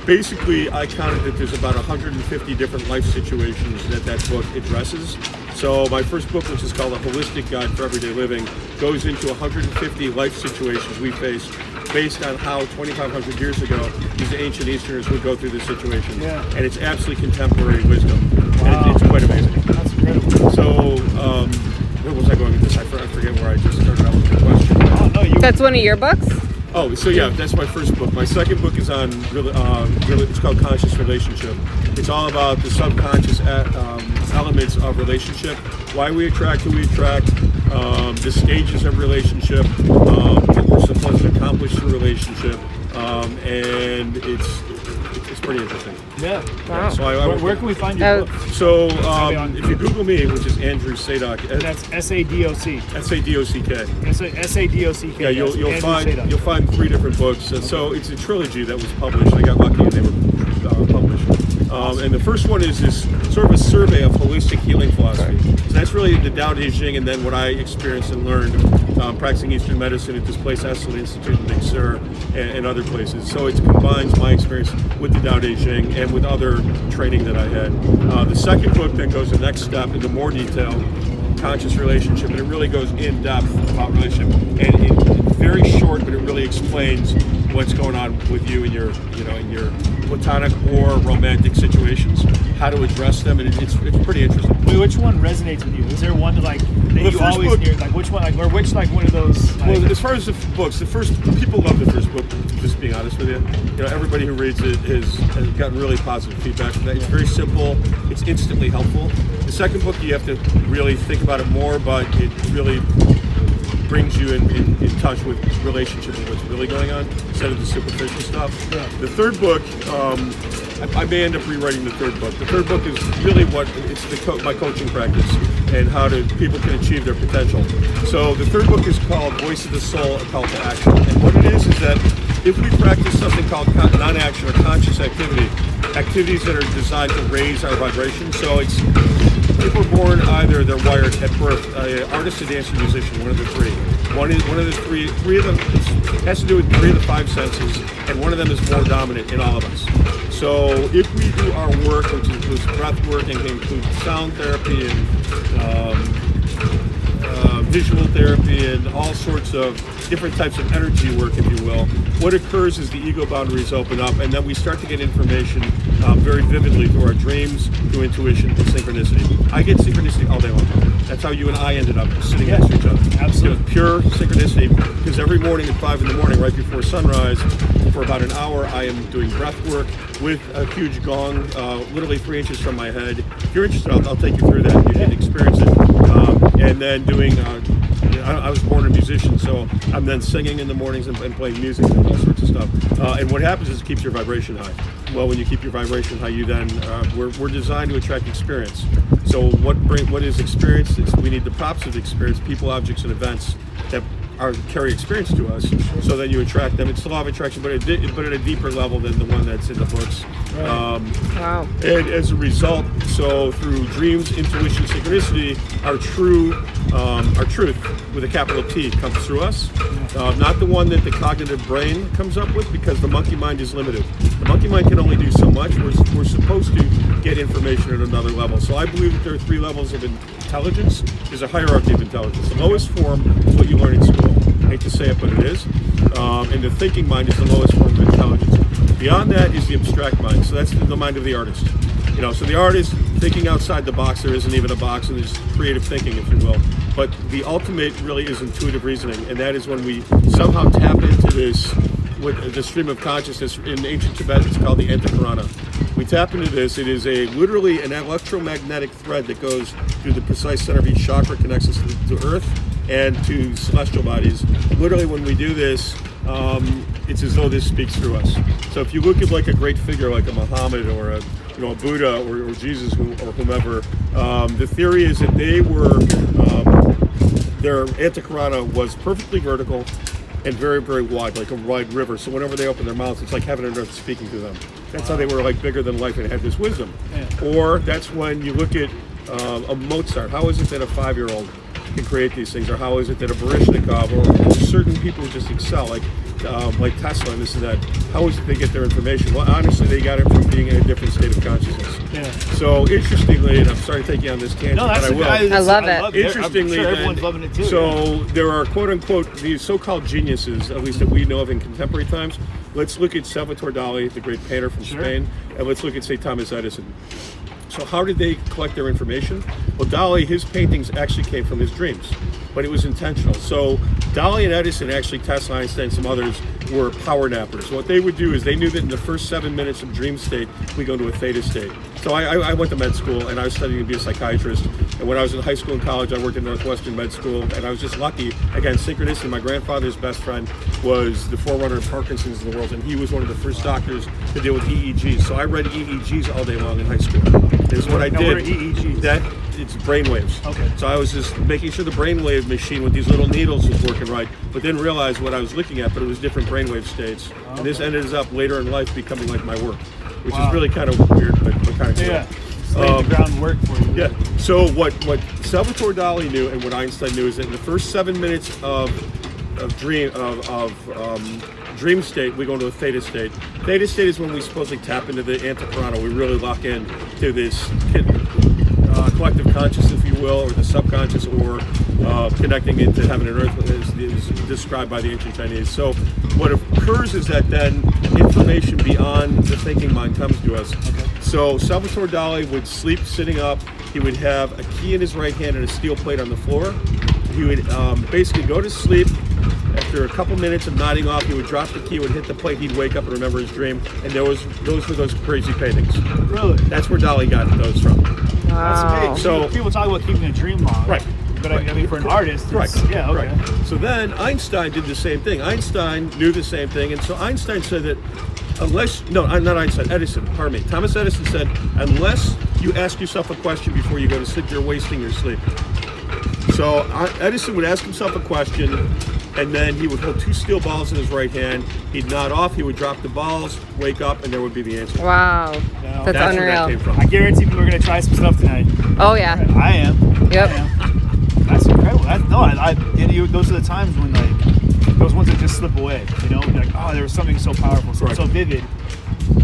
S11: basically I counted that there's about 150 different life situations that book addresses. So my first book, which is called A Holistic Guide for Everyday Living, goes into 150 life situations we face based on how 2,500 years ago these ancient Easterners would go through this situation. Yeah. And it's absolutely contemporary wisdom. Wow. And it's quite amazing.
S12: That's incredible.
S11: So where was I going with this? I forget where I just started out with the question.
S12: Oh, no,
S2: That's one of your books?
S11: Oh, so yeah, that's my first book. My second book is on it's called Conscious Relationship. It's all about the subconscious elements of relationship, why we attract who we attract, the stages of relationship, what we're supposed to accomplish through relationship, and it's pretty interesting.
S12: Yeah.
S11: Wow. So
S12: where can we find your book?
S11: So if you Google me, which is Andrew Sadok,
S12: that's S-A-D-O-C.
S11: S-A-D-O-C-K.
S12: S-A-D-O-C-K.
S11: Yeah, you'll find 3 different books. So it's a trilogy that was published. I got lucky and they were published. And the first one is this sort of a survey of holistic healing philosophy. So that's really the Tao Te Ching, and then what I experienced and learned practicing Eastern medicine at this place, Esalen Institute in Big Sur, and other places. So it combines my experience with the Tao Te Ching and with other training that I had. The second book then goes the next step into more detail, conscious relationship, and it really goes in depth about relationship, and it's very short, but it really explains what's going on with you in your platonic or romantic situations, how to address them, and it's pretty interesting.
S12: Wait, which one resonates with you? Is there one that you always hear, like which one, or which one of those?
S11: Well, as far as the books, people love the first book. Just being honest with you, everybody who reads it has gotten really positive feedback from that. It's very simple. It's instantly helpful. The second book, you have to really think about it more, but it really brings you in touch with relationship and what's really going on instead of the superficial stuff. Yeah. The third book, I may end up rewriting the third book. The third book is really my coaching practice and how people can achieve their potential. So the third book is called Voice of the Soul, A Call to Action. And what it is that if we practice something called non-action or conscious activities that are designed to raise our vibration, so it's People are born either they're wired at birth, artist, a dancer, musician, one of the three. One of the three of them has to do with 3 of the 5 senses, and one of them is more dominant in all of us. So if we do our work, which includes breath work and can include sound therapy and visual therapy and all sorts of different types of energy work, if you will, what occurs is the ego boundaries open up, and then we start to get information very vividly through our dreams, through intuition, and synchronicity. I get synchronicity all day long. That's how you and I ended up sitting next to each other.
S12: Absolutely.
S11: It was pure synchronicity, because every morning at 5 in the morning, right before sunrise, for about an hour, I am doing breath work with a huge gong, literally 3 inches from my head. If you're interested, I'll take you through that. You can experience it. And then doing, I was born a musician, so I'm then singing in the mornings and playing music and all sorts of stuff. And what happens is it keeps your vibration high. Well, when you keep your vibration high, you then, we're designed to attract experience. So what is experience? We need the props of experience, people, objects, and events that carry experience to us, so that you attract them. It's the law of attraction, but at a deeper level than the one that's in the books.
S2: Wow.
S11: And as a result, so through dreams, intuition, synchronicity, our truth with a capital T comes through us. Not the one that the cognitive brain comes up with, because the monkey mind is limited. The monkey mind can only do so much. We're supposed to get information at another level. So I believe that there are 3 levels of intelligence. There's a hierarchy of intelligence. The lowest form is what you learn in school. I hate to say it, but it is. And the thinking mind is the lowest form of intelligence. Beyond that is the abstract mind. So that's the mind of the artist. So the artist thinking outside the box. There isn't even a box, and there's creative thinking, if you will. But the ultimate really is intuitive reasoning, and that is when we somehow tap into this, with the stream of consciousness. In ancient Tibet, it's called the Antakarana. We tap into this. It is literally an electromagnetic thread that goes through the precise center of each chakra, connects us to Earth and to celestial bodies. Literally, when we do this, it's as though this speaks through us. So if you look at like a great figure like a Muhammad or a Buddha or Jesus or whomever, the theory is that they were, their Antakarana was perfectly vertical and very, very wide, like a wide river. So whenever they open their mouths, it's like heaven and earth speaking to them. That's how they were like bigger than life and had this wisdom. Yeah. Or that's when you look at a Mozart. How is it that a 5-year-old can create these things? Or how is it that a Baryshnikov or certain people just excel, like Tesla and this and that? How is it they get their information? Well, honestly, they got it from being in a different state of consciousness. Yeah. So interestingly, and I'm sorry to take you on this tangent, but I will.
S2: I love it.
S11: Interestingly,
S12: I'm sure everyone's loving it too.
S11: So there are quote unquote these so-called geniuses, at least that we know of in contemporary times. Let's look at Salvatore Dali, the great painter from Spain, and let's look at, say, Thomas Edison. So how did they collect their information? Well, Dali, his paintings actually came from his dreams, but it was intentional. So Dali and Edison, actually Tesla, Einstein, some others, were power nappers. What they would do is they knew that in the first 7 minutes of dream state, we go to a theta state. So I went to med school and I was studying to be a psychiatrist. And when I was in high school and college, I worked at Northwestern Med School, and I was just lucky. Again, synchronicity. My grandfather's best friend was the forerunner of Parkinson's in the world, and he was one of the first doctors to deal with EEGs. So I read EEGs all day long in high school. This is what I did.
S12: What are EEGs?
S11: It's brainwaves.
S12: Okay.
S11: So I was just making sure the brainwave machine with these little needles was working right, but didn't realize what I was looking at, but it was different brainwave states. Okay. And this ended up later in life becoming like my work, which is really kind of weird, but kind of cool.
S12: Yeah. Laid the groundwork for you.
S11: Yeah. So what Salvatore Dali knew and what Einstein knew is that in the first 7 minutes of dream state, we go into a theta state. Theta state is when we supposedly tap into the Antakarana. We really lock in to this collective consciousness, if you will, or the subconscious, or connecting into heaven and earth, is described by the ancient Chinese. So what occurs is that then information beyond the thinking mind comes to us. Okay. So Salvatore Dali would sleep sitting up. He would have a key in his right hand and a steel plate on the floor. He would basically go to sleep. After a couple minutes of nodding off, he would drop the key, would hit the plate, he'd wake up and remember his dream, and those were those crazy paintings.
S12: Really?
S11: That's where Dali got those from.
S2: Wow.
S12: That's amazing. So people talk about keeping a dream log.
S11: Right.
S12: But I mean, for an artist, yeah, okay.
S11: Right. So then Einstein did the same thing. Einstein knew the same thing, and so Einstein said that Edison, pardon me. Thomas Edison said, unless you ask yourself a question before you go to sleep, you're wasting your sleep. So Edison would ask himself a question, and then he would hold 2 steel balls in his right hand. He'd nod off, he would drop the balls, wake up, and there would be the answer.
S2: Wow.
S12: No.
S2: That's
S11: Where that
S2: unreal.
S11: came from.
S12: I guarantee people are going to try some stuff tonight.
S2: Oh, yeah.
S12: I am.
S2: Yep.
S12: I am. That's incredible. Those are the times when, like, those ones that just slip away, you know? Like, oh, there was something so powerful, so vivid,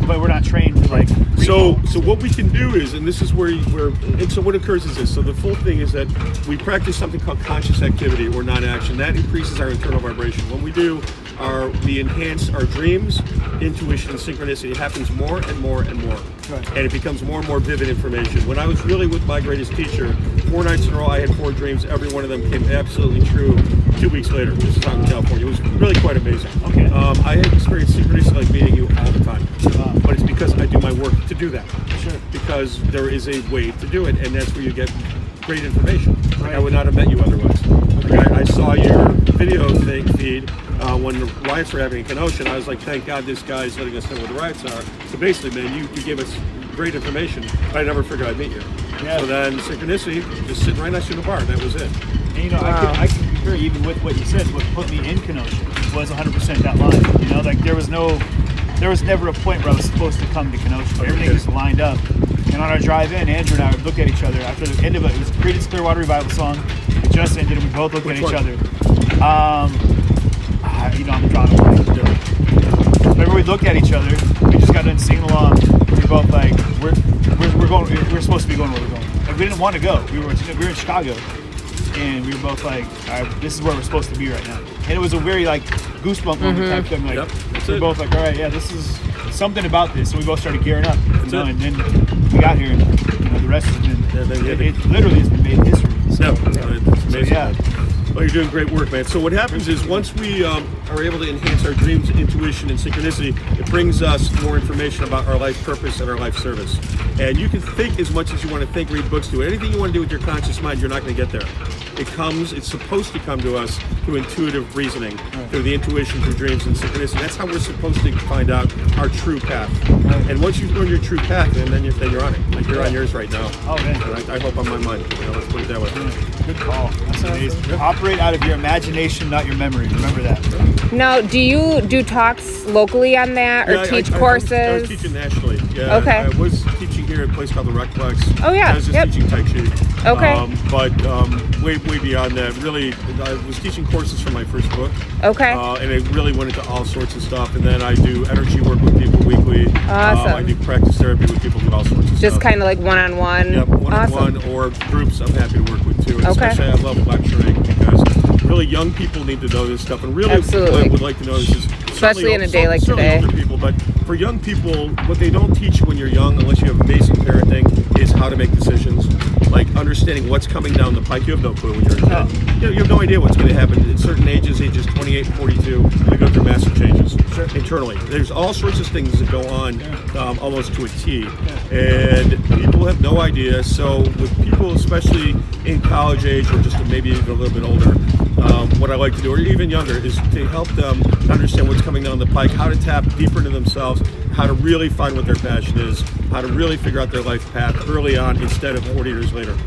S12: but we're not trained to, like,
S11: So what we can do is, and this is and so what occurs is this. So the full thing is that we practice something called conscious activity or non-action. That increases our internal vibration. When we do, we enhance our dreams, intuition, and synchronicity. It happens more and more and more.
S12: Right.
S11: And it becomes more and more vivid information. When I was really with my greatest teacher, 4 nights in a row, I had 4 dreams. Every one of them came absolutely true 2 weeks later. This is out in California. It was really quite amazing.
S12: Okay.
S11: I had experienced synchronicity like meeting you all the time. But it's because I do my work to do that.
S12: Sure.
S11: Because there is a way to do it, and that's where you get great information. Like,
S12: Right.
S11: I would not have met you otherwise. Like, I saw your video feed when the riots were happening in Kenosha, and I was like, thank God this guy's letting us know where the riots are. So basically, man, you gave us great information, but I never figured I'd meet you.
S12: Yeah.
S11: So then synchronicity, just sitting right next to the bar, that was it.
S12: And, you know, I can concur even with what you said. What put me in Kenosha was 100% that line. You know, like there was never a point where I was supposed to come to Kenosha. Everything just lined up. And on our drive in, Andrew and I would look at each other after the end of it. It was Creedence Clearwater Revival song. It just ended, and we both looked at each other. You know, I'm drawing a blank. Remember, we looked at each other. We just got done singing along. We were both like, we're going. We're supposed to be going where we're going. Like we didn't want to go. We were in Chicago, and we were both like, all right, this is where we're supposed to be right now. And it was a very like goosebump moment type thing. Like we're both like, all right, yeah, this is something about this. So we both started gearing up. You know, and then we got here, and you know, the rest has been. It literally has been made history. So,
S11: it's amazing.
S12: So, yeah.
S11: Well, you're doing great work, man. So what happens is once we are able to enhance our dreams, intuition, and synchronicity, it brings us more information about our life purpose and our life service. And you can think as much as you want to think, read books, do anything you want to do with your conscious mind, you're not going to get there. It's supposed to come to us through intuitive reasoning, through the intuition, through dreams and synchronicity. That's how we're supposed to find out our true path. And once you learn your true path, then you're on it. Like you're on yours right now.
S12: Oh man,
S11: and I hope I'm on mine. You know, let's put it that way.
S12: Good call. That's amazing. Operate out of your imagination, not your memory. Remember that.
S2: Now, do you do talks locally on that, or teach courses?
S11: I was teaching nationally. Yeah.
S2: Okay.
S11: I was teaching here at a place called the Recplex.
S2: Oh yeah.
S11: I was just teaching Tai Chi.
S2: Okay.
S11: But way beyond that, really, I was teaching courses for my first book.
S2: Okay.
S11: And it really went into all sorts of stuff. And then I do energy work with people weekly.
S2: Awesome.
S11: I do practice therapy with people with all sorts of stuff.
S2: Just kind of like one-on-one.
S11: Yep, one-on-one
S2: Awesome.
S11: or groups. I'm happy to work with too. And
S2: Okay.
S11: especially I love lecturing because really young people need to know this stuff, and really
S2: Absolutely.
S11: what I would like to know is
S2: Especially in a day like
S11: certainly
S2: today.
S11: older people, but for young people, what they don't teach you when you're young, unless you have amazing parenting, is how to make decisions. Like understanding what's coming down the pike. You have no clue when you're a kid. You have no idea what's going to happen at certain ages 28, 42. They go through massive changes internally. There's all sorts of things that go on almost to a T, and people have no idea. So with people, especially in college age or just maybe even a little bit older, what I like to do, or even younger, is to help them understand what's coming down the pike, how to tap deeper into themselves, how to really find what their passion is, how to really figure out their life path early on instead of 40 years later.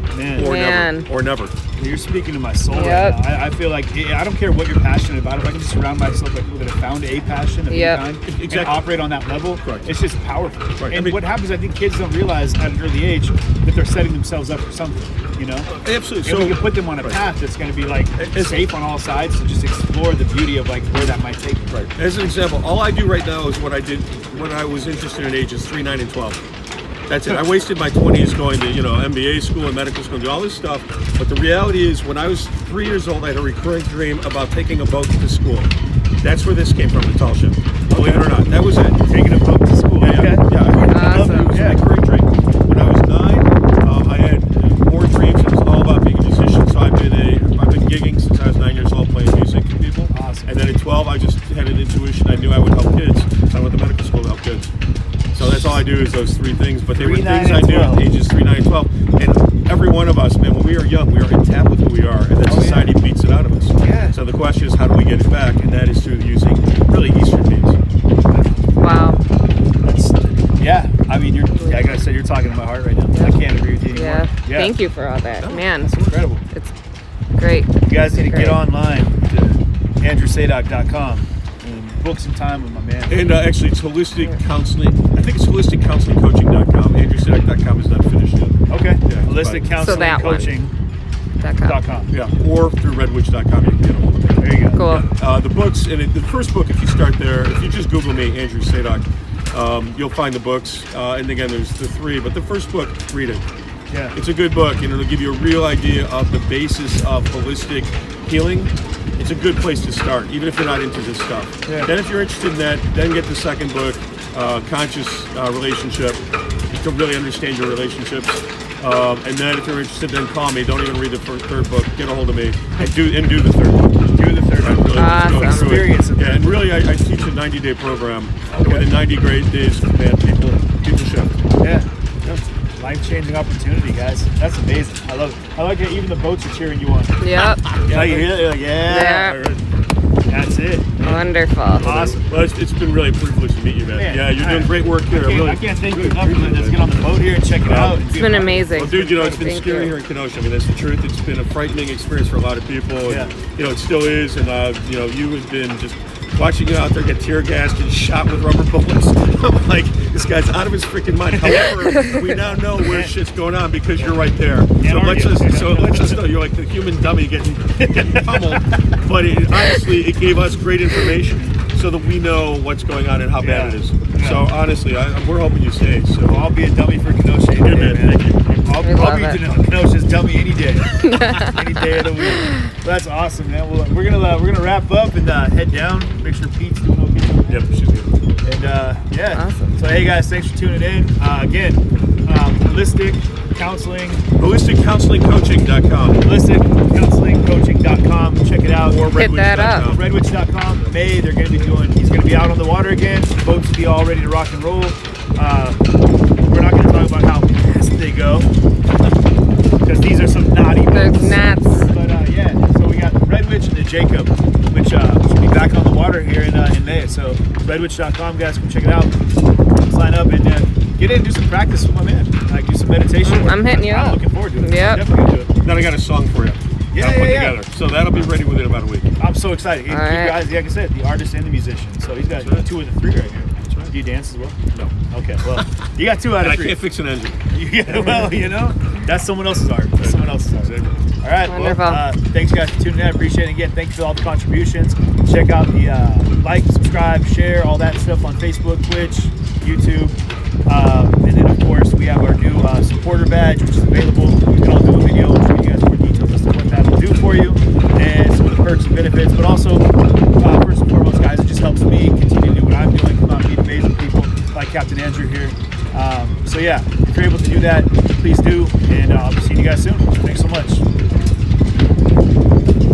S11: Or never.
S12: You're speaking to my soul right now. I feel like I don't care what you're passionate about. If I can surround myself with people that have found a passion of any kind and operate on that level, it's just powerful. Right. And what happens, I think kids don't realize at an early age that they're setting themselves up for something, you know?
S11: Absolutely.
S12: And
S11: So
S12: we can put them on a path that's going to be like safe on all sides to just explore the beauty of like where that might take them.
S11: Right. As an example, all I do right now is what I did when I was interested in ages 3, 9, and 12. That's it. I wasted my 20s going to, MBA school and medical school and do all this stuff. But the reality is, when I was 3 years old, I had a recurring dream about taking a boat to school. That's where this came from, the tall ship. Believe it or not, that was it.
S12: Taking a boat to school.
S11: Yeah. It was a recurring dream. When I was 9, I had more dreams. It was all about being a musician. So I've been gigging since I was 9 years old, playing music to people.
S12: Awesome.
S11: And then at 12, I just had an intuition. I knew I would help kids. So I went to medical school to help kids. So that's all I do is those 3 things. But they were things I knew at ages 3, 9, and 12. And every one of us, man, when we are young, we are in tap with who we are. And then society beats it out of us.
S12: Yeah.
S11: So the question is, how do we get it back? And that is through using really Eastern means.
S2: Wow.
S12: I mean, like I said, you're talking to my heart right now. I can't agree with you anymore.
S2: Yeah. Thank you for all that. Man,
S12: it's incredible.
S2: It's great.
S12: You guys need to get online to andrewsadok.com. And book some time with my man.
S11: And actually, it's holistic counseling. I think it's holisticcounselingcoaching.com. andrewsadok.com is not finished yet.
S12: Okay.
S11: Yeah,
S12: Holistic
S2: So that one.
S12: counseling.coaching.com.
S11: Yeah, or through redwitch.com. You can get a hold of me.
S12: There you go.
S2: Cool.
S11: Yeah. The books, and the first book, if you start there, if you just Google me, Andrew Sadok, you'll find the books. And again, there's the 3, but the first book, read it.
S12: Yeah.
S11: It's a good book, and it'll give you a real idea of the basis of holistic healing. It's a good place to start, even if you're not into this stuff.
S12: Yeah.
S11: Then if you're interested in that, then get the second book, Conscious Relationship, to really understand your relationships. And then if you're interested, then call me. Don't even read the third book. Get a hold of me and do the third book.
S12: Do the third book.
S11: Really
S2: Awesome.
S12: Experience it.
S11: Yeah, and really, I teach a 90-day program. And within 90 great days, man, people shift.
S12: Yeah. Life-changing opportunity, guys. That's amazing. I love it. I like that even the boats are cheering you on.
S2: Yep.
S12: Yeah, you hear it? Like, yeah.
S2: Yeah.
S12: That's it.
S2: Wonderful.
S12: Awesome.
S11: Well, it's been really a privilege to meet you, man.
S12: Man,
S11: Yeah, you're doing great work here.
S12: I can't thank you enough. Let's get on the boat here and check it out.
S2: It's been amazing.
S11: Well, dude, it's been
S2: Thank
S11: scary
S2: you.
S11: here in Kenosha. I mean, that's the truth. It's been a frightening experience for a lot of people. And,
S12: Yeah.
S11: it still is. And, you have been just watching you out there get tear gassed and shot with rubber bullets. I'm like, this guy's out of his freaking mind. However, we now know where shit's going on because you're right there. So let's just know you're like the human dummy getting pummeled. But honestly, it gave us great information so that we know what's going on and how bad it is.
S12: Yeah.
S11: So honestly, we're hoping you stay. So
S12: I'll be a dummy for Kenosha any day, man.
S11: Thank you.
S12: I'll be Kenosha's dummy any day. Any day of the week. That's awesome, man. Well, we're gonna wrap up and head down. Make sure Pete's doing okay.
S11: Yep, she's good.
S12: And yeah.
S2: Awesome.
S12: So hey guys, thanks for tuning in. Again, holistic counseling.
S11: HolisticCounselingCoaching.com.
S12: HolisticCounselingCoaching.com. Check it out.
S11: Or
S2: Hit that up.
S12: Redwitch.com. May they're he's gonna be out on the water again. The boats will be all ready to rock and roll. We're not gonna talk about how fast they go because these are some naughty boats.
S2: There's gnats.
S12: But yeah, so we got Redwitch and the Jacob, which should be back on the water here in May. So redwitch.com, guys, come check it out. Sign up and get in and do some practice with my man. Like do some meditation.
S2: I'm hitting you
S12: I'm
S2: up.
S12: looking forward to it.
S2: Yep.
S12: I'm definitely gonna do it.
S11: Then I got a song for you.
S12: Yeah,
S11: Put
S12: yeah.
S11: together. So that'll be ready within about a week.
S12: I'm so excited. You
S2: right.
S12: guys, like I said, the artist and the musician. So he's got 2 of the 3 right here. Do you dance as well?
S11: No.
S12: Okay, well, you got 2 out of
S11: And
S12: 3.
S11: I can't fix an engine.
S12: Yeah, well, that's someone else's art. That's someone else's art. All right,
S2: Wonderful.
S12: well, thanks guys for tuning in. I appreciate it. Again, thanks for all the contributions. Check out the like, subscribe, share, all that stuff on Facebook, Twitch, YouTube. And then, of course, we have our new supporter badge, which is available. I'll do a video and show you guys more details as to what that will do for you and some of the perks and benefits. But also, first and foremost, guys, it just helps me continue to do what I'm doing, come out and meet amazing people like Captain Andrew here. So, yeah, if you're able to do that, please do. And I'll be seeing you guys soon. Thanks so much.